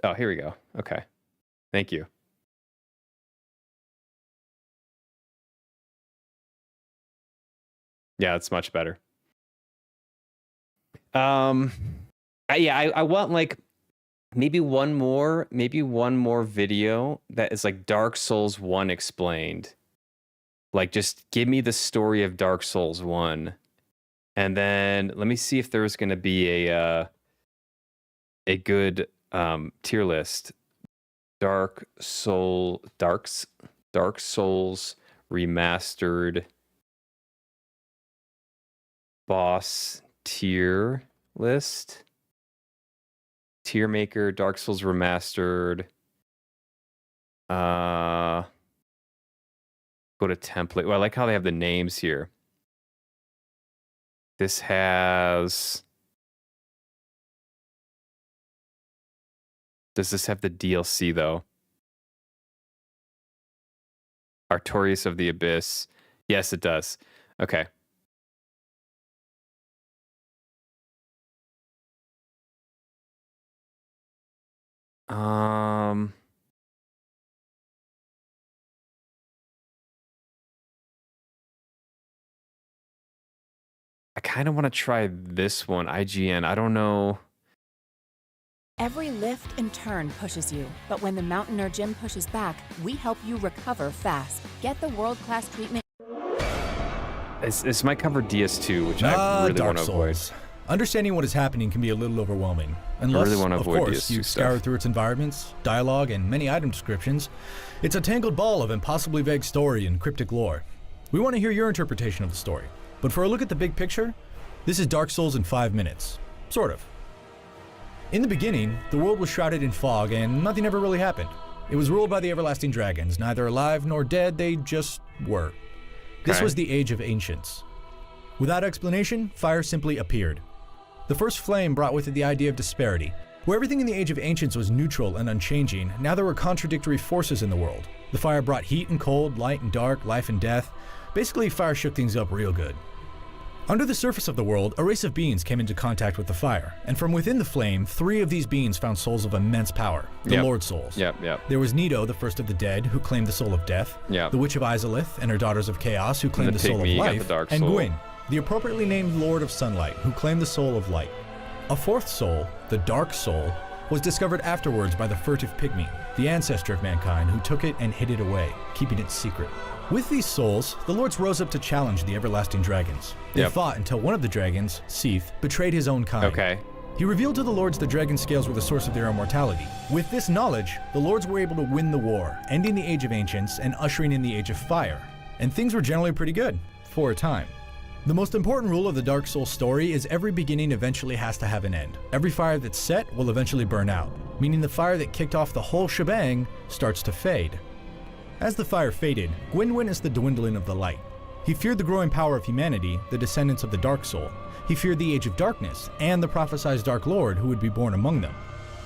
Oh, here we go. Okay. Thank you. Yeah, it's much better. I want like maybe one more video that is like Dark Souls 1 explained. Like, just give me the story of Dark Souls 1. And then let me see if there's going to be a good tier list. Dark Souls Remastered boss tier list. Tier maker, Dark Souls Remastered. Go to template. Well, I like how they have the names here. This has... Does this have the DLC, though? Artorias of the Abyss. Yes, it does. Okay. I kind of want to try this one, IGN. I don't know. Every lift and turn pushes you, but when the mountain or gym pushes back, we help you recover fast. Get the world-class treatment. This might cover DS2, which I really want to avoid. Understanding what is happening can be a little overwhelming, unless, of course, you scour through its environments, dialogue, and many item descriptions. It's a tangled ball of impossibly vague story and cryptic lore. We want to hear your interpretation of the story, but for a look at the big picture, this is Dark Souls in 5 minutes. Sort of. In the beginning, the world was shrouded in fog and nothing ever really happened. It was ruled by the everlasting dragons, neither alive nor dead, they just were. This was the Age of Ancients. Without explanation, fire simply appeared. The first flame brought with it the idea of disparity. Where everything in the Age of Ancients was neutral and unchanging, now there were contradictory forces in the world. The fire brought heat and cold, light and dark, life and death. Basically, fire shook things up real good. Under the surface of the world, a race of beings came into contact with the fire, and from within the flame, 3 of these beings found souls of immense power, the Lord Souls. There was Nito, the first of the dead, who claimed the soul of death, the Witch of Izalith and her Daughters of Chaos, who claimed the soul of life, and Gwyn, the appropriately named Lord of Sunlight, who claimed the soul of light. A 4th soul, the Dark Soul, was discovered afterwards by the furtive pygmy, the ancestor of mankind, who took it and hid it away, keeping it secret. With these souls, the lords rose up to challenge the everlasting dragons. They fought until one of the dragons, Seath, betrayed his own kind. He revealed to the lords the dragon scales were the source of their immortality. With this knowledge, the lords were able to win the war, ending the Age of Ancients and ushering in the Age of Fire. And things were generally pretty good, for a time. The most important rule of the Dark Souls story is every beginning eventually has to have an end. Every fire that's set will eventually burn out, meaning the fire that kicked off the whole shebang starts to fade. As the fire faded, Gwyn witnessed the dwindling of the light. He feared the growing power of humanity, the descendants of the Dark Soul. He feared the Age of Darkness, and the prophesied Dark Lord who would be born among them.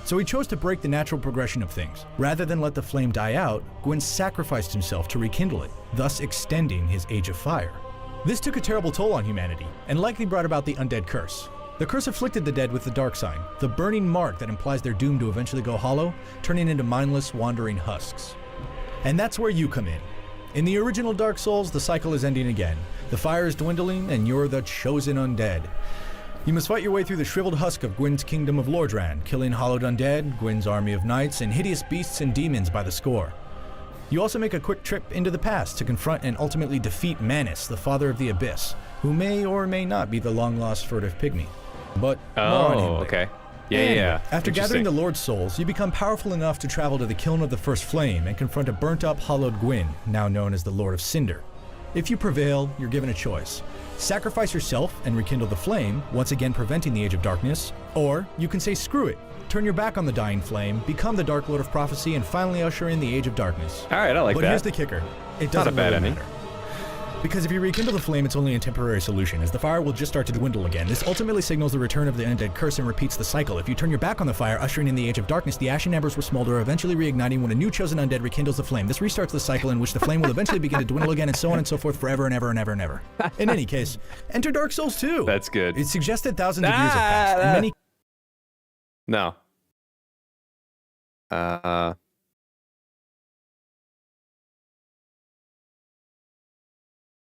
So he chose to break the natural progression of things. Rather than let the flame die out, Gwyn sacrificed himself to rekindle it, thus extending his Age of Fire. This took a terrible toll on humanity, and likely brought about the undead curse. The curse afflicted the dead with the dark sign, the burning mark that implies they're doomed to eventually go hollow, turning into mindless, wandering husks. And that's where you come in. In the original Dark Souls, the cycle is ending again. The fire is dwindling, and you're the chosen undead. You must fight your way through the shriveled husk of Gwyn's kingdom of Lordran, killing hollowed undead, Gwyn's army of knights, and hideous beasts and demons by the score. You also make a quick trip into the past to confront and ultimately defeat Manus, the father of the Abyss, who may or may not be the long-lost furtive pygmy. But more on him later. After gathering the Lord's souls, you become powerful enough to travel to the kiln of the First Flame and confront a burnt-up, hollowed Gwyn, now known as the Lord of Cinder. If you prevail, you're given a choice. Sacrifice yourself and rekindle the flame, once again preventing the Age of Darkness, or you can say screw it, turn your back on the dying flame, become the Dark Lord of Prophecy, and finally usher in the Age of Darkness. Alright, I like that. But here's the kicker. It doesn't really matter. Because if you rekindle the flame, it's only a temporary solution, as the fire will just start to dwindle again. This ultimately signals the return of the undead curse and repeats the cycle. If you turn your back on the fire, ushering in the Age of Darkness, the ashen embers will smolder, eventually reigniting when a new chosen undead rekindles the flame. This restarts the cycle in which the flame will eventually begin to dwindle again, and so on and so forth forever and ever and ever and ever. In any case, enter Dark Souls 2. That's good. It's suggested thousands of years have passed, and many... No.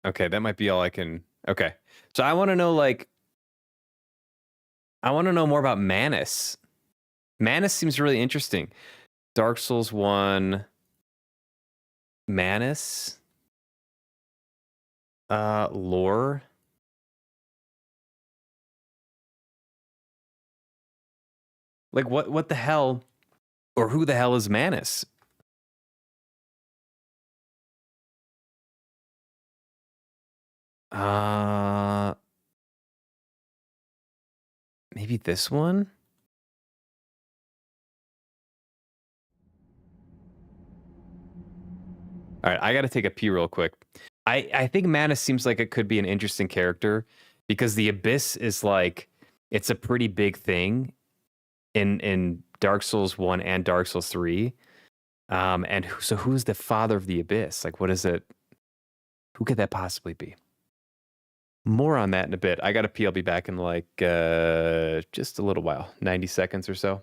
Okay, that might be all I can... Okay. So I want to know, like... I want to know more about Manus. Manus seems really interesting. Dark Souls 1... Manus? Lore? Like, what the hell... Or who the hell is Manus? Maybe this one? All right, I got to take a pee real quick. I think Manus seems like it could be an interesting character because the Abyss is like, it's a pretty big thing in Dark Souls 1 and Dark Souls 3. So who's the father of the Abyss? Like, what is it? Who could that possibly be? More on that in a bit. I got to pee. I'll be back in like just a little while, 90 seconds or so.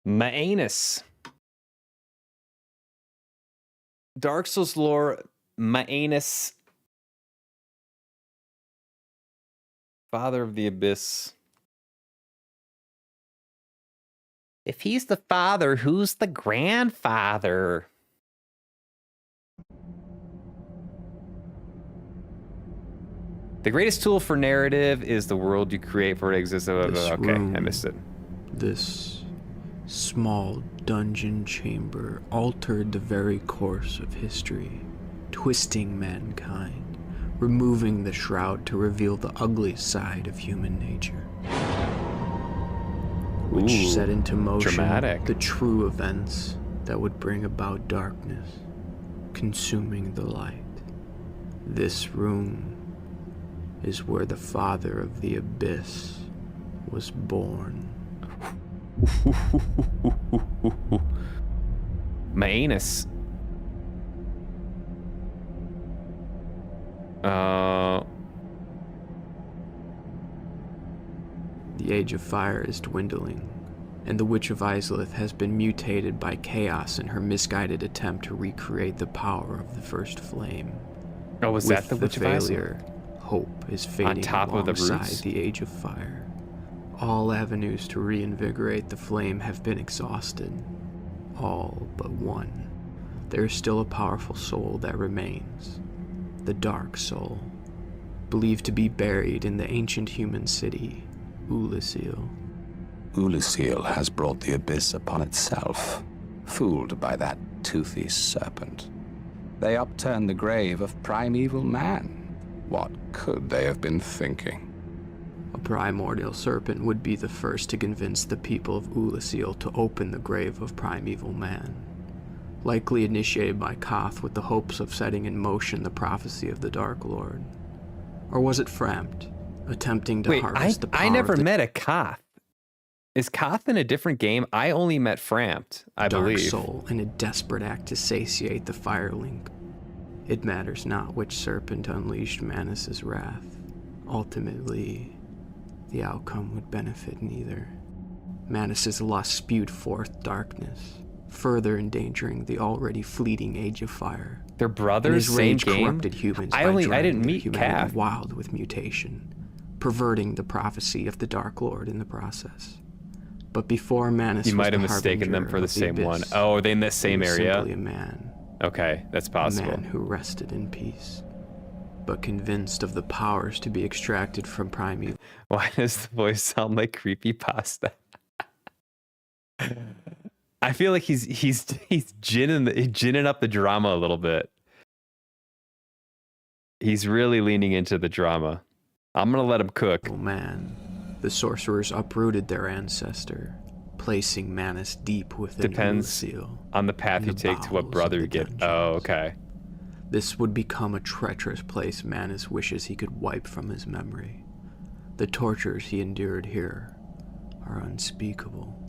Manus. Dark Souls lore, Manus. Father of the Abyss. If he's the father, who's the grandfather? The greatest tool for narrative is the world you create for it exists. Okay, I missed it. This small dungeon chamber altered the very course of history, twisting mankind, removing the shroud to reveal the ugly side of human nature, which set into motion the true events that would bring about darkness, consuming the light. This room is where the father of the Abyss was born. Manus. The Age of Fire is dwindling, and the Witch of Izalith has been mutated by chaos in her misguided attempt to recreate the power of the first flame. Oh, was that the Witch of Izalith? Hope is fading top of the alongside roots? the Age of Fire. All avenues to reinvigorate the flame have been exhausted. All but one. There is still a powerful soul that remains. The Dark Soul. Believed to be buried in the ancient human city, Oolacile. Oolacile has brought the abyss upon itself, fooled by that toothy serpent. They upturned the grave of primeval man. What could they have been thinking? A primordial serpent would be the first to convince the people of Oolacile to open the grave of primeval man. Likely initiated by Koth with the hopes of setting in motion the prophecy of the Dark Lord. Or was it Frampt, attempting to harvest the power I never of the met a Koth. Is Koth in a different game? I only met Frampt, I Dark believe. Soul in a desperate act to satiate the Firelink? It matters not which serpent unleashed Manus' wrath. Ultimately, the outcome would benefit neither. Manus' lust spewed forth darkness, further endangering the already fleeting Age of Fire. They're brothers, and his same rage game? corrupted humans I by didn't driving meet humanity Kath. wild with mutation, perverting the prophecy of the Dark Lord in the process. But before Manus You was might have the mistaken them harbinger for the of same one. abyss, Oh, are they in the he same was area? simply a man. Okay, that's possible. A man who rested in peace, but convinced of the powers to be extracted from primeval. Why does the voice sound like creepypasta? I feel like he's ginning up the drama a little bit. He's really leaning into the drama. I'm gonna let him cook. Oh man, the sorcerers uprooted their ancestor, placing Manus deep within Depends Oolacile, on the path you take to what brother you get. Oh, okay. This would become a treacherous place Manus wishes he could wipe from his memory. The tortures he endured here are unspeakable.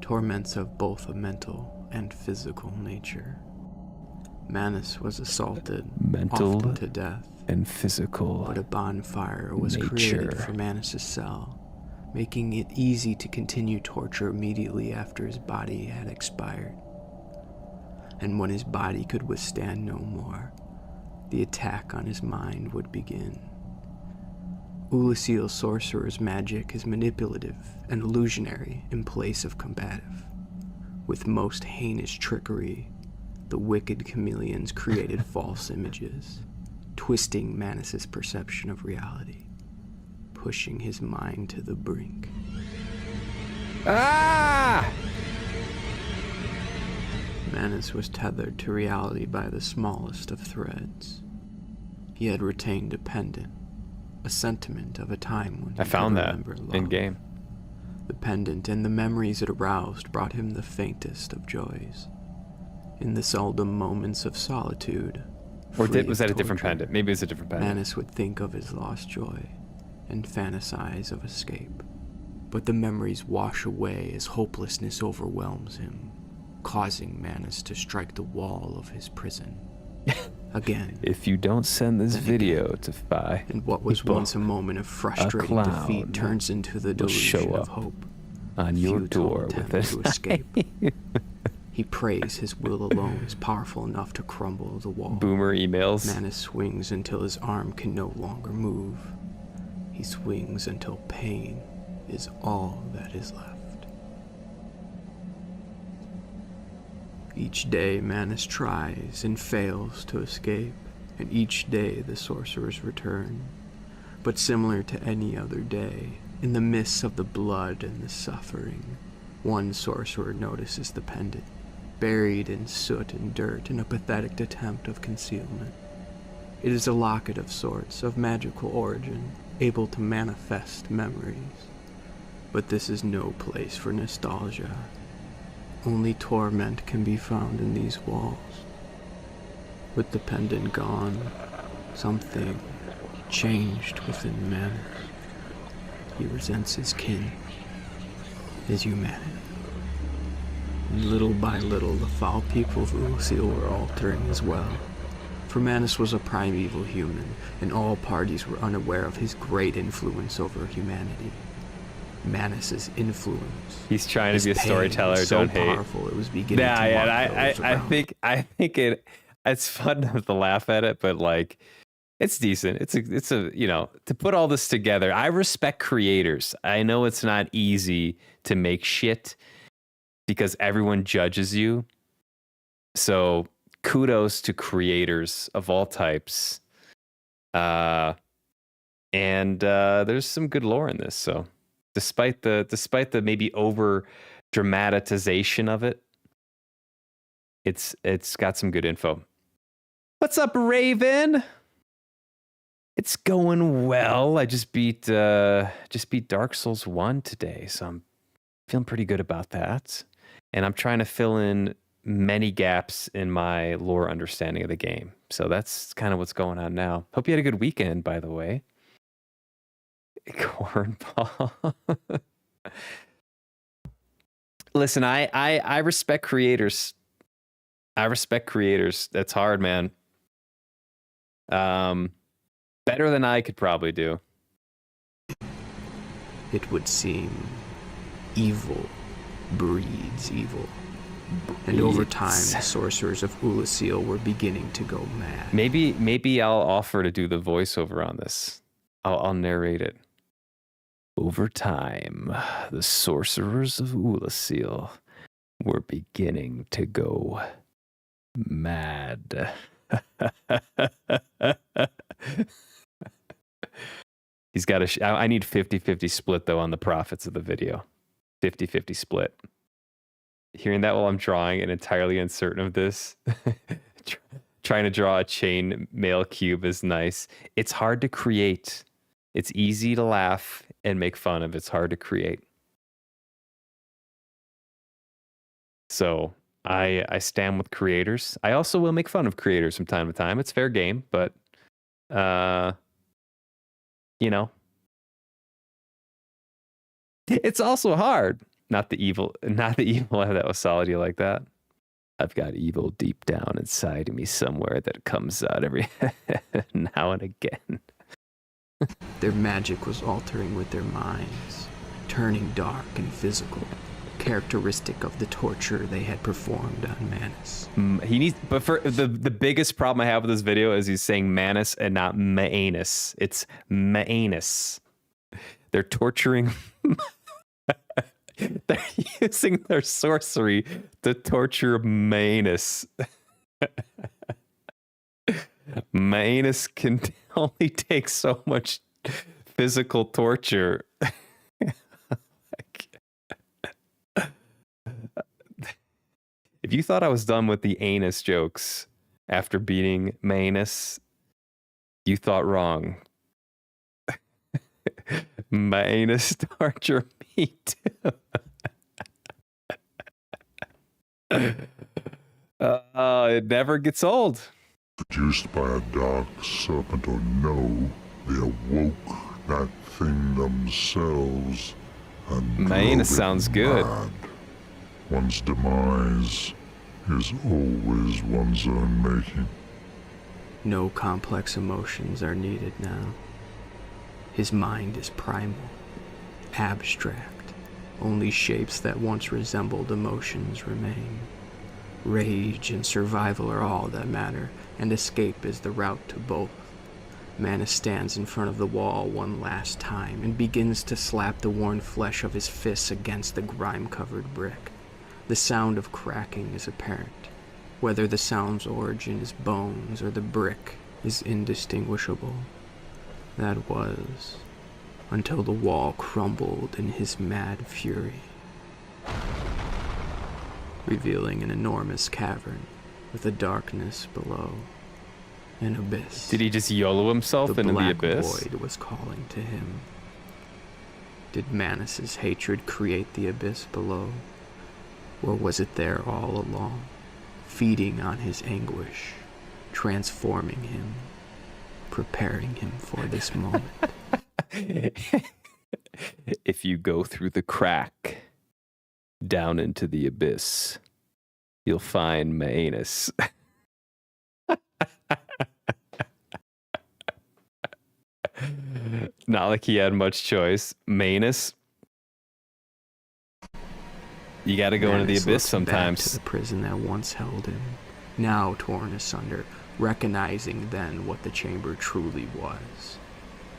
Torments of both a mental and physical nature. Manus was assaulted, Mental often to death, and physical. but a bonfire was nature. created for Manus' cell, making it easy to continue torture immediately after his body had expired. And when his body could withstand no more, the attack on his mind would begin. Oolacile's sorcerer's magic is manipulative and illusionary in place of combative. With most heinous trickery, the wicked chameleons created false images, twisting Manus' perception of reality, pushing his mind to the brink. Ah! Manus was tethered to reality by the smallest of threads. He had retained a pendant, a sentiment of a time when he I found could that remember love. in game. The pendant and the memories it aroused brought him the faintest of joys. In the seldom moments of solitude, Or free was of that a different torture, pendant? Maybe it's a different pendant. Manus would think of his lost joy and fantasize of escape. But the memories wash away as hopelessness overwhelms him, causing Manus to strike the wall of his prison. Again. If you don't send this video to Fi, and what was once a moment of frustrating defeat turns into the delusion of hope. on your door with Attempt to escape. He prays his will alone is powerful enough to crumble the wall. Boomer emails. Manus swings until his arm can no longer move. He swings until pain is all that is left. Each day Manus tries and fails to escape, and each day the sorcerers return. But similar to any other day, in the midst of the blood and the suffering, one sorcerer notices the pendant, buried in soot and dirt in a pathetic attempt of concealment. It is a locket of sorts, of magical origin, able to manifest memories. But this is no place for nostalgia. Only torment can be found in these walls. With the pendant gone, something changed within Manus. He resents his kin, his humanity. And little by little, the foul people of Oolacile were altering as well. For Manus was a primeval human, and all parties were unaware of his great influence over humanity. Manus' influence. He's trying to be a storyteller. Don't hate. Powerful, it was beginning to I think it's fun to laugh at it, but like It's decent. It's a to put all this together. I respect creators. I know it's not easy to make shit because everyone judges you. So kudos to creators of all types. And there's some good lore in this. So despite the maybe over dramatization of it, it's got some good info. What's up, Raven? It's going well. I just beat Dark Souls 1 today, so I'm feeling pretty good about that. And I'm trying to fill in many gaps in my lore understanding of the game. So that's kind of what's going on now. Hope you had a good weekend, by the way. Cornball. Listen, I respect creators. I respect creators. That's hard, man. Better than I could probably do. It would seem evil breeds evil. And over time, the sorcerers of Ulasil were beginning to go mad. Maybe I'll offer to do the voiceover on this. I'll narrate it. Over time, the sorcerers of Ulasil were beginning to go mad. He's got I need 50-50 split though on the profits of the video. 50-50 split. Hearing that while I'm drawing and entirely uncertain of this, trying to draw a chain mail cube is nice. It's hard to create. It's easy to laugh and make fun of. It's hard to create. So I stand with creators. I also will make fun of creators from time to time. It's fair game, but it's also hard. Not the evil. That was solid. You like that? I've got evil deep down inside of me somewhere that comes out every now and again. Their magic was altering with their minds, turning dark and physical, characteristic of the torture they had performed on Manus. But for the biggest problem I have with this video is he's saying Manus and not Manus. It's Manus. They're torturing. They're using their sorcery to torture Manus. Manus can only take so much physical torture. If you thought I was done with the anus jokes after beating Manus, you thought wrong. Manus torture me too. It never gets old. Produced by a dark serpent or no, they awoke that thing themselves and Manus sounds good. Mad. One's demise is always one's own making. No complex emotions are needed now. His mind is primal, abstract. Only shapes that once resembled emotions remain. Rage and survival are all that matter, and escape is the route to both. Manus stands in front of the wall one last time and begins to slap the worn flesh of his fists against the grime-covered brick. The sound of cracking is apparent. Whether the sound's origin is bones or the brick is indistinguishable. That was until the wall crumbled in his mad fury, revealing an enormous cavern with a darkness below, an abyss. Did he just YOLO himself into the abyss? The black void was calling to him. Did Manus's hatred create the abyss below? Or was it there all along, feeding on his anguish, transforming him, preparing him for this moment? If you go through the crack down into the abyss, you'll find Manus. Not like he had much choice. Manus. You gotta go into the abyss sometimes. Back to the prison that once held him, now torn asunder, recognizing then what the chamber truly was.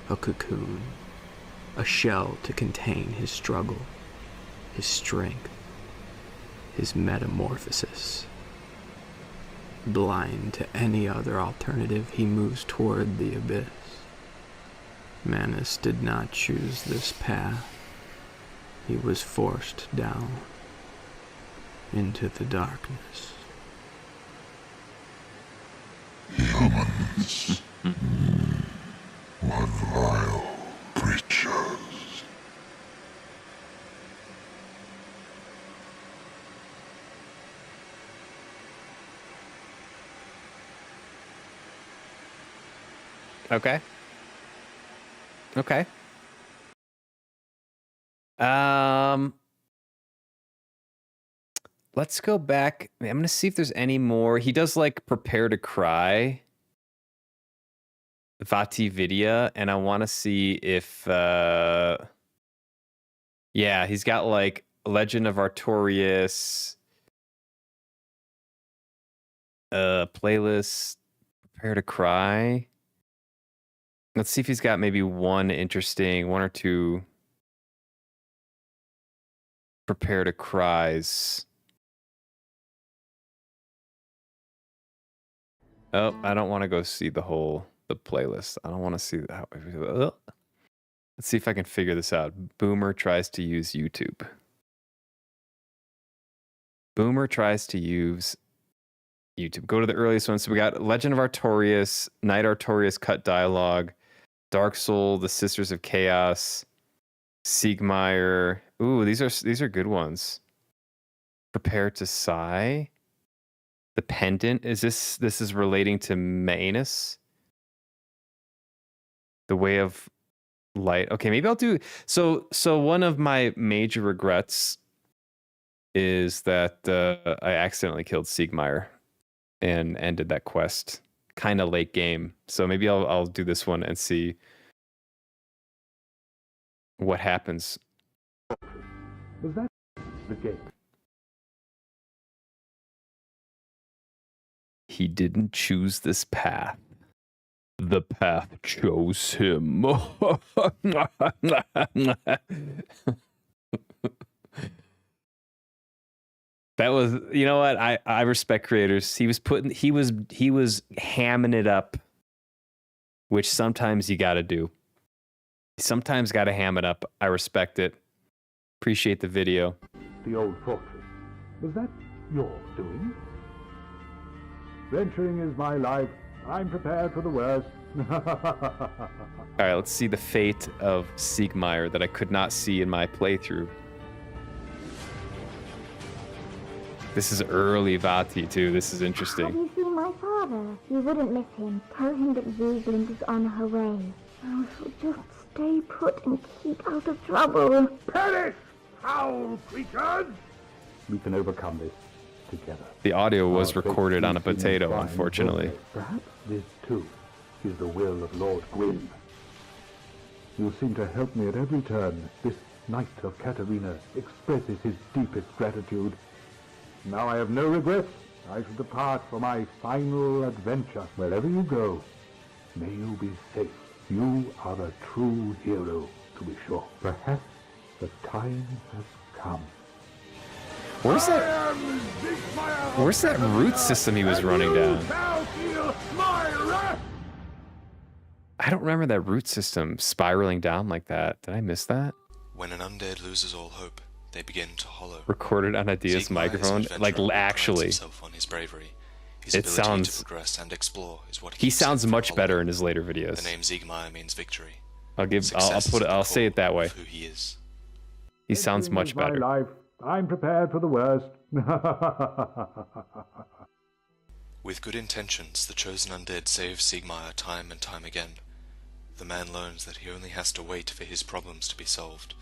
A cocoon, a shell to contain his struggle, his strength, his metamorphosis. Blind to any other alternative, he moves toward the abyss. Manus did not choose this path. He was forced down into the darkness. Humans. What vile creatures. Okay. Okay. Let's go back. I'm gonna see if there's any more. He does like Prepare to Cry, Vati Vidya, and I want to see if yeah, he's got like Legend of Artorias playlist, Prepare to Cry. Let's see if he's got maybe one or two Prepare to Cries. Oh, I don't want to go see the playlist. I don't want to see how. Let's see if I can figure this out. Boomer tries to use YouTube. Boomer tries to use YouTube. Go to the earliest one. So we got Legend of Artorias, Knight Artorias cut dialogue, Dark Soul, The Sisters of Chaos, Siegmeyer. Ooh, these are good ones. Prepare to Sigh. The Pendant. This is relating to Manus? The Way of Light. Okay, maybe I'll do so one of my major regrets is that I accidentally killed Siegmeyer and ended that quest kind of late game. So maybe I'll do this one and see what happens. Was that the gate? He didn't choose this path. The path chose him. That was, you know what? I respect creators. He was hamming it up, which sometimes you got to do. Sometimes got to ham it up. I respect it. Appreciate the video. The old fortress. Was that your doing? Venturing is my life. I'm prepared for the worst. All right, let's see the fate of Siegmeyer that I could not see in my playthrough. This is early Vati too. This is interesting. Have you seen my father? You wouldn't miss him. Tell him that Zugland is on her way. Oh, so just stay put and keep out of trouble. Perish, foul creatures! We can overcome this together. The audio was recorded on a potato, unfortunately. Perhaps this too is the will of Lord Gwyn. You seem to help me at every turn. This Knight of Katarina expresses his deepest gratitude. Now I have no regrets. I shall depart for my final adventure. Wherever you go, may you be safe. You are a true hero, to be sure. Perhaps the time has come. Where's that root system he was running down? I don't remember that root system spiraling down like that. Did I miss that? When an undead loses all hope, they begin to hollow. Recorded on Adia's microphone? Like, actually. On his bravery. His it sounds... to progress and explore is what he sounds much better in his later videos. The name Siegmeyer means victory. I'll say it that way. Who he is. He sounds much better. My life. I'm prepared for the worst. With good intentions, the chosen undead save Siegmeyer time and time again. The man learns that he only has to wait for his problems to be solved.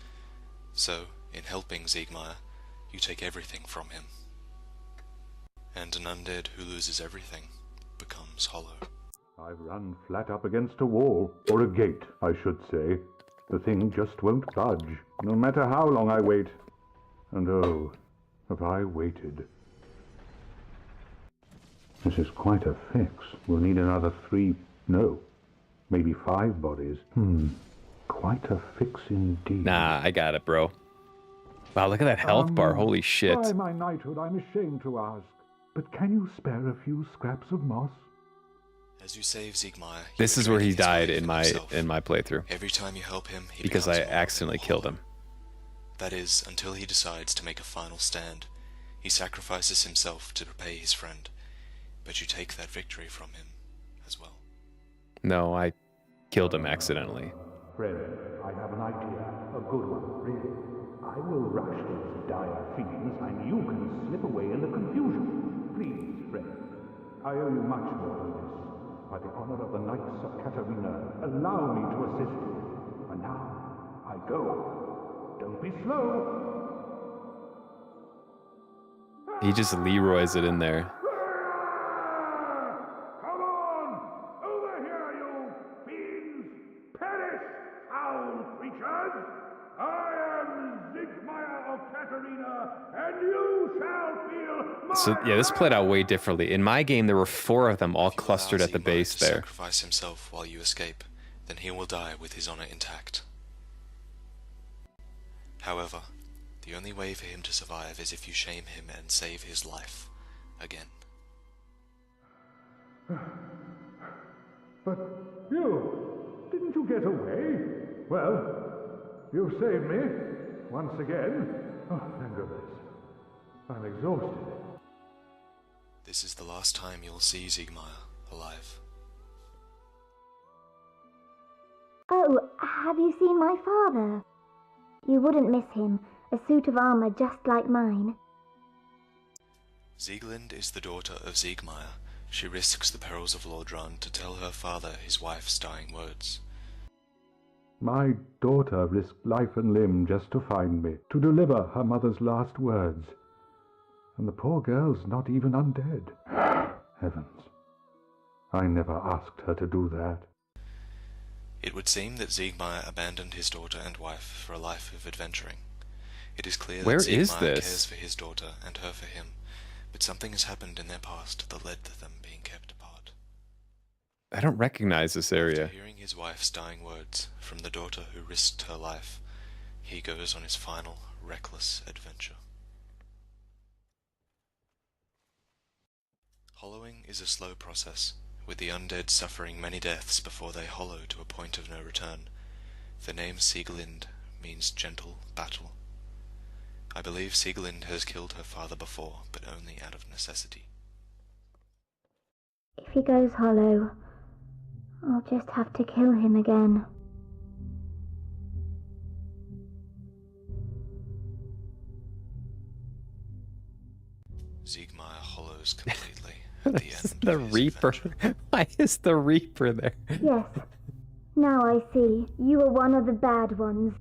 So, in helping Siegmeyer, you take everything from him. And an undead who loses everything becomes hollow. I've run flat up against a wall, or a gate, I should say. The thing just won't budge, no matter how long I wait. And oh, have I waited. This is quite a fix. We'll need another 3, no, maybe 5 bodies. Quite a fix indeed. Nah, I got it, bro. Wow, look at that health bar. Holy shit. By my knighthood, I'm ashamed to ask, but can you spare a few scraps of moss? As you save Siegmeyer, This is where he died in my playthrough. Every time you help him, he because I becomes more accidentally killed him. That is, until he decides to make a final stand. He sacrifices himself to repay his friend, but you take that victory from him as well. No, I killed him accidentally. Friend, I have an idea, a good one, really. I will rush those dire fiends, and you can slip away in the confusion. Please, friend, I owe you much more than this. By the honor of the Knights of Katarina, allow me to assist you. And now, I go. Don't be slow. He just Leroy's it in there. Come on! Over here, you fiends! Perish, foul creatures! I am Siegmeyer of Katarina, and you shall feel my So yeah, this played out way differently. In my game, there were 4 of them all clustered at the base there. Sacrifice himself while you escape, then he will die with his honor intact. However, the only way for him to survive is if you shame him and save his life again. But you, didn't you get away? Well, you've saved me, once again. Oh, thank goodness. I'm exhausted. This is the last time you'll see Siegmeyer alive. Oh, have you seen my father? You wouldn't miss him. A suit of armor just like mine. Sieglind is the daughter of Siegmeyer. She risks the perils of Lordran to tell her father his wife's dying words. My daughter risked life and limb just to find me, to deliver her mother's last words. And the poor girl's not even undead. Heavens, I never asked her to do that. It would seem that Siegmeyer abandoned his daughter and wife for a life of adventuring. It is clear Where that is Siegmeyer this? cares for his daughter and her for him, but something has happened in their past that led to them being kept apart. I don't recognize this area. After hearing his wife's dying words from the daughter who risked her life, he goes on his final, reckless adventure. Hollowing is a slow process, with the undead suffering many deaths before they hollow to a point of no return. The name Sieglind means gentle battle. I believe Sieglind has killed her father before, but only out of necessity. If he goes hollow, I'll just have to kill him again. Siegmeyer hollows completely at the end. The Reaper. Why is the Reaper there? Yes. Now I see. You are one of the bad ones.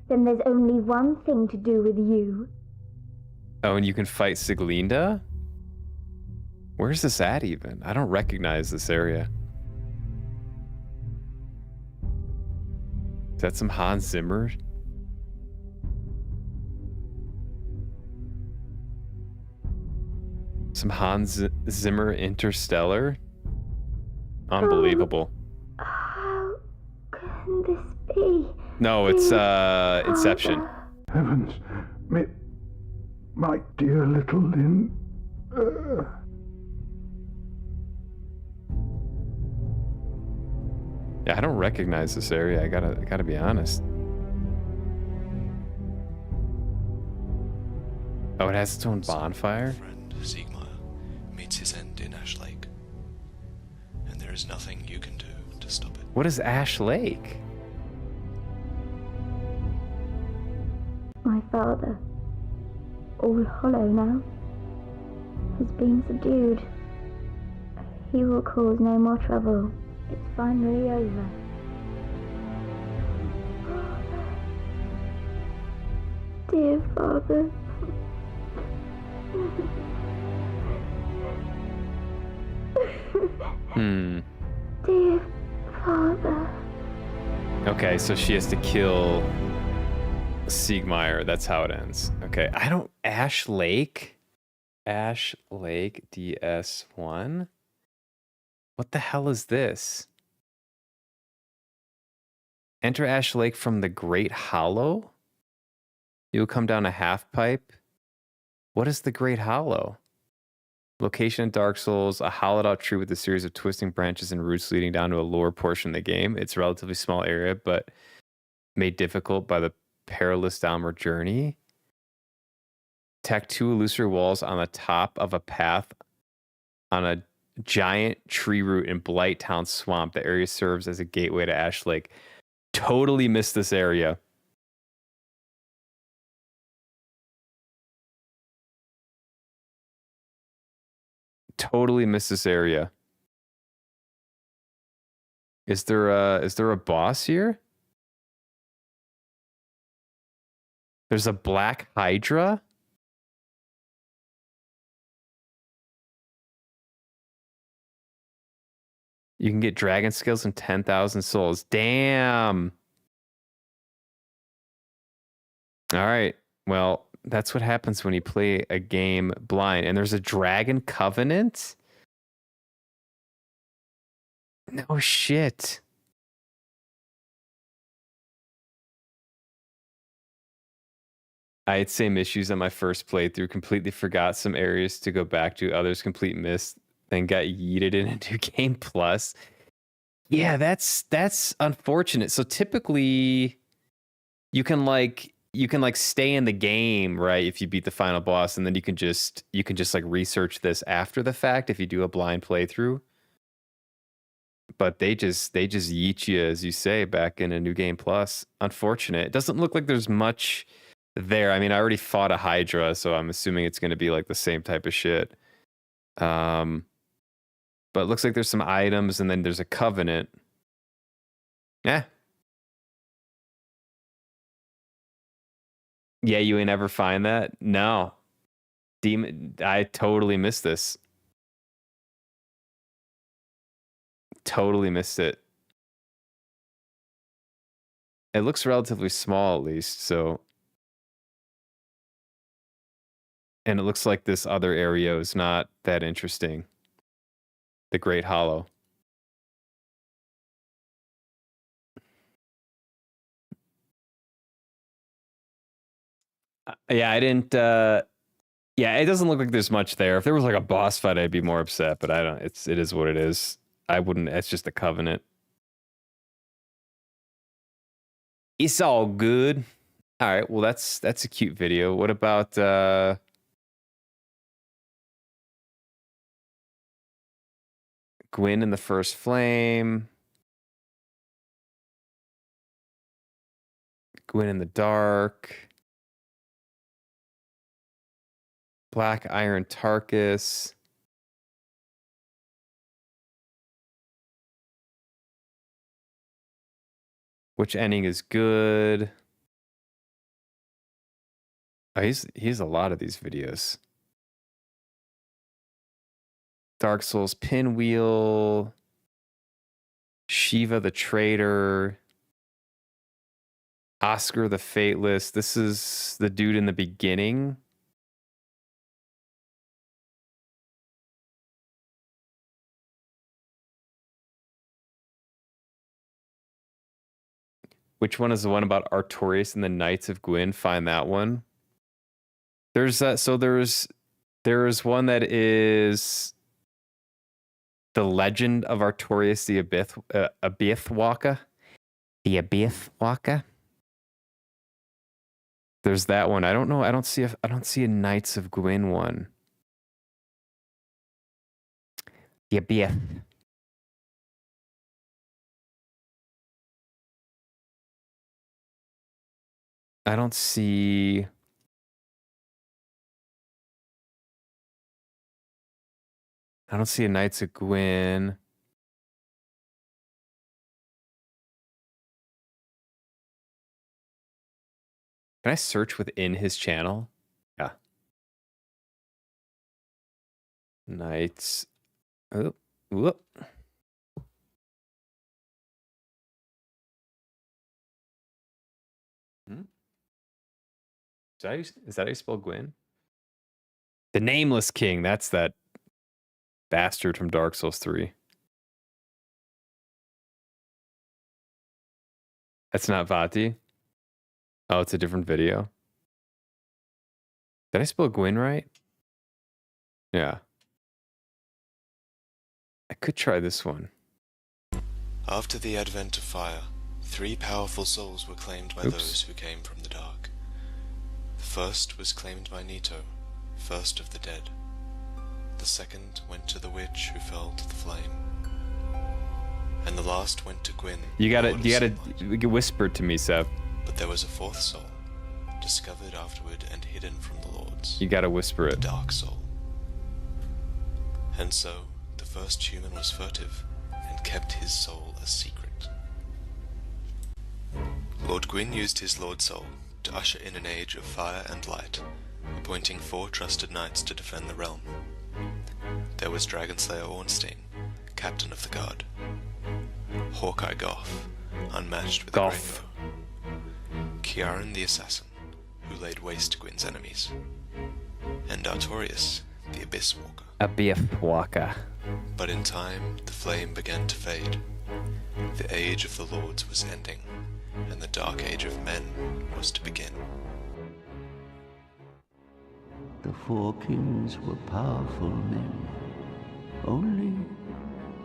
Then there's only one thing to do with you. Oh, and you can fight Siglinda? Where's this at even? I don't recognize this area. Is that some Hans Zimmer? Some Hans Zimmer Interstellar? Unbelievable. How can this be? No, it's Inception. Heavens, my dear little Lynn. Yeah, I don't recognize this area. I gotta be honest. Oh, it has its own bonfire? Friend Siegmeyer meets his end in Ash Lake, and there is nothing you can do to stop it. What is Ash Lake? My father, all hollow now, has been subdued. He will cause no more trouble. It's finally over. Dear father. Dear father. Okay, so she has to kill Siegmeyer. That's how it ends. Okay, I don't... Ash Lake? Ash Lake DS1. What the hell is this? Enter Ash Lake from the Great Hollow? You will come down a half pipe. What is the Great Hollow? Location in Dark Souls, a hollowed out tree with a series of twisting branches and roots leading down to a lower portion of the game. It's a relatively small area, but made difficult by the perilous downward journey. Tack 2 illusory walls on the top of a path on a giant tree root in Blight Town Swamp. The area serves as a gateway to Ash Lake. Totally missed this area. Totally missed this area. Is there a boss here? There's a black Hydra? You can get dragon skills and 10,000 souls. Damn. All right. Well, that's what happens when you play a game blind. And there's a dragon covenant? No shit. I had same issues on my first playthrough. Completely forgot some areas to go back to. Others complete missed. Then got yeeted in a new game plus. Yeah, that's unfortunate. So typically you can stay in the game, right? If you beat the final boss, and then you can just like research this after the fact if you do a blind playthrough. But they just yeet you, as you say, back in a new game plus. Unfortunate. It doesn't look like there's much there. I mean, I already fought a Hydra, so I'm assuming it's going to be like the same type of shit. But it looks like there's some items, and then there's a covenant. Yeah. Yeah, you ain't ever find that? No. Demon, I totally missed this. Totally missed it. It looks relatively small, at least, so. And it looks like this other area is not that interesting. The Great Hollow. Yeah, I didn't. Yeah, it doesn't look like there's much there. If there was like a boss fight, I'd be more upset. But I don't. It is what it is. I wouldn't. It's just a covenant. It's all good. All right. Well, that's a cute video. What about Gwyn in the First Flame? Gwyn in the Dark. Black Iron Tarkus. Which ending is good? Oh, he's a lot of these videos. Dark Souls Pinwheel. Shiva the Traitor. Oscar the Fateless. This is the dude in the beginning. Which one is the one about Artorias and the Knights of Gwyn? Find that one. There's there's one that is the Legend of Artorias the Abiathwaka. The Abiathwaka. There's that one. I don't know. I don't see a Knights of Gwyn one. The Abiath. I don't see. I don't see a Knights of Gwyn. Can I search within his channel? Yeah. Knights. Oh, whoop. Is that how you spell Gwyn? The Nameless King. That's that bastard from Dark Souls 3. That's not Vati. Oh, it's a different video. Did I spell Gwyn right? Yeah. I could try this one. After the advent of fire, 3 powerful souls were claimed by those who came from the dark. The first was claimed by Nito, first of the dead. The second went to the witch who fell to the flame. And the last went to Gwyn. You gotta whisper to me, Seb. But there was a 4th soul, discovered afterward and hidden from the lords. You gotta whisper it. The Dark Soul. And so, the first human was furtive, and kept his soul a secret. Lord Gwyn used his Lord Soul to usher in an age of fire and light, appointing 4 trusted knights to defend the realm. There was Dragonslayer Ornstein, captain of the guard. Hawkeye Goth, unmatched with a great bow. Kiaran the assassin, who laid waste to Gwyn's enemies. And Artorias, the Abyss Walker. Abyss Walker. But in time, the flame began to fade. The age of the lords was ending, and the dark age of men was to begin. The 4 kings were powerful men, only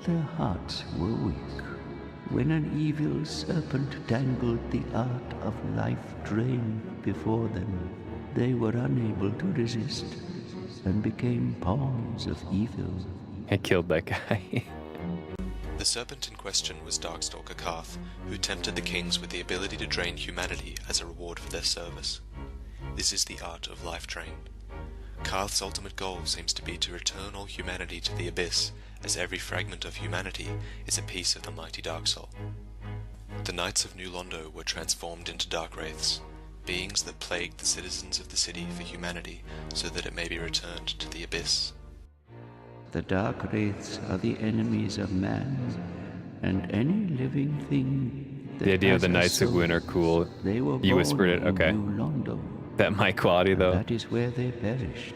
their hearts were weak. When an evil serpent dangled the art of life drain before them, they were unable to resist and became pawns of evil. I killed that guy. The serpent in question was Darkstalker Karth, who tempted the kings with the ability to drain humanity as a reward for their service. This is the art of life drain. Karth's ultimate goal seems to be to return all humanity to the Abyss, as every fragment of humanity is a piece of the mighty Dark Soul. The Knights of New Londo were transformed into Dark Wraiths, beings that plagued the citizens of the city for humanity, so that it may be returned to the Abyss. The Dark Wraiths are the enemies of man, and any living thing that the idea of has the a Knights of soul. Gwyn are cool. They were You born whispered it, in okay. New Londo. That mic quality though. That is where they perished.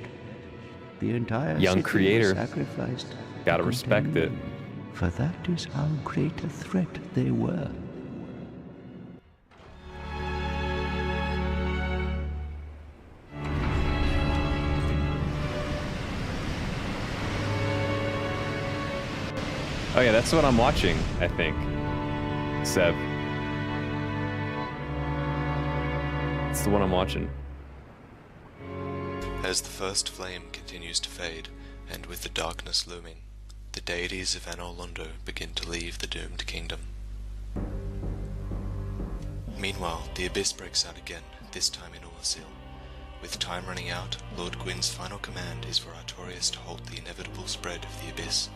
The entire Young city creator. was sacrificed. Gotta respect it. For that is how great a threat they were. Oh yeah, that's what I'm watching, I think. Seb. It's the one I'm watching. As the first flame continues to fade, and with the darkness looming, the deities of Anor Londo begin to leave the doomed kingdom. Meanwhile, the Abyss breaks out again, this time in Lordvessel. With time running out, Lord Gwyn's final command is for Artorias to halt the inevitable spread of the Abyss,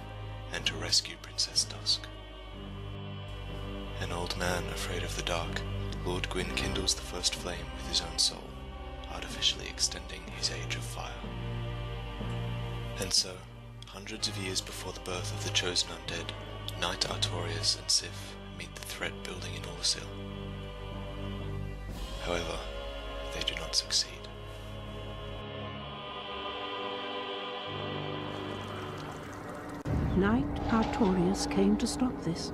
and to rescue Princess Dusk. An old man afraid of the dark, Lord Gwyn kindles the first flame with his own soul, artificially extending his age of fire. And so, hundreds of years before the birth of the chosen undead, Knight Artorias and Sif meet the threat building in Lordvessel. However, they do not succeed. Knight Artorias came to stop this,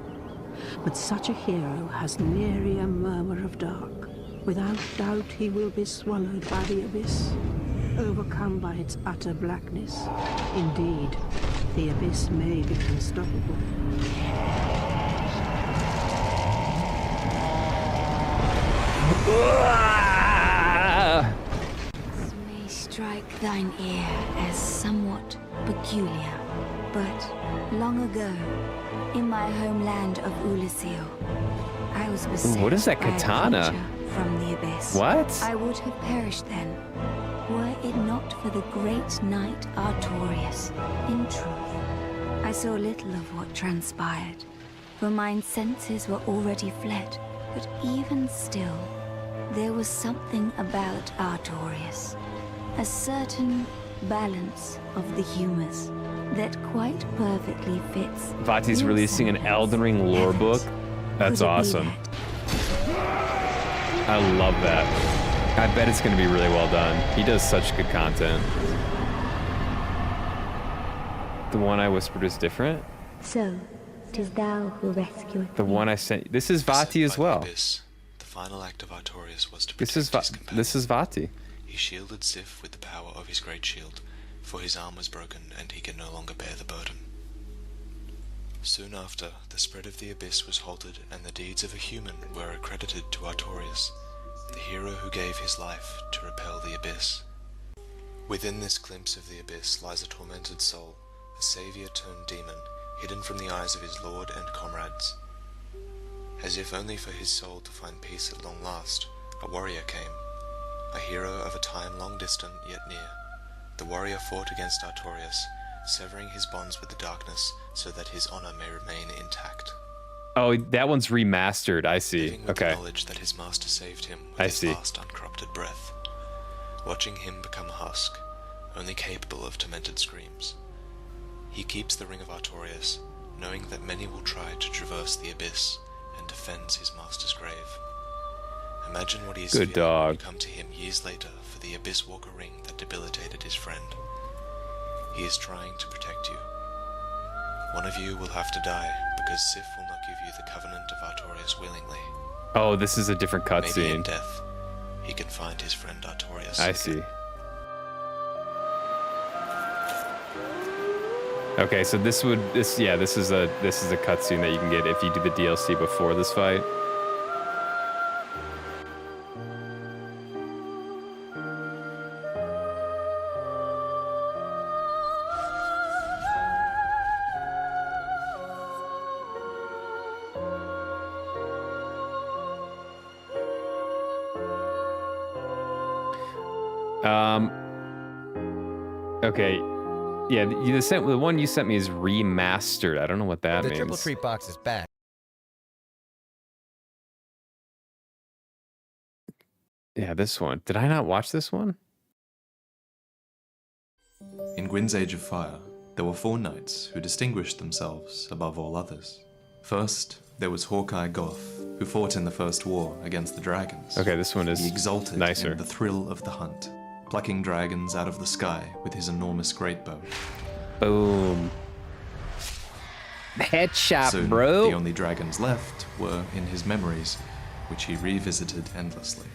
but such a hero has nary a murmur of dark. Without doubt he will be swallowed by the Abyss, overcome by its utter blackness. Indeed, the Abyss may be unstoppable. This may strike thine ear as somewhat peculiar, but long ago, in my homeland of Lordvessel, I was beset What is that by a katana? creature from the Abyss. What? I would have perished then, were it not for the great knight Artorias. In truth, I saw little of what transpired, for mine senses were already fled. But even still, there was something about Artorias, a certain balance of the humors that quite perfectly fits. Vati's releasing an Elden Ring lore book. That's awesome. I love that. I bet it's going to be really well done. He does such good content. The one I whispered is different? So, 'tis thou who rescueth The one I sent. This is Vati as well. The final act of Artorias was to This is Vati. He shielded Sif with the power of his great shield, for his arm was broken and he could no longer bear the burden. Soon after, the spread of the abyss was halted and the deeds of a human were accredited to Artorias, the hero who gave his life to repel the abyss. Within this glimpse of the abyss lies a tormented soul, a savior turned demon, hidden from the eyes of his lord and comrades. As if only for his soul to find peace at long last, a warrior came, a hero of a time long distant yet near. The warrior fought against Artorias, severing his bonds with the darkness so that his honor may remain intact. Oh, that one's remastered. I see. Living with Okay. the knowledge that his master saved him with his last uncorrupted breath. Watching him become a husk, only capable of tormented screams. He keeps the ring of Artorias, knowing that many will try to traverse the abyss, and defends his master's grave. Imagine what he is feeling when you come to him years later for the Abyss Walker ring that debilitated his friend. He is trying to protect you. One of you will have to die, because Sif will not give you the covenant of Artorias willingly. Oh, this is a different Maybe in cutscene. death, he can find his friend Artorias. I see. Okay, so this is a cutscene that you can get if you do the DLC before this fight. Okay. Yeah, the one you sent me is remastered. I don't know what that means. The triple treat box is back. Yeah, this one. Did I not watch this one? In Gwyn's Age of Fire, there were 4 knights who distinguished themselves above all others. First, there was Hawkeye Goth, who fought in the First War against the dragons. Okay, this one is He exulted nicer. in the thrill of the hunt, plucking dragons out of the sky with his enormous greatbow. Boom. Headshot, Soon, bro. the only dragons left were in his memories, which he revisited endlessly.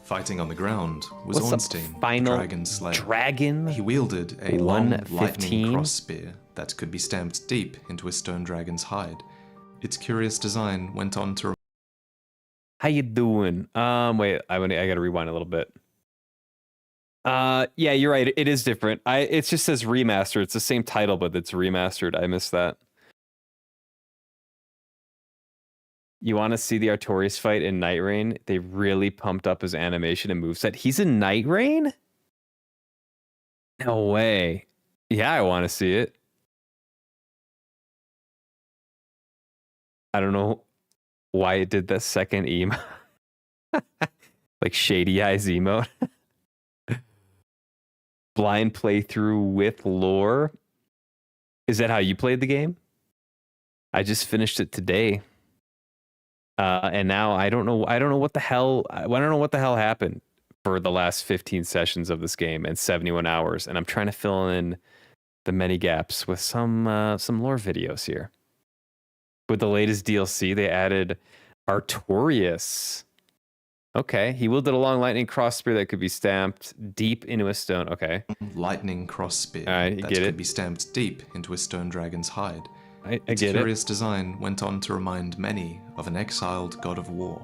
Fighting on the ground was What's up, Ornstein, the final dragon slayer. dragon? He wielded a long 115? lightning cross spear that could be stamped deep into a stone dragon's hide. Its curious design went on to... How you doing? Wait, I gotta rewind a little bit. Yeah, you're right. It is different. It just says remastered. It's the same title, but it's remastered. I missed that. You want to see the Artorias fight in Night Rain? They really pumped up his animation and moveset. He's in Night Rain? No way. Yeah, I want to see it. I don't know why it did the second emote. Like shady eyes emote. Blind playthrough with lore. Is that how you played the game? I just finished it today. And now I don't know what the hell happened for the last 15 sessions of this game and 71 hours, and I'm trying to fill in the many gaps with some lore videos here. With the latest DLC, they added Artorias. Okay, he wielded a long lightning cross spear that could be stamped deep into a stone. Okay, lightning cross spear that could be stamped deep into a stone dragon's hide. Its get it. curious design went on to remind many of an exiled god of war,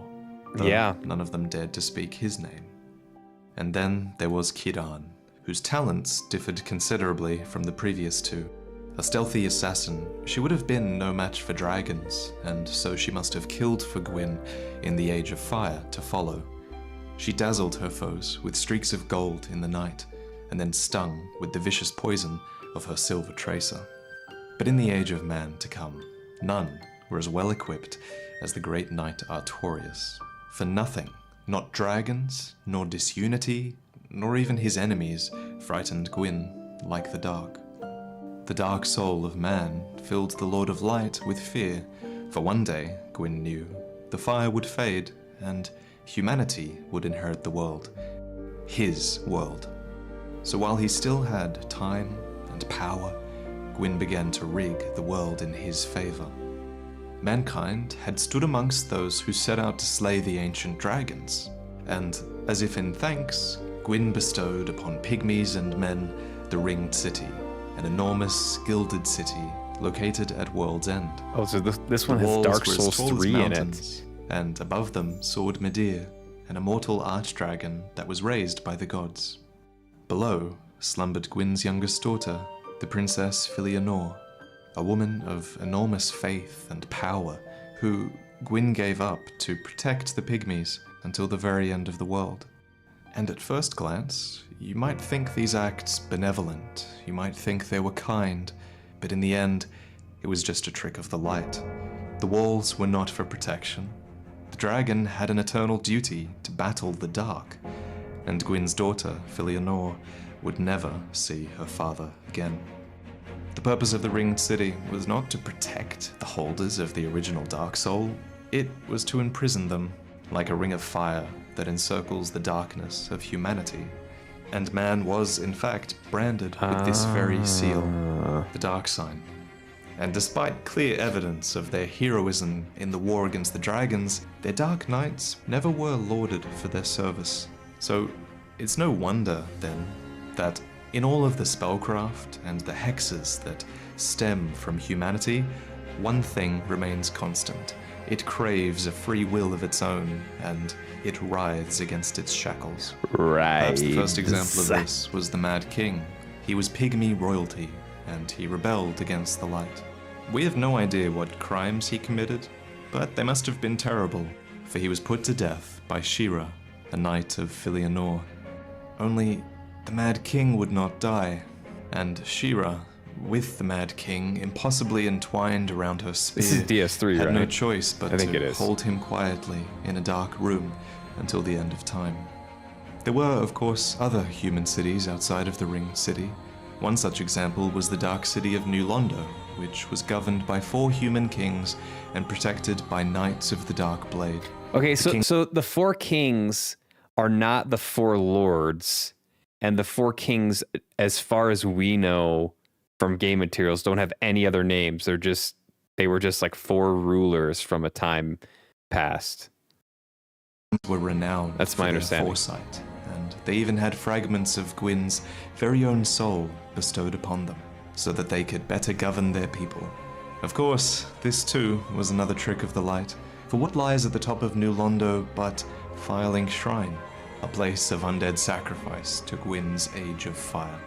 though Yeah. none of them dared to speak his name. And then there was Kiran, whose talents differed considerably from the previous 2. A stealthy assassin, she would have been no match for dragons, and so she must have killed for Gwyn in the Age of Fire to follow. She dazzled her foes with streaks of gold in the night, and then stung with the vicious poison of her silver tracer. But in the Age of Man to come, none were as well equipped as the great knight Artorias. For nothing, not dragons, nor disunity, nor even his enemies, frightened Gwyn like the dark. The dark soul of man filled the Lord of Light with fear, for one day, Gwyn knew, the fire would fade, and humanity would inherit the world. His world. So while he still had time and power, Gwyn began to rig the world in his favor. Mankind had stood amongst those who set out to slay the ancient dragons, and, as if in thanks, Gwyn bestowed upon pygmies and men the Ringed City, an enormous, gilded city located at World's End. Oh, so this one The has walls Dark were as Souls tall as 3 in it. mountains, and above them soared Medir, an immortal archdragon that was raised by the gods. Below slumbered Gwyn's youngest daughter, the Princess Filianor, a woman of enormous faith and power, who Gwyn gave up to protect the pygmies until the very end of the world. And at first glance, you might think these acts benevolent, you might think they were kind, but in the end, it was just a trick of the light. The walls were not for protection. The dragon had an eternal duty to battle the dark, and Gwyn's daughter, Filianor, would never see her father again. The purpose of the Ringed City was not to protect the holders of the original Dark Soul, it was to imprison them, like a ring of fire that encircles the darkness of humanity. And man was, in fact, branded with this very seal, the Dark Sign. And despite clear evidence of their heroism in the war against the dragons, their Dark Knights never were lauded for their service. So it's no wonder, then, that in all of the spellcraft and the hexes that stem from humanity, one thing remains constant. It craves a free will of its own, and it writhes against its shackles. Right. Perhaps the first example of this was the Mad King. He was pygmy royalty, and he rebelled against the light. We have no idea what crimes he committed, but they must have been terrible, for he was put to death by Shira, a knight of Filianor. Only the Mad King would not die, and Shira, with the Mad King impossibly entwined around her spear, This is DS3, had right? no choice but I think it to is. hold him quietly in a dark room until the end of time. There were, of course, other human cities outside of the Ringed City. One such example was the Dark City of New Londo, which was governed by 4 human kings and protected by Knights of the Dark Blade. Okay, so the 4 kings are not the 4 lords, and the 4 kings, as far as we know from game materials, don't have any other names. They were just like 4 rulers from a time past. Were renowned That's for my their understanding. foresight, and they even had fragments of Gwyn's very own soul bestowed upon them, so that they could better govern their people. Of course, this too was another trick of the light, for what lies at the top of New Londo but Filing Shrine, a place of undead sacrifice to Gwyn's Age of Fire.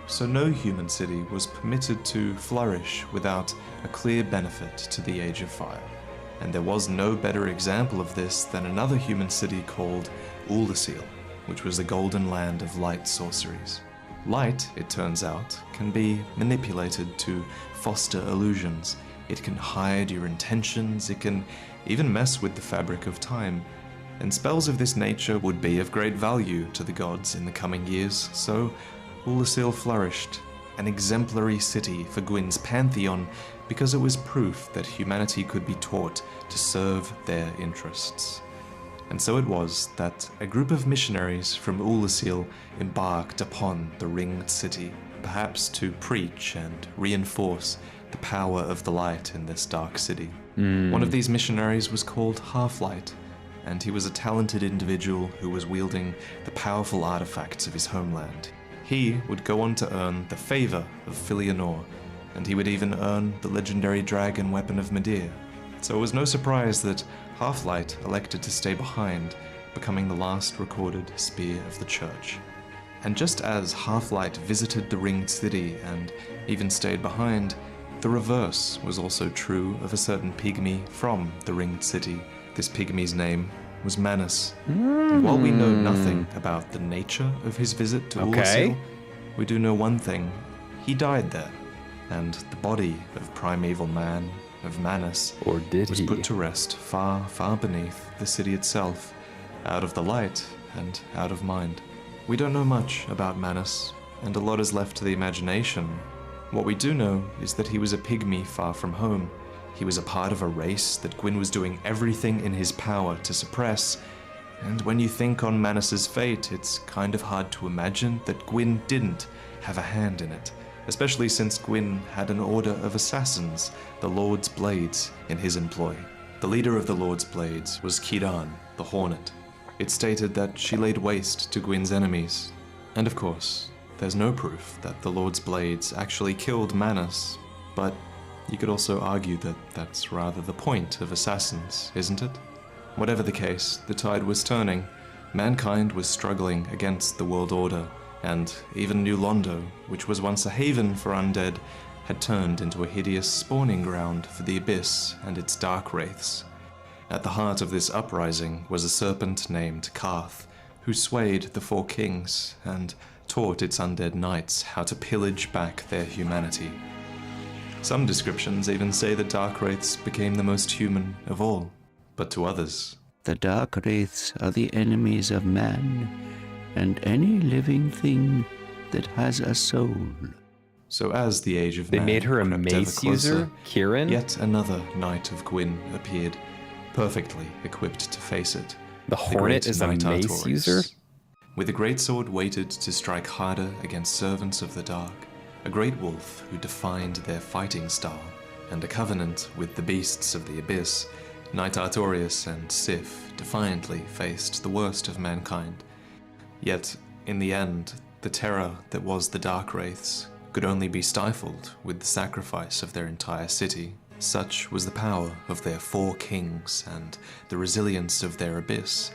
So no human city was permitted to flourish without a clear benefit to the Age of Fire. And there was no better example of this than another human city called Uldasil, which was the golden land of light sorceries. Light, it turns out, can be manipulated to foster illusions. It can hide your intentions, it can even mess with the fabric of time. And spells of this nature would be of great value to the gods in the coming years, so Uldasil flourished, an exemplary city for Gwyn's pantheon, because it was proof that humanity could be taught to serve their interests. And so it was that a group of missionaries from Uldasil embarked upon the Ringed City, perhaps to preach and reinforce the power of the light in this dark city. One of these missionaries was called Half-Light, and he was a talented individual who was wielding the powerful artifacts of his homeland. He would go on to earn the favor of Filianor, and he would even earn the legendary dragon weapon of Medir. So it was no surprise that Half-Light elected to stay behind, becoming the last recorded spear of the church. And just as Half-Light visited the Ringed City and even stayed behind, the reverse was also true of a certain pygmy from the Ringed City. This pygmy's name was Manus. And while we know nothing about the nature of his visit to Uldasil, we do know one thing. He died there, and the body of primeval man, of Manus, was put to rest far, far beneath the city itself, out of the light and out of mind. We don't know much about Manus, and a lot is left to the imagination. What we do know is that he was a pygmy far from home. He was a part of a race that Gwyn was doing everything in his power to suppress, and when you think on Manus's fate, it's kind of hard to imagine that Gwyn didn't have a hand in it. especially since Gwyn had an order of assassins, the Lord's Blades, in his employ. The leader of the Lord's Blades was Kiran, the Hornet. It stated that she laid waste to Gwyn's enemies, and of course, there's no proof that the Lord's Blades actually killed Manus, but you could also argue that that's rather the point of assassins, isn't it? Whatever the case, the tide was turning. Mankind was struggling against the world order, and even New Londo, which was once a haven for undead, had turned into a hideous spawning ground for the Abyss and its dark wraiths. At the heart of this uprising was a serpent named Karth, who swayed the four kings and taught its undead knights how to pillage back their humanity. Some descriptions even say the dark wraiths became the most human of all, but to others, the dark wraiths are the enemies of man and any living thing that has a soul. So as the age of they man made her a crept mace ever closer, user, Kieran? Yet another Knight of Gwyn appeared, perfectly equipped to face it. The Hornet great is a Knight mace Artorias, user? with a greatsword weighted to strike harder against servants of the dark, a great wolf who defined their fighting style, and a covenant with the beasts of the Abyss. Knight Artorias and Sif defiantly faced the worst of mankind. Yet, in the end, the terror that was the Dark Wraiths could only be stifled with the sacrifice of their entire city. Such was the power of their four kings and the resilience of their abyss.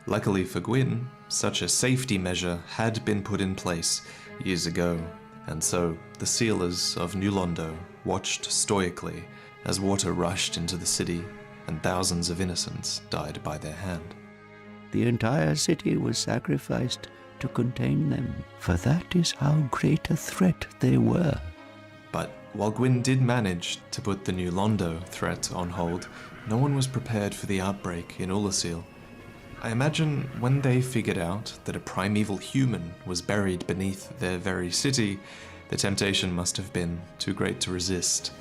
Luckily for Gwyn, such a safety measure had been put in place years ago, and so the sealers of New Londo watched stoically as water rushed into the city and thousands of innocents died by their hand. The entire city was sacrificed to contain them, for that is how great a threat they were. But while Gwyn did manage to put the New Londo threat on hold, no one was prepared for the outbreak in Ulasil. I imagine when they figured out that a primeval human was buried beneath their very city, the temptation must have been too great to resist.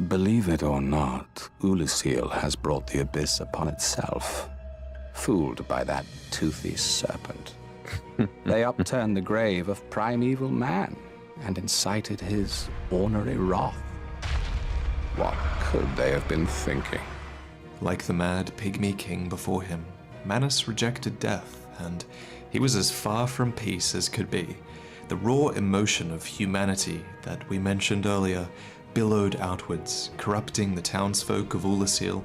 Believe it or not, Ulasil has brought the Abyss upon itself, fooled by that toothy serpent. They upturned the grave of primeval man and incited his ornery wrath. What could they have been thinking? Like the mad pygmy king before him, Manus rejected death, and he was as far from peace as could be. The raw emotion of humanity that we mentioned earlier billowed outwards, corrupting the townsfolk of Ulasil,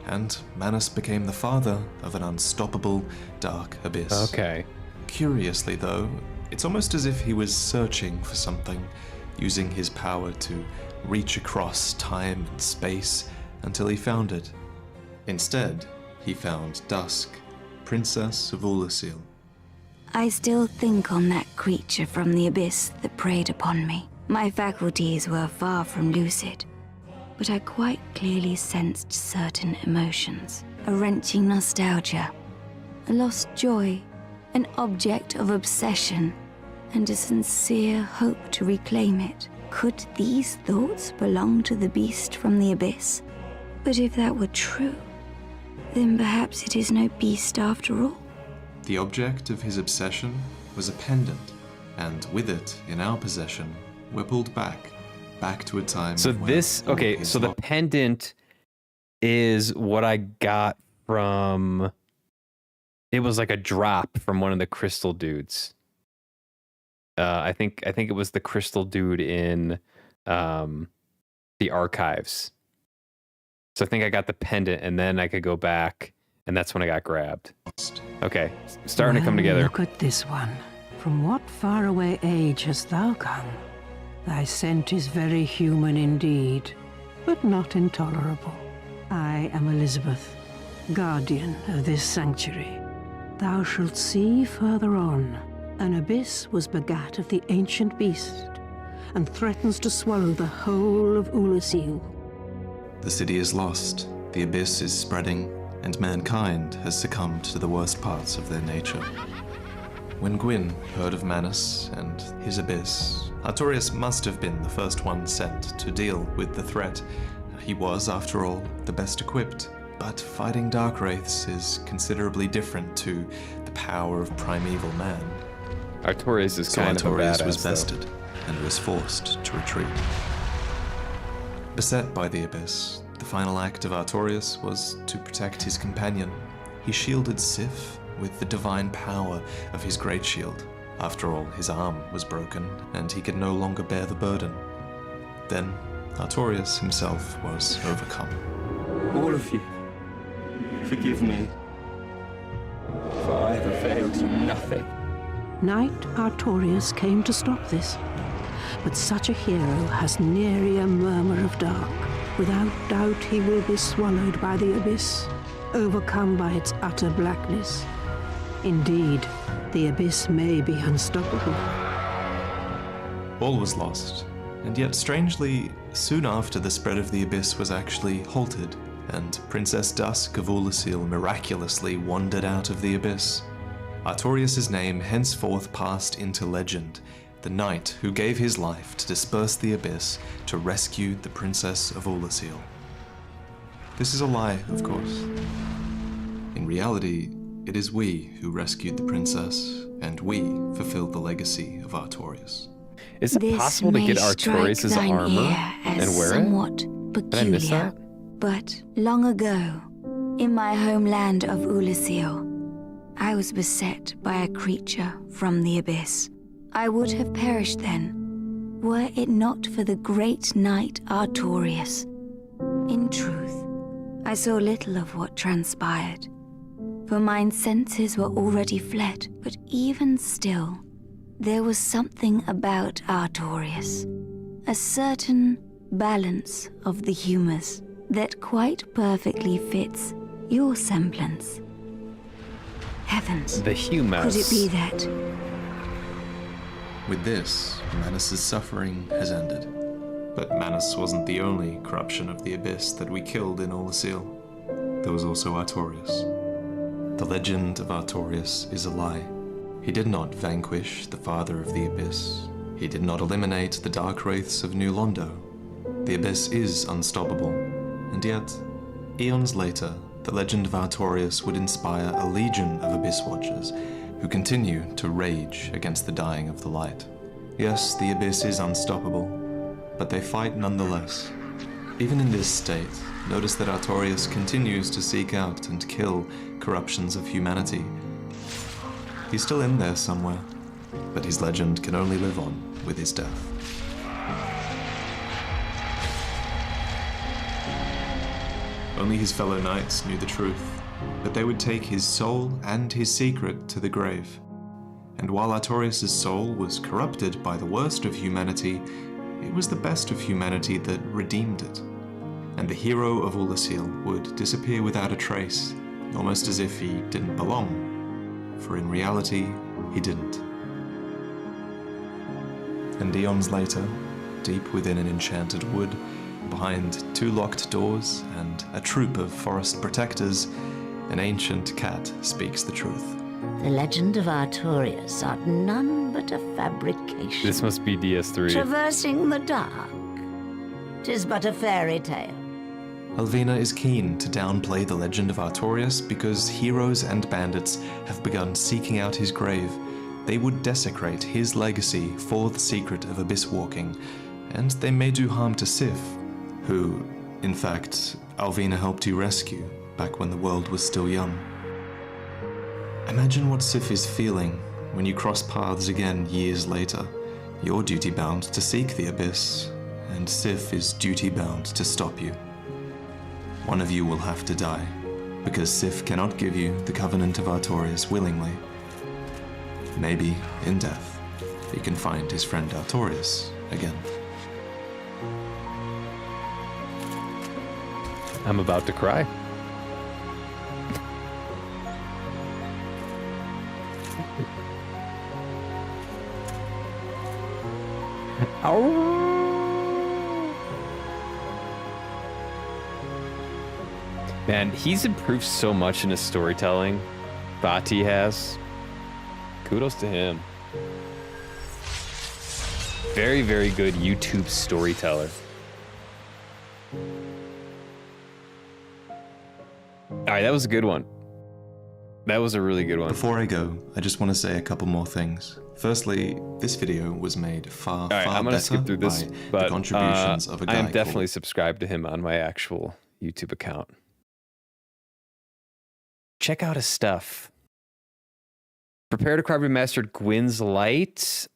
and Manus became the father of an unstoppable dark abyss. Okay. Curiously, though, it's almost as if he was searching for something, using his power to reach across time and space until he found it. Instead, he found Dusk, Princess of Ulasil. I still think on that creature from the abyss that preyed upon me. My faculties were far from lucid, but I quite clearly sensed certain emotions. A wrenching nostalgia, a lost joy, an object of obsession, and a sincere hope to reclaim it. Could these thoughts belong to the beast from the abyss? But if that were true, then perhaps it is no beast after all. The object of his obsession was a pendant, and with it in our possession, we're pulled back to a time. So where this, okay, so the pendant is what I got from, it was like a drop from one of the crystal dudes. I think it was the crystal dude in the archives. So I think I got the pendant, and then I could go back, and that's when I got grabbed. Okay, starting to come together. Look at this one. From what faraway age hast thou come? Thy scent is very human indeed, but not intolerable. I am Elizabeth, guardian of this sanctuary. Thou shalt see further on, an abyss was begat of the ancient beast, and threatens to swallow the whole of Ulasil. The city is lost, the abyss is spreading, and mankind has succumbed to the worst parts of their nature. When Gwyn heard of Manus and his abyss, Artorias must have been the first one sent to deal with the threat. He was, after all, the best equipped, but fighting dark wraiths is considerably different to the power of primeval man. Artorias is so kind Artorias of a badass, was bested. and was forced to retreat. Beset by the Abyss, the final act of Artorias was to protect his companion. He shielded Sif with the divine power of his great shield. After all, his arm was broken, and he could no longer bear the burden. Then, Artorias himself was overcome. All of you, forgive me, for I have availed you nothing. Knight Artorias came to stop this, but such a hero has nary a murmur of dark. Without doubt he will be swallowed by the abyss, overcome by its utter blackness. Indeed, the abyss may be unstoppable. All was lost, and yet strangely, soon after the spread of the abyss was actually halted, and Princess Dusk of Ulasil miraculously wandered out of the abyss. Artorias' name henceforth passed into legend, the knight who gave his life to disperse the abyss to rescue the Princess of Ulasil. This is a lie, of course. In reality, it is we who rescued the princess, and we fulfilled the legacy of Artorias. Is it possible to get Artorias' armor and wear somewhat it? Peculiar, Did I miss that? But long ago, in my homeland of Ulasil, I was beset by a creature from the abyss. I would have perished then, were it not for the great knight Artorias. In truth, I saw little of what transpired, for mine senses were already fled, but even still, there was something about Artorias, a certain balance of the humors that quite perfectly fits your semblance. Heavens, the humors. Could it be that? With this, Manus' suffering has ended. But Manus wasn't the only corruption of the abyss that we killed in Ulasil. There was also Artorias. The legend of Artorias is a lie. He did not vanquish the father of the abyss. He did not eliminate the dark wraiths of New Londo. The abyss is unstoppable, and yet, eons later, the legend of Artorias would inspire a legion of abyss watchers who continue to rage against the dying of the light. Yes, the abyss is unstoppable, but they fight nonetheless. Even in this state, notice that Artorias continues to seek out and kill corruptions of humanity. He's still in there somewhere, but his legend can only live on with his death. Only his fellow knights knew the truth, that they would take his soul and his secret to the grave. And while Artorias' soul was corrupted by the worst of humanity, it was the best of humanity that redeemed it. And the hero of Ulasil would disappear without a trace, almost as if he didn't belong. For in reality, he didn't. And eons later, deep within an enchanted wood, behind 2 locked doors and a troop of forest protectors, an ancient cat speaks the truth. The legend of Artorias art none but a fabrication. This must be DS3. Traversing the dark. 'Tis but a fairy tale. Alvina is keen to downplay the legend of Artorias because heroes and bandits have begun seeking out his grave. They would desecrate his legacy for the secret of abyss walking, and they may do harm to Sif, who, in fact, Alvina helped you rescue back when the world was still young. Imagine what Sif is feeling when you cross paths again years later. You're duty-bound to seek the abyss, and Sif is duty-bound to stop you. One of you will have to die, because Sif cannot give you the covenant of Artorias willingly. Maybe, in death, he can find his friend Artorias again. I'm about to cry. Man, he's improved so much in his storytelling. Bati has. Kudos to him. Very, very good YouTube storyteller. All right, that was a good one. That was a really good one. Before I go, I just want to say a couple more things. Firstly, this video was made far I'm gonna better skip through this, by but the contributions of a guy I am definitely called... subscribed to him on my actual YouTube account. Check out his stuff. Prepare to Cry Remastered Gwyn's Light.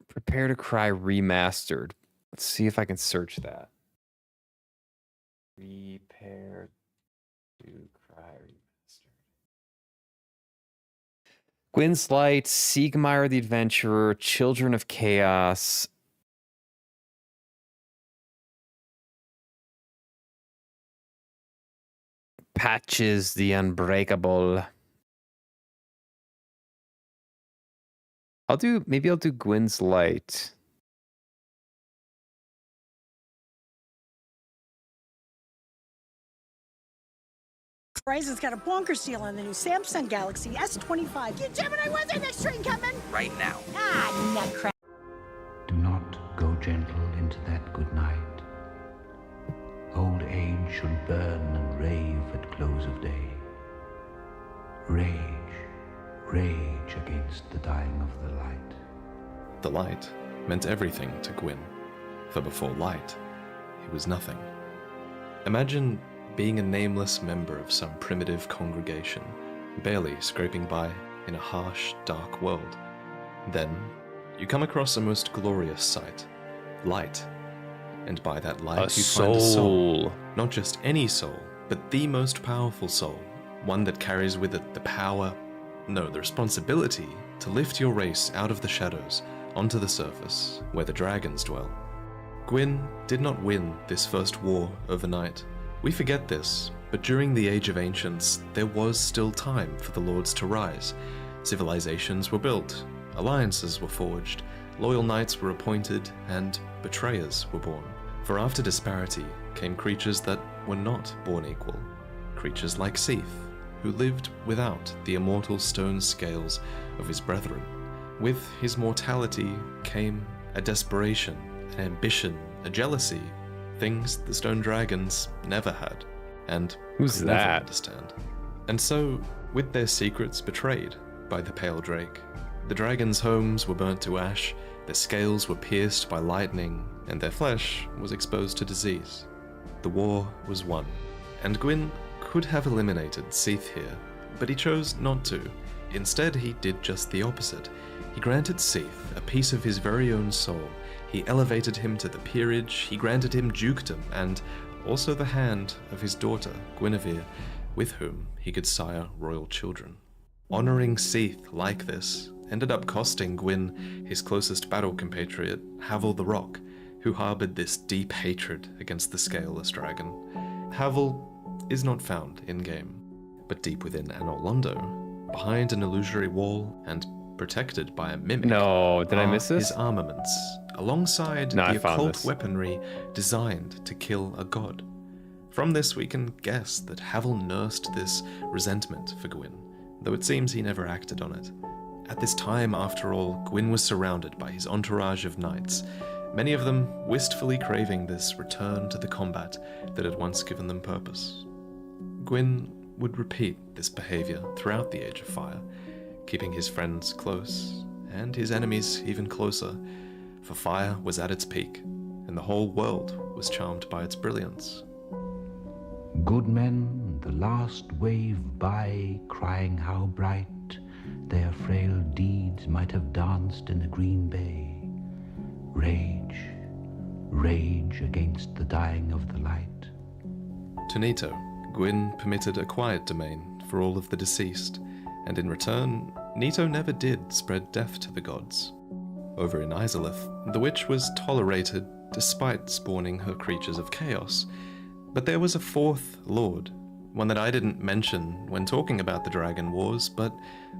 Prepare to Cry Remastered. Let's see if I can search that. Prepare to Cry Remastered. Gwyn's Light, Siegmeyer the Adventurer, Children of Chaos. Patches the Unbreakable. Maybe I'll do Gwyn's Light. Verizon's got a bonkers deal on the new Samsung Galaxy S25. Get Gemini, when's our next train coming? Right now. Ah, nutcracker. Do not go gentle into that good night. Old age should burn and rave at close of day. Rage, rage against the dying of the light. The light meant everything to Gwyn, for before light, he was nothing. Imagine being a nameless member of some primitive congregation, barely scraping by in a harsh, dark world. Then, you come across a most glorious sight, light. And by that light you find a soul. Not just any soul, but the most powerful soul. One that carries with it the power, no, the responsibility to lift your race out of the shadows onto the surface, where the dragons dwell. Gwyn did not win this first war overnight. We forget this, but during the Age of Ancients, there was still time for the lords to rise. Civilizations were built, alliances were forged, loyal knights were appointed, and betrayers were born. For after disparity came creatures that were not born equal. Creatures like Seath, who lived without the immortal stone scales of his brethren. With his mortality came a desperation, an ambition, a jealousy, things the stone dragons never had, and Who's could never that? understand. And so, with their secrets betrayed by the Pale Drake, the dragons' homes were burnt to ash, their scales were pierced by lightning, and their flesh was exposed to disease. The war was won, and Gwyn could have eliminated Seath here, but he chose not to. Instead, he did just the opposite. He granted Seath a piece of his very own soul. He elevated him to the peerage, he granted him dukedom, and also the hand of his daughter, Guinevere, with whom he could sire royal children. Honoring Seath like this ended up costing Gwyn his closest battle compatriot, Havel the Rock, who harbored this deep hatred against the scaleless dragon. Havel is not found in-game, but deep within Anor Londo, behind an illusory wall and protected by a mimic. No, did I miss this? His armaments, alongside No, I the found occult this. weaponry designed to kill a god. From this we can guess that Havel nursed this resentment for Gwyn, though it seems he never acted on it. At this time, after all, Gwyn was surrounded by his entourage of knights, many of them wistfully craving this return to the combat that had once given them purpose. Gwyn would repeat this behavior throughout the Age of Fire, keeping his friends close, and his enemies even closer, for fire was at its peak, and the whole world was charmed by its brilliance. Good men, the last wave by, crying how bright their frail deeds might have danced in the green bay. Rage, rage against the dying of the light. To Nito, Gwyn permitted a quiet domain for all of the deceased, and in return, Nito never did spread death to the gods. Over in Izalith, the witch was tolerated despite spawning her creatures of chaos, but there was a fourth lord, one that I didn't mention when talking about the Dragon Wars, but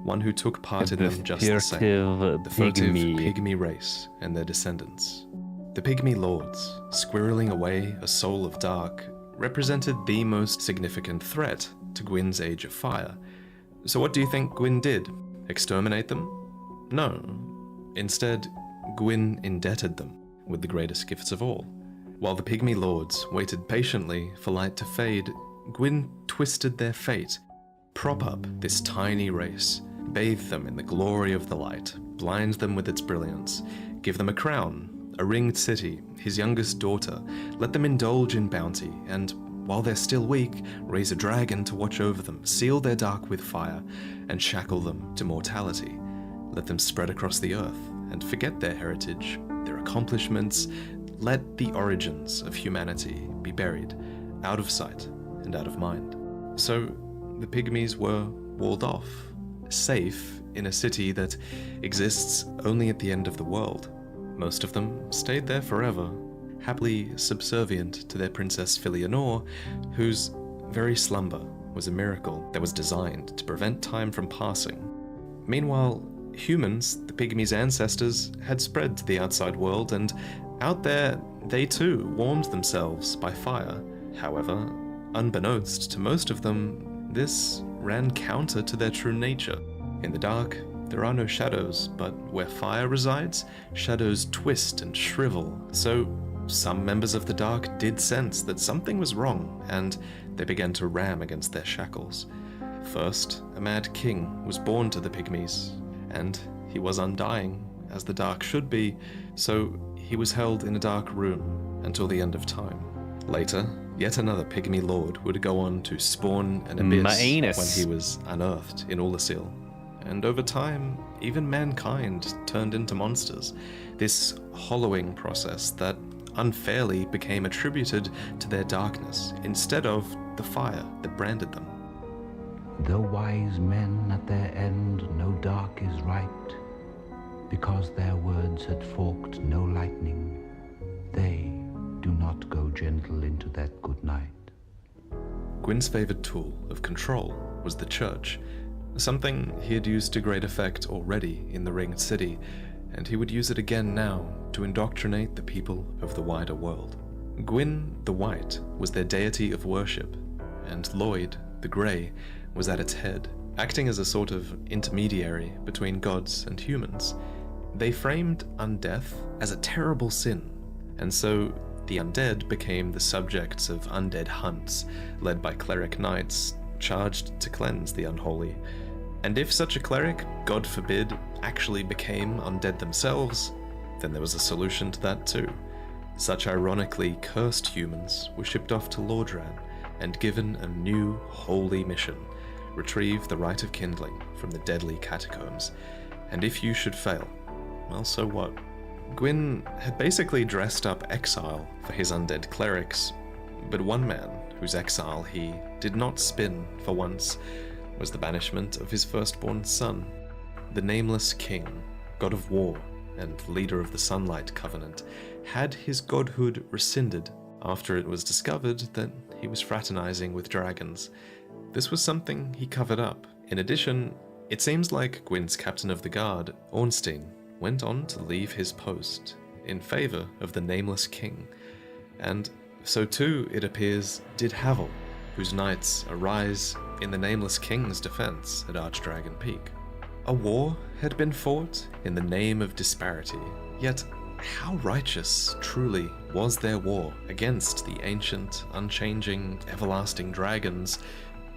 one who took part in them just the same. The furtive pygmy race and their descendants. The pygmy lords, squirreling away a soul of dark, represented the most significant threat to Gwyn's Age of Fire. So what do you think Gwyn did? Exterminate them? No. Instead, Gwyn indebted them with the greatest gifts of all. While the pygmy lords waited patiently for light to fade, Gwyn twisted their fate. Prop up this tiny race, bathe them in the glory of the light, blind them with its brilliance, give them a crown, a ringed city, his youngest daughter, let them indulge in bounty, and, while they're still weak, raise a dragon to watch over them, seal their dark with fire, and shackle them to mortality. Let them spread across the earth, and forget their heritage, their accomplishments. Let the origins of humanity be buried, out of sight and out of mind. So the pygmies were walled off, safe in a city that exists only at the end of the world. Most of them stayed there forever, happily subservient to their Princess Filianore, whose very slumber was a miracle that was designed to prevent time from passing. Meanwhile, humans, the pygmies' ancestors, had spread to the outside world, and out there, they too warmed themselves by fire. However, unbeknownst to most of them, this ran counter to their true nature. In the dark, there are no shadows, but where fire resides, shadows twist and shrivel. So, some members of the dark did sense that something was wrong, and they began to ram against their shackles. First, a mad king was born to the pygmies, and he was undying, as the dark should be, so he was held in a dark room until the end of time. Later, yet another pygmy lord would go on to spawn an abyss when he was unearthed in Ulyssil. And over time, even mankind turned into monsters. This hollowing process that unfairly became attributed to their darkness instead of the fire that branded them. Though wise men at their end know dark is right, because their words had forked no lightning, they do not go gentle into that good night. Gwyn's favored tool of control was the church, something he had used to great effect already in the Ringed City, and he would use it again now to indoctrinate the people of the wider world. Gwyn the White was their deity of worship, and Lloyd the Grey was at its head, acting as a sort of intermediary between gods and humans. They framed undeath as a terrible sin, and so the undead became the subjects of undead hunts, led by cleric knights charged to cleanse the unholy. And if such a cleric, God forbid, actually became undead themselves, then there was a solution to that too. Such ironically cursed humans were shipped off to Lordran and given a new holy mission: retrieve the rite of kindling from the deadly catacombs. And if you should fail, well, so what? Gwyn had basically dressed up exile for his undead clerics, but one man whose exile he did not spin for once was the banishment of his firstborn son. The nameless king, god of war and leader of the Sunlight Covenant, had his godhood rescinded after it was discovered that he was fraternizing with dragons. This was something he covered up. In addition, it seems like Gwyn's captain of the guard, Ornstein, went on to leave his post in favor of the nameless king, and so too, it appears, did Havel, whose knights arise in the nameless king's defense at Archdragon Peak. A war had been fought in the name of disparity, yet how righteous truly was their war against the ancient, unchanging, everlasting dragons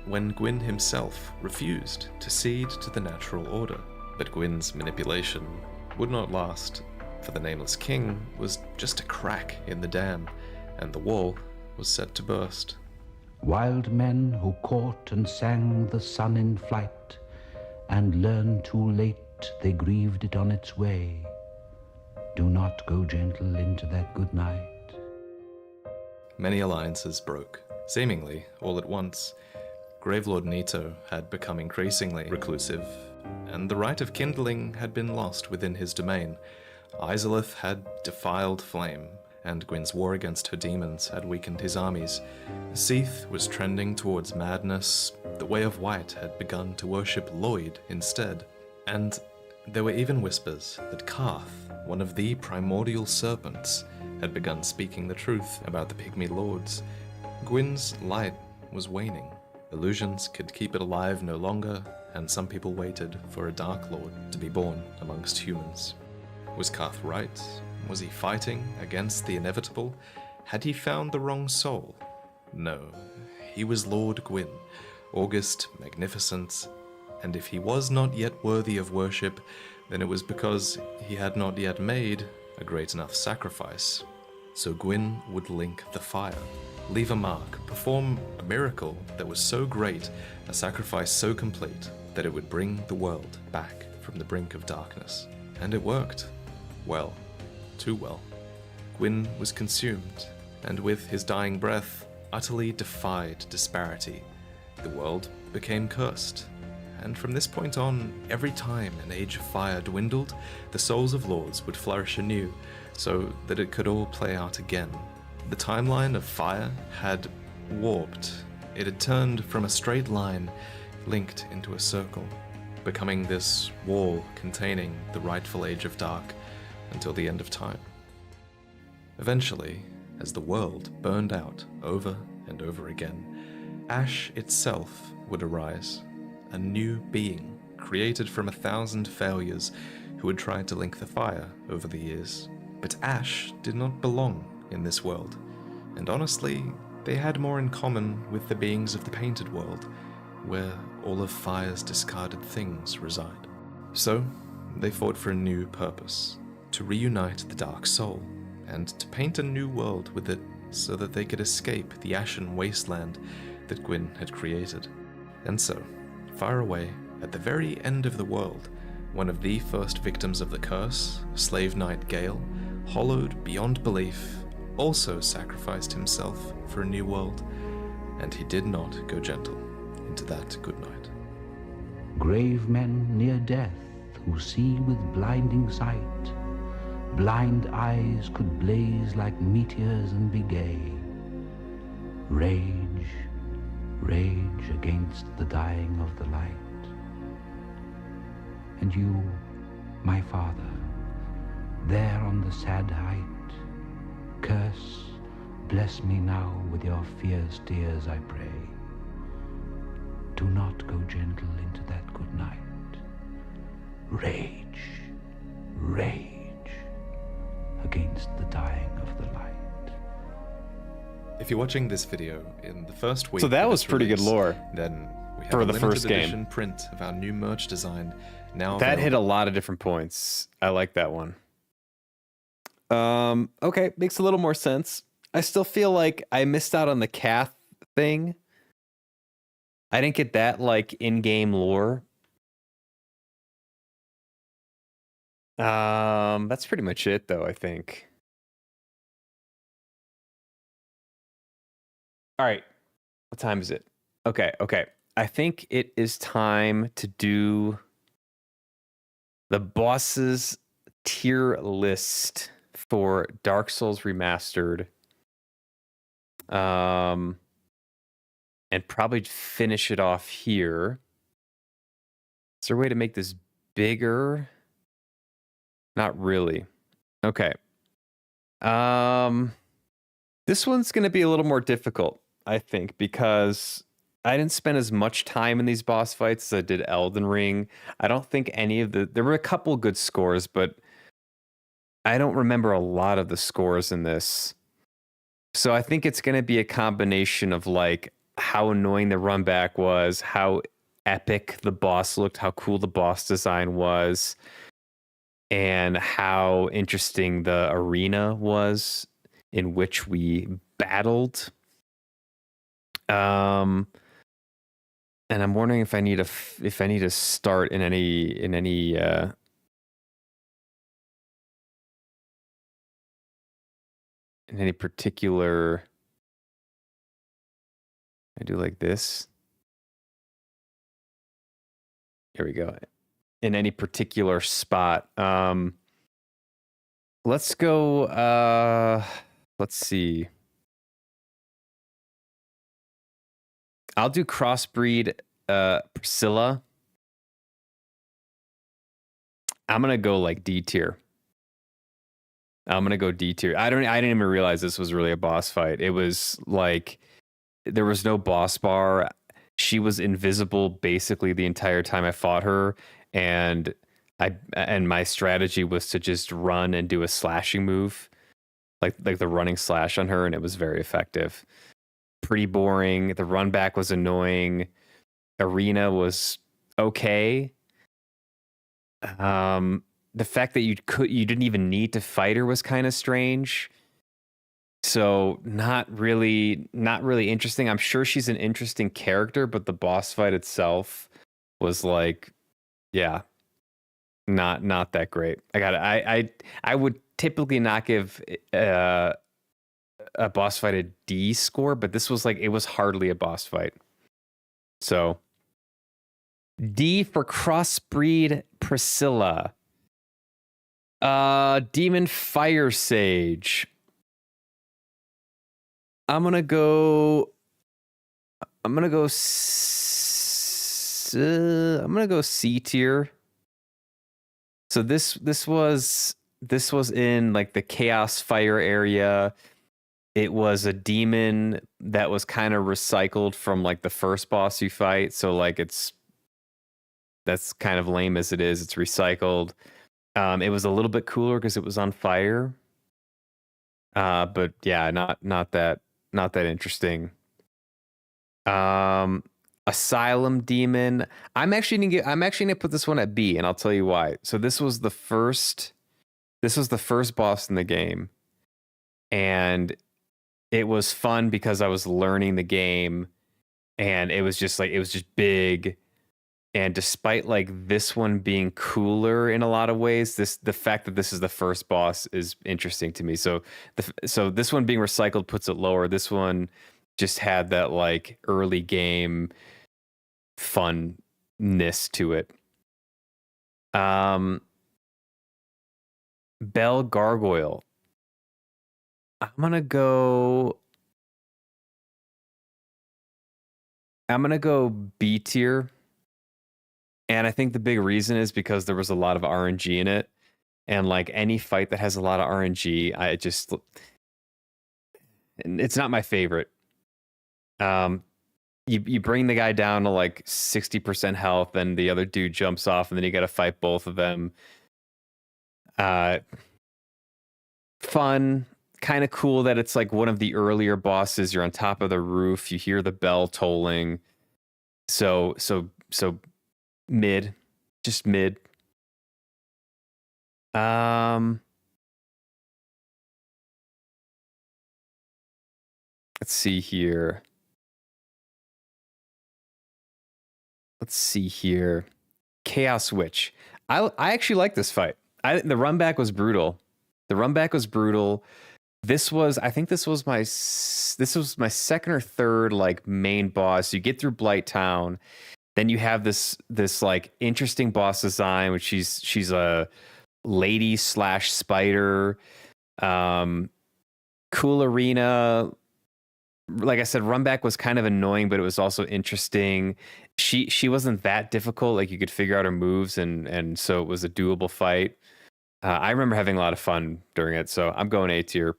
when Gwyn himself refused to cede to the natural order. But Gwyn's manipulation would not last, for the nameless king was just a crack in the dam, and the wall was set to burst. Wild men who caught and sang the sun in flight, and learned too late they grieved it on its way, do not go gentle into that good night. Many alliances broke, seemingly all at once. Gravelord Nito had become increasingly reclusive, and the rite of kindling had been lost within his domain. Izalith had defiled flame, and Gwyn's war against her demons had weakened his armies. Seath was trending towards madness. The Way of White had begun to worship Lloyd instead. And there were even whispers that Karth, one of the primordial serpents, had begun speaking the truth about the Pygmy Lords. Gwyn's light was waning. Illusions could keep it alive no longer, and some people waited for a Dark Lord to be born amongst humans. Was Karth right? Was he fighting against the inevitable? Had he found the wrong soul? No, he was Lord Gwyn, august, magnificent, and if he was not yet worthy of worship, then it was because he had not yet made a great enough sacrifice. So Gwyn would link the fire, leave a mark, perform a miracle that was so great, a sacrifice so complete, that it would bring the world back from the brink of darkness. And it worked. Well, too well. Gwyn was consumed, and with his dying breath, utterly defied disparity. The world became cursed, and from this point on, every time an age of fire dwindled, the souls of lords would flourish anew, so that it could all play out again. The timeline of fire had warped. It had turned from a straight line, linked into a circle, becoming this wall containing the rightful age of dark until the end of time. Eventually, as the world burned out over and over again, ash itself would arise, a new being created from 1,000 failures who had tried to link the fire over the years. But ash did not belong in this world, and honestly, they had more in common with the beings of the painted world, where all of fire's discarded things reside. So, they fought for a new purpose, to reunite the dark soul, and to paint a new world with it so that they could escape the ashen wasteland that Gwyn had created. And so, far away, at the very end of the world, one of the first victims of the curse, Slave Knight Gale, hollowed beyond belief, also sacrificed himself for a new world, and he did not go gentle into that good night. Grave men near death who see with blinding sight, blind eyes could blaze like meteors and be gay. Rage, rage against the dying of the light. And you, my father, there on the sad height, curse, bless me now with your fierce tears, I pray. Do not go gentle into that good night. Rage, rage against the dying of the light. If you're watching this video in the first week, so that was pretty good lore. Then we have for a the limited first game edition print of our new merch design. Now that available. hit a lot of different points. I like that one. Okay, makes a little more sense. I still feel like I missed out on the Cath thing. I didn't get that like in-game lore. That's pretty much it though, I think. All right. What time is it? Okay. I think it is time to do the bosses tier list for Dark Souls Remastered. And probably finish it off here. Is there a way to make this bigger? Not really. Okay. This one's going to be a little more difficult, I think, because I didn't spend as much time in these boss fights as I did Elden Ring. I don't think any of there were a couple good scores, but I don't remember a lot of the scores in this. So I think it's going to be a combination of like how annoying the run back was, how epic the boss looked, how cool the boss design was, and how interesting the arena was in which we battled. And I'm wondering if I need to start in any particular. I do like this. Here we go. In any particular spot. Let's go. Let's see. I'll do crossbreed Priscilla. I'm gonna go like D tier. I'm gonna go D tier. I didn't even realize this was really a boss fight. It was like there was no boss bar. She was invisible basically the entire time I fought her, and my strategy was to just run and do a slashing move like the running slash on her, and it was very effective. Pretty boring. The run back was annoying. Arena was okay. The fact that you didn't even need to fight her was kind of strange. So not really interesting. I'm sure she's an interesting character, but the boss fight itself was like, yeah, not that great. I would typically not give a boss fight a D score, but this was like, it was hardly a boss fight. So D for Crossbreed Priscilla. Demon Fire Sage. I'm gonna go C tier. So this was in like the Chaos Fire area. It was a demon that was kind of recycled from like the first boss you fight. So like that's kind of lame as it is. It's recycled. It was a little bit cooler because it was on fire. But yeah, not that interesting. Asylum Demon. I'm actually gonna put this one at B, and I'll tell you why. So this was the first boss in the game, and it was fun because I was learning the game, and it was just big. And despite like this one being cooler in a lot of ways, the fact that this is the first boss is interesting to me. So this one being recycled puts it lower. This one just had that like early game funness to it. Bell Gargoyle. I'm gonna go B tier. And I think the big reason is because there was a lot of RNG in it. And like any fight that has a lot of RNG, it's not my favorite. You bring the guy down to like 60% health, and the other dude jumps off, and then you got to fight both of them. Fun, kind of cool that it's like one of the earlier bosses. You're on top of the roof. You hear the bell tolling. So mid, just mid. Let's see here. Chaos Witch. I actually like this fight. The run back was brutal. I think this was my second or third like main boss. You get through Blight Town. Then you have this like interesting boss design, which she's a lady / spider. Cool arena. Like I said, runback was kind of annoying, but it was also interesting. She wasn't that difficult. Like you could figure out her moves, and so it was a doable fight. I remember having a lot of fun during it, so I'm going A tier.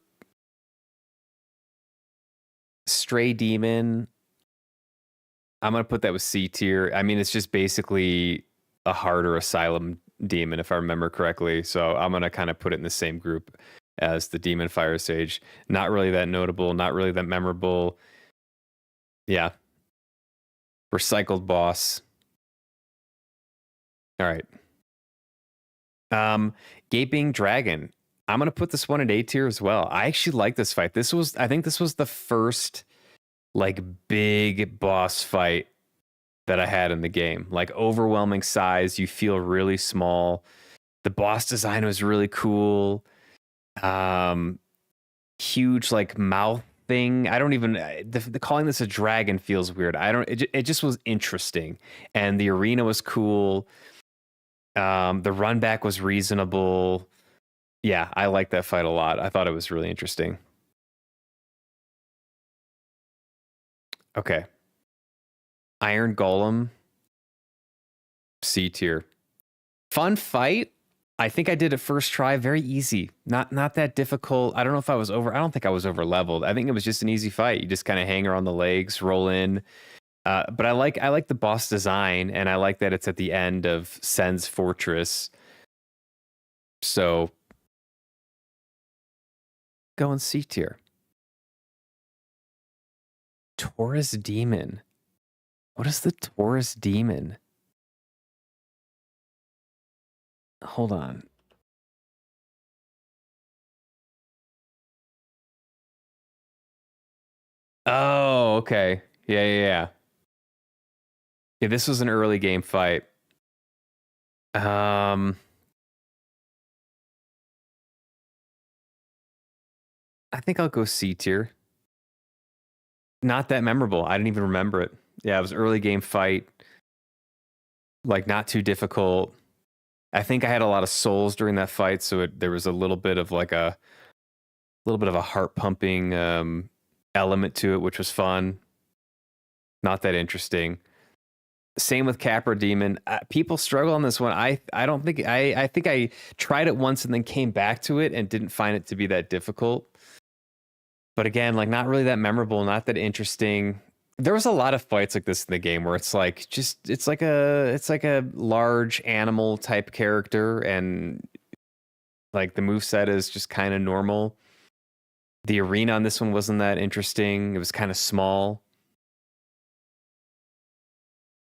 Stray Demon. I'm going to put that with C tier. I mean, it's just basically a harder Asylum Demon, if I remember correctly. So I'm going to kind of put it in the same group as the Demon Fire Sage. Not really that notable, not really that memorable. Yeah. Recycled boss. All right. Gaping Dragon. I'm going to put this one at A tier as well. I actually like this fight. I think this was the first like big boss fight that I had in the game. Like overwhelming size, you feel really small. The boss design was really cool. Huge like mouth thing. I don't even the calling this a dragon feels weird. It just was interesting, and the arena was cool. The run back was reasonable. Yeah, I liked that fight a lot. I thought it was really interesting. Okay. Iron Golem. C tier. Fun fight. I think I did it first try. Very easy. Not that difficult. I don't know if I was I don't think I was over leveled. I think it was just an easy fight. You just kind of hang her on the legs, roll in. But I like the boss design, and I like that it's at the end of Sen's Fortress. So go in C tier. Taurus Demon. What is the Taurus Demon? Hold on. Oh, okay. Yeah. Yeah, this was an early game fight. I think I'll go C tier. Not that memorable. I didn't even remember it. Yeah, it was early game fight. Like, not too difficult. I think I had a lot of souls during that fight, so there was a little bit of a heart pumping element to it, which was fun. Not that interesting. Same with Capra Demon. People struggle on this one. I don't think I think I tried it once and then came back to it and didn't find it to be that difficult. But again, like, not really that memorable, not that interesting. There was a lot of fights like this in the game where it's like a large animal type character, and like the moveset is just kind of normal. The arena on this one wasn't that interesting. It was kind of small.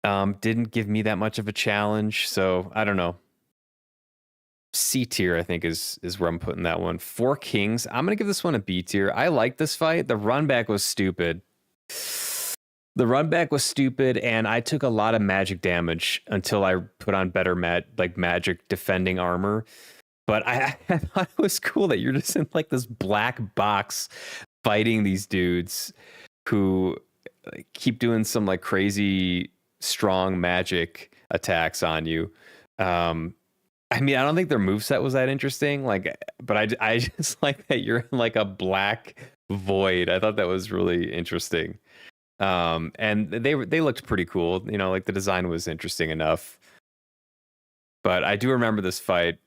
Didn't give me that much of a challenge, so I don't know. C tier, I think, is where I'm putting that one. Four Kings. I'm gonna give this one a B tier. I like this fight. The run back was stupid. And I took a lot of magic damage until I put on better magic defending armor. But I thought it was cool that you're just in like this black box fighting these dudes who keep doing some like crazy strong magic attacks on you. I mean, I don't think their moveset was that interesting, but I just like that you're in like a black void. I thought that was really interesting. And they looked pretty cool, like the design was interesting enough. But I do remember this fight.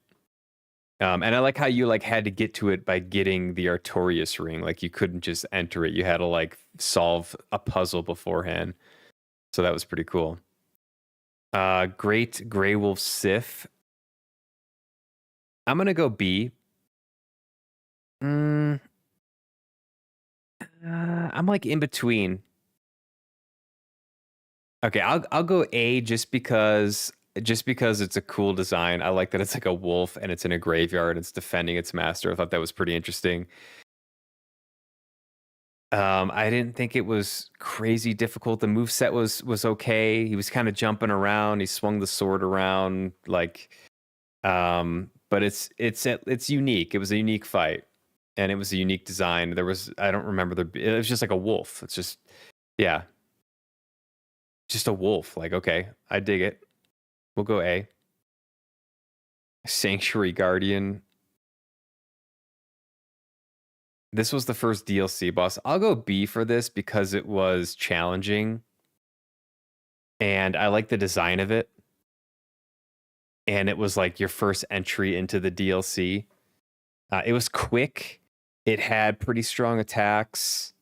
And I like how you had to get to it by getting the Artorias ring. Like, you couldn't just enter it. You had to solve a puzzle beforehand. So that was pretty cool. Great Grey Wolf Sith. I'm going to go B. I'm in between. Okay, I'll go A just because it's a cool design. I like that it's like a wolf and it's in a graveyard and it's defending its master. I thought that was pretty interesting. I didn't think it was crazy difficult. The moveset was okay. He was kind of jumping around. He swung the sword around but it's unique. It was a unique fight, and it was a unique design. I don't remember it was just like a wolf. It's just, yeah, just a wolf. Okay, I dig it. We'll go A. Sanctuary Guardian. This was the first DLC boss. I'll go B for this because it was challenging, and I like the design of it. And it was like your first entry into the DLC. It was quick. It had pretty strong attacks.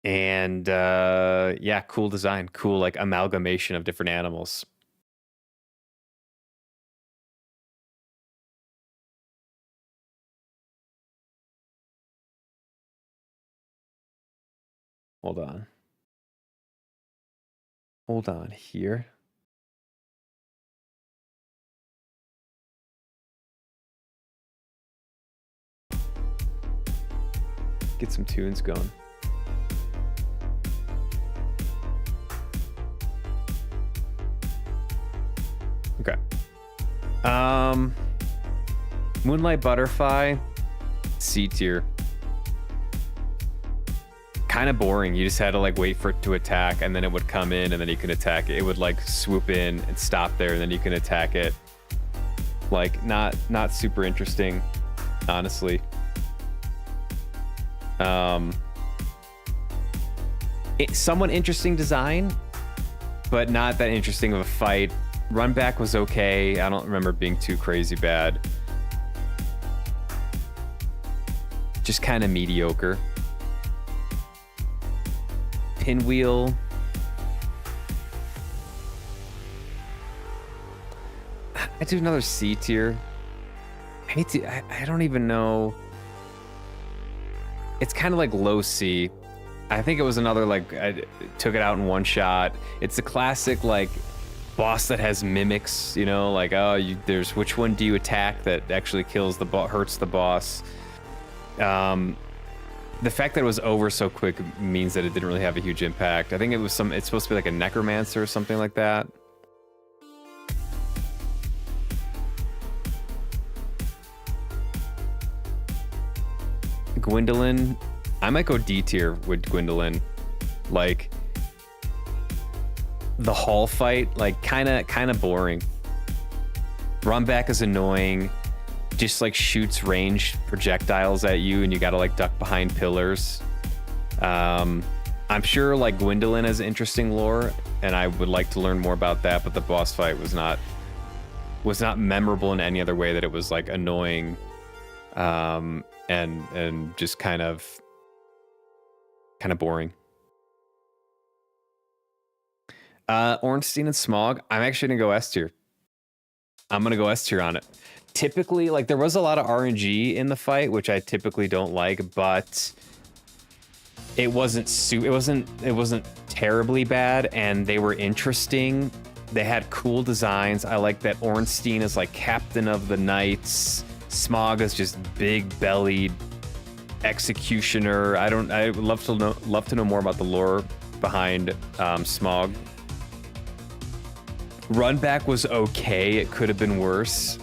And yeah, cool design. Cool amalgamation of different animals. Hold on here. Get some tunes going. Okay. Moonlight Butterfly, C tier. Kind of boring. You just had to wait for it to attack, and then it would come in, and then you can attack it. It would swoop in and stop there, and then you can attack it. Not super interesting, honestly. Somewhat interesting design, but not that interesting of a fight. Run back was okay. I don't remember being too crazy bad. Just kind of mediocre. Pinwheel. I do another C tier. I don't even know. it's kind of like low C. I think it was another, like, I took it out in one shot. It's the classic, like, boss that has mimics, you know, like, oh, there's which one do you attack that actually kills the hurts the boss. The fact that it was over so quick means that it didn't really have a huge impact. I think it's supposed to be like a necromancer or something like that. Gwendolyn, I might go D tier with Gwendolyn. Like, the hall fight, like, kind of boring. Run back is annoying. Just like shoots ranged projectiles at you, and you gotta like duck behind pillars. I'm sure like Gwendolyn has interesting lore, and I would like to learn more about that. But the boss fight was not memorable in any other way that it was like annoying, and just kind of boring. Ornstein and Smog, I'm actually gonna go S tier. I'm gonna go S tier on it. Typically, like, there was a lot of RNG in the fight, which I typically don't like, but it wasn't terribly bad, and they were interesting. They had cool designs. I like that Ornstein is like captain of the knights. Smog is just big-bellied executioner. I would love to know more about the lore behind Smog. Runback was okay. It could have been worse.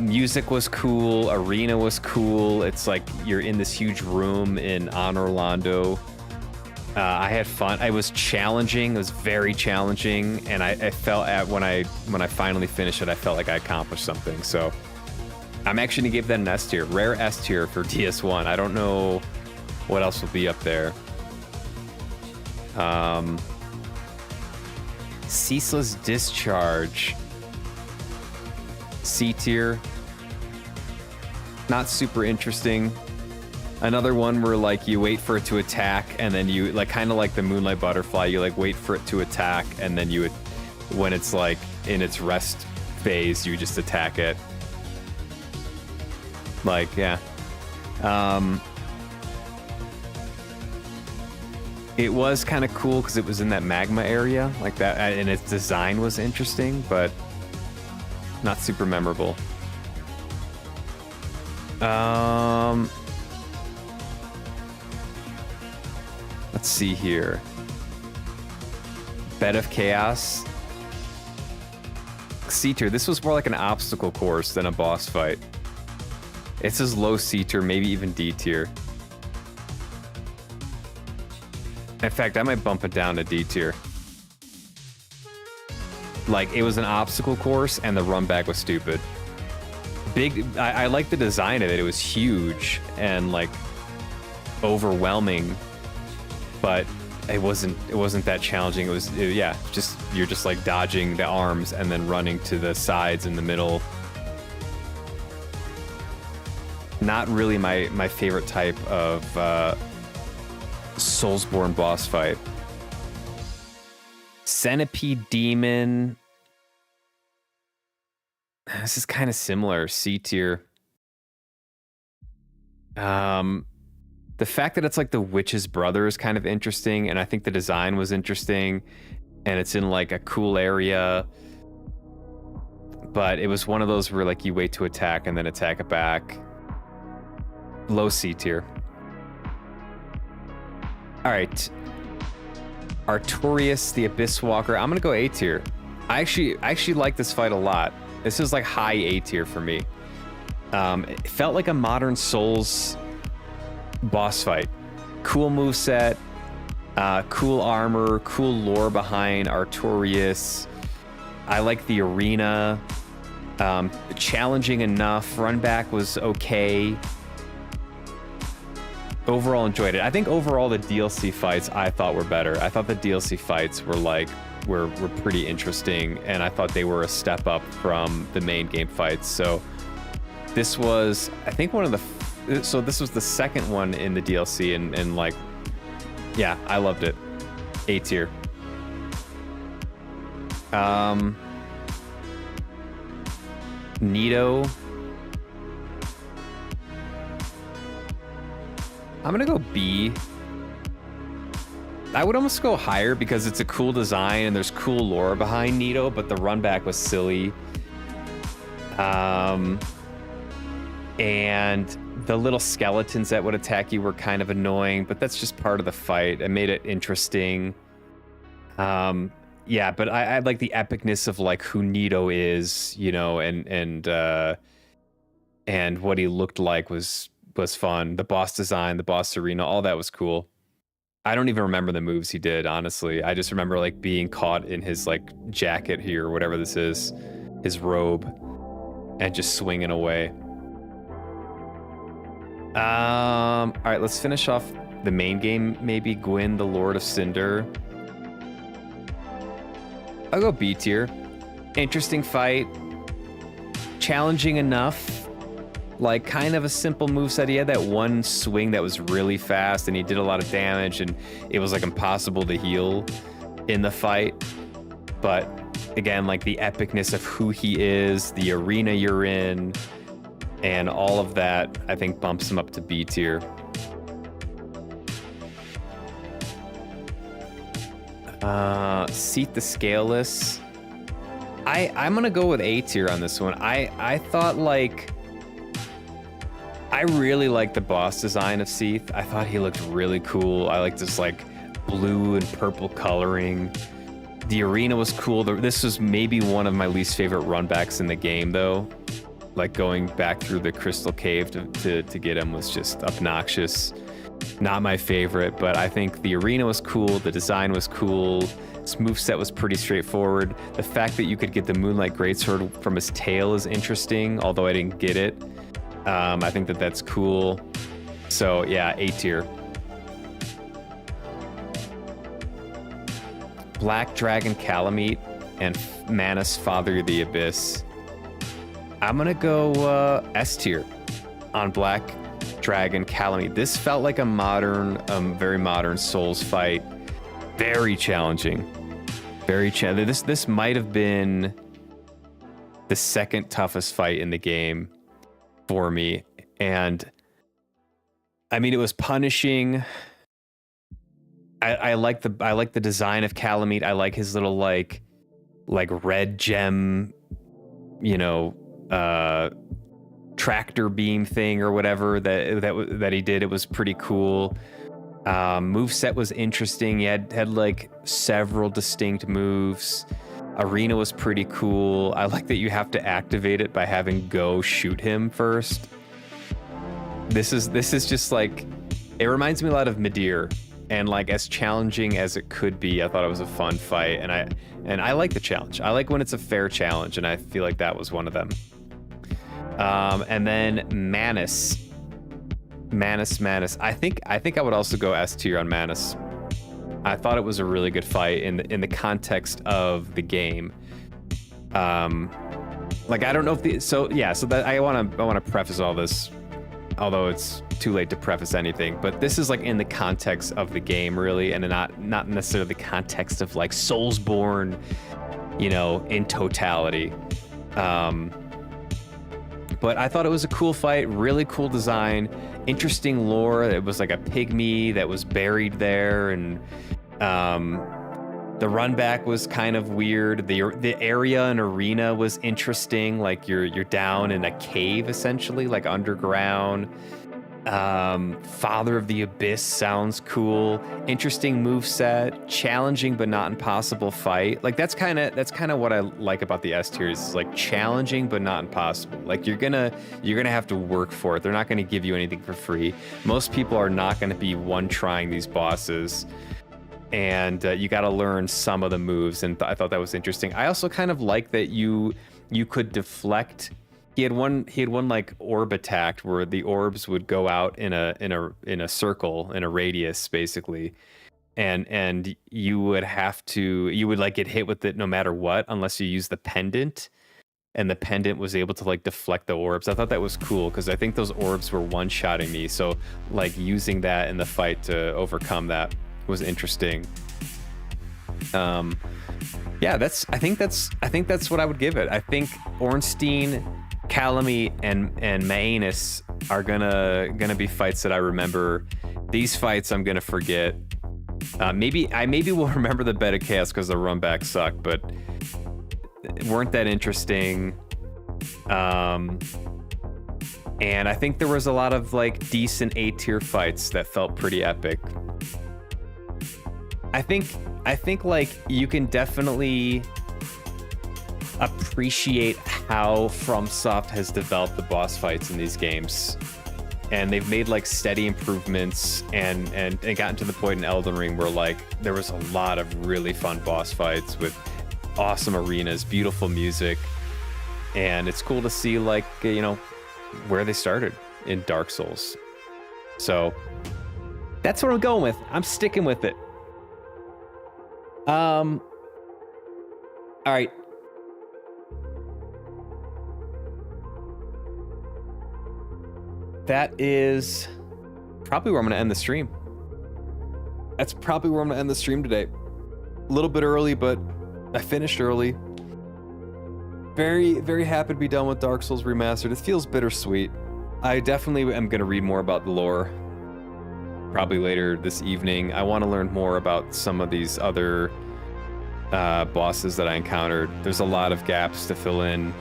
Music was cool. Arena was cool. It's like you're in this huge room in Orlando. I had fun. It was challenging. It was very challenging, and I felt when I finally finished it, I felt like I accomplished something. So I'm actually gonna give that an S tier, rare S tier for DS1. I don't know what else will be up there. Ceaseless Discharge. C tier. Not super interesting. Another one where like you wait for it to attack, and then you like kind of like the Moonlight Butterfly, you like wait for it to attack, and then you would, when it's like in its rest phase, you just attack it. Like, yeah. It was kind of cool because it was in that magma area like that, and its design was interesting, but not super memorable. Let's see here. Bed of Chaos. C tier. This was more like an obstacle course than a boss fight. It says low C tier, maybe even D tier. In fact, I might bump it down to D tier. Like, it was an obstacle course, and the run back was stupid. I like the design of it. It was huge and like overwhelming, but it wasn't that challenging. You're just like dodging the arms and then running to the sides in the middle. Not really my favorite type of Soulsborne boss fight. Centipede Demon. This is kind of similar, C tier. The fact that it's like the witch's brother is kind of interesting, and I think the design was interesting, and it's in like a cool area. But it was one of those where like you wait to attack and then attack it back. Low C tier. All right. Artorias, the Abyss Walker. I'm gonna go A tier. I actually like this fight a lot. This is like high A tier for me. It felt like a modern Souls boss fight. Cool moveset, cool armor, cool lore behind Artorias. I like the arena. Challenging enough. Run back was okay. Overall enjoyed it. I think overall the DLC fights I thought were better. I thought the DLC fights were pretty interesting, and I thought they were a step up from the main game fights. So this was, I think, this was the second one in the DLC, and like, yeah, I loved it. A tier. I'm gonna go B. I would almost go higher because it's a cool design and there's cool lore behind Nito, but the run back was silly. And the little skeletons that would attack you were kind of annoying, but that's just part of the fight. It made it interesting. Yeah, but I like the epicness of like who Nito is, you know, and what he looked like was fun. The boss design, the boss arena, all that was cool. I don't even remember the moves he did, honestly. I just remember like being caught in his like jacket here, or whatever this is, his robe, and just swinging away. All right, let's finish off the main game. Maybe Gwyn, the Lord of Cinder. I'll go B tier. Interesting fight. Challenging enough. Like, kind of a simple moveset. He had that one swing that was really fast, and he did a lot of damage, and it was, like, impossible to heal in the fight. But, again, like, the epicness of who he is, the arena you're in, and all of that, I think, bumps him up to B tier. Seat the Scaleless. I'm gonna go with A tier on this one. I thought, like, I really liked the boss design of Seath. I thought he looked really cool. I liked this like blue and purple coloring. The arena was cool. This was maybe one of my least favorite runbacks in the game, though. Like going back through the crystal cave to get him was just obnoxious. Not my favorite, but I think the arena was cool. The design was cool. His moveset was pretty straightforward. The fact that you could get the Moonlight Greatsword from his tail is interesting, although I didn't get it. I think that's cool. So yeah, A tier. Black Dragon Calamite and Manus Father of the Abyss. I'm gonna go S tier on Black Dragon Calamite. This felt like a modern, very modern Souls fight. Very challenging. Very challenging. This might have been the second toughest fight in the game for me, and I mean, it was punishing. I like the design of Calamite. I like his little like red gem, you know, tractor beam thing or whatever that he did. It was pretty cool. Moveset was interesting. He had like several distinct moves. Arena was pretty cool. I like that you have to activate it by having Go shoot him first. This is just like, it reminds me a lot of Midir, and like as challenging as it could be, I thought it was a fun fight, and I like the challenge. I like when it's a fair challenge, and I feel like that was one of them. And then Manus. I think I would also go S tier on Manus. I thought it was a really good fight in the context of the game. Like, I don't know if so that I want to preface all this, although it's too late to preface anything, but this is like in the context of the game, really, and not necessarily the context of like Soulsborne, you know, in totality. But I thought it was a cool fight, really cool design, interesting lore. It was like a pygmy that was buried there, and the run back was kind of weird. The area and arena was interesting. Like you're down in a cave essentially, like underground. Father of the Abyss sounds cool. Interesting moveset, challenging but not impossible fight. Like that's kind of what I like about the S tiers. Is like challenging but not impossible. Like you're gonna have to work for it. They're not gonna give you anything for free. Most people are not gonna be one-trying these bosses, and you got to learn some of the moves. And I thought that was interesting. I also kind of like that you could deflect. He had one like orb attack where the orbs would go out in a circle, in a radius basically, and you would like get hit with it no matter what, unless you use the pendant, and the pendant was able to like deflect the orbs. I thought that was cool because I think those orbs were one-shotting me, so like using that in the fight to overcome that was interesting. Yeah, I think that's what I would give it. I think Ornstein, Calamite, and Manus are gonna be fights that I remember These fights I'm gonna forget. Maybe will remember the Bed of Chaos because the run back sucked, but weren't that interesting. And I think there was a lot of like decent A-tier fights that felt pretty epic. I think like you can definitely appreciate how FromSoft has developed the boss fights in these games. And they've made like steady improvements and gotten to the point in Elden Ring where like there was a lot of really fun boss fights with awesome arenas, beautiful music. And it's cool to see like, you know, where they started in Dark Souls. So that's what I'm going with. I'm sticking with it. All right. That is probably where I'm going to end the stream. That's probably where I'm going to end the stream today. A little bit early, but I finished early. Very, very happy to be done with Dark Souls Remastered. It feels bittersweet. I definitely am going to read more about the lore probably later this evening. I want to learn more about some of these other bosses that I encountered. There's a lot of gaps to fill in.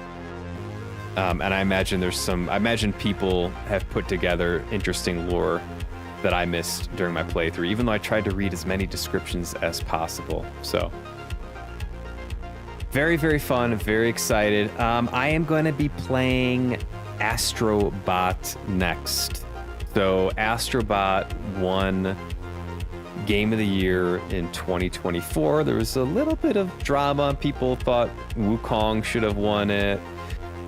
And I imagine people have put together interesting lore that I missed during my playthrough, even though I tried to read as many descriptions as possible. So very, very fun, very excited. I am going to be playing Astrobot next. So Astrobot won Game of the Year in 2024. There was a little bit of drama. People thought Wukong should have won it.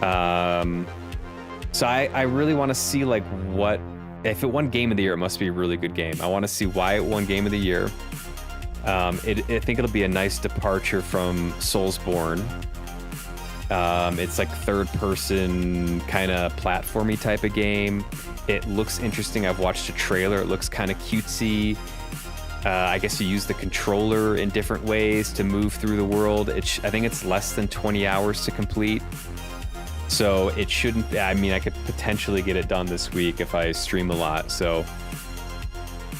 So I really want to see like what, if it won Game of the Year, it must be a really good game. I want to see why it won Game of the Year. I think it'll be a nice departure from Soulsborne. It's like third-person kind of platformy type of game. It looks interesting. I've watched a trailer. It looks kind of cutesy. I guess you use the controller in different ways to move through the world. I think it's less than 20 hours to complete. So it shouldn't, I mean, I could potentially get it done this week if I stream a lot. So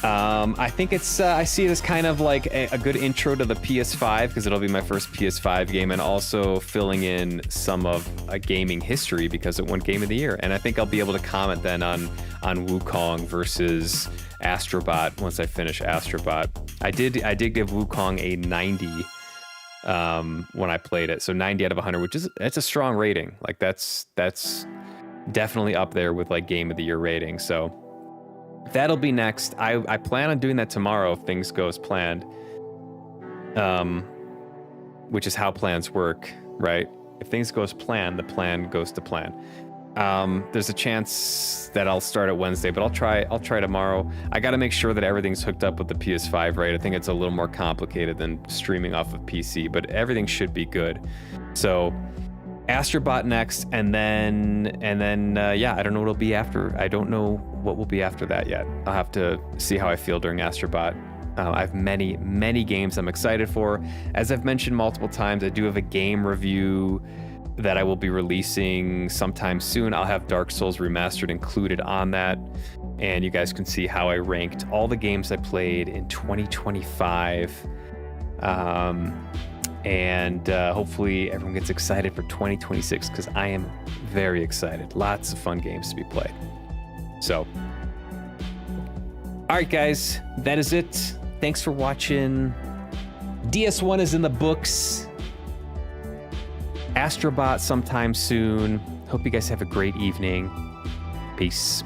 I think it's, I see it as kind of like a good intro to the PS5 because it'll be my first PS5 game, and also filling in some of a gaming history because it won Game of the Year. And I think I'll be able to comment then on Wukong versus Astrobot once I finish Astrobot. I did give Wukong a 90 when I played it, so 90 out of 100, which is, it's a strong rating. Like that's definitely up there with like Game of the Year rating. So that'll be next. I plan on doing that tomorrow if things go as planned, which is how plans work, right? If things go as planned, the plan goes to plan. There's a chance that I'll start at Wednesday, but I'll try tomorrow. I got to make sure that everything's hooked up with the PS5, right? I think it's a little more complicated than streaming off of PC, but everything should be good. So Astrobot next, and then yeah, I don't know what it'll be after. I don't know what will be after that yet. I'll have to see how I feel during Astrobot. I have many games I'm excited for. As I've mentioned multiple times, I do have a game review that I will be releasing sometime soon. I'll have Dark Souls Remastered included on that, and you guys can see how I ranked all the games I played in 2025. And hopefully everyone gets excited for 2026 because I am very excited. Lots of fun games to be played. So, all right, guys, that is it. Thanks for watching. DS1 is in the books. Astrobot sometime soon. Hope you guys have a great evening. Peace.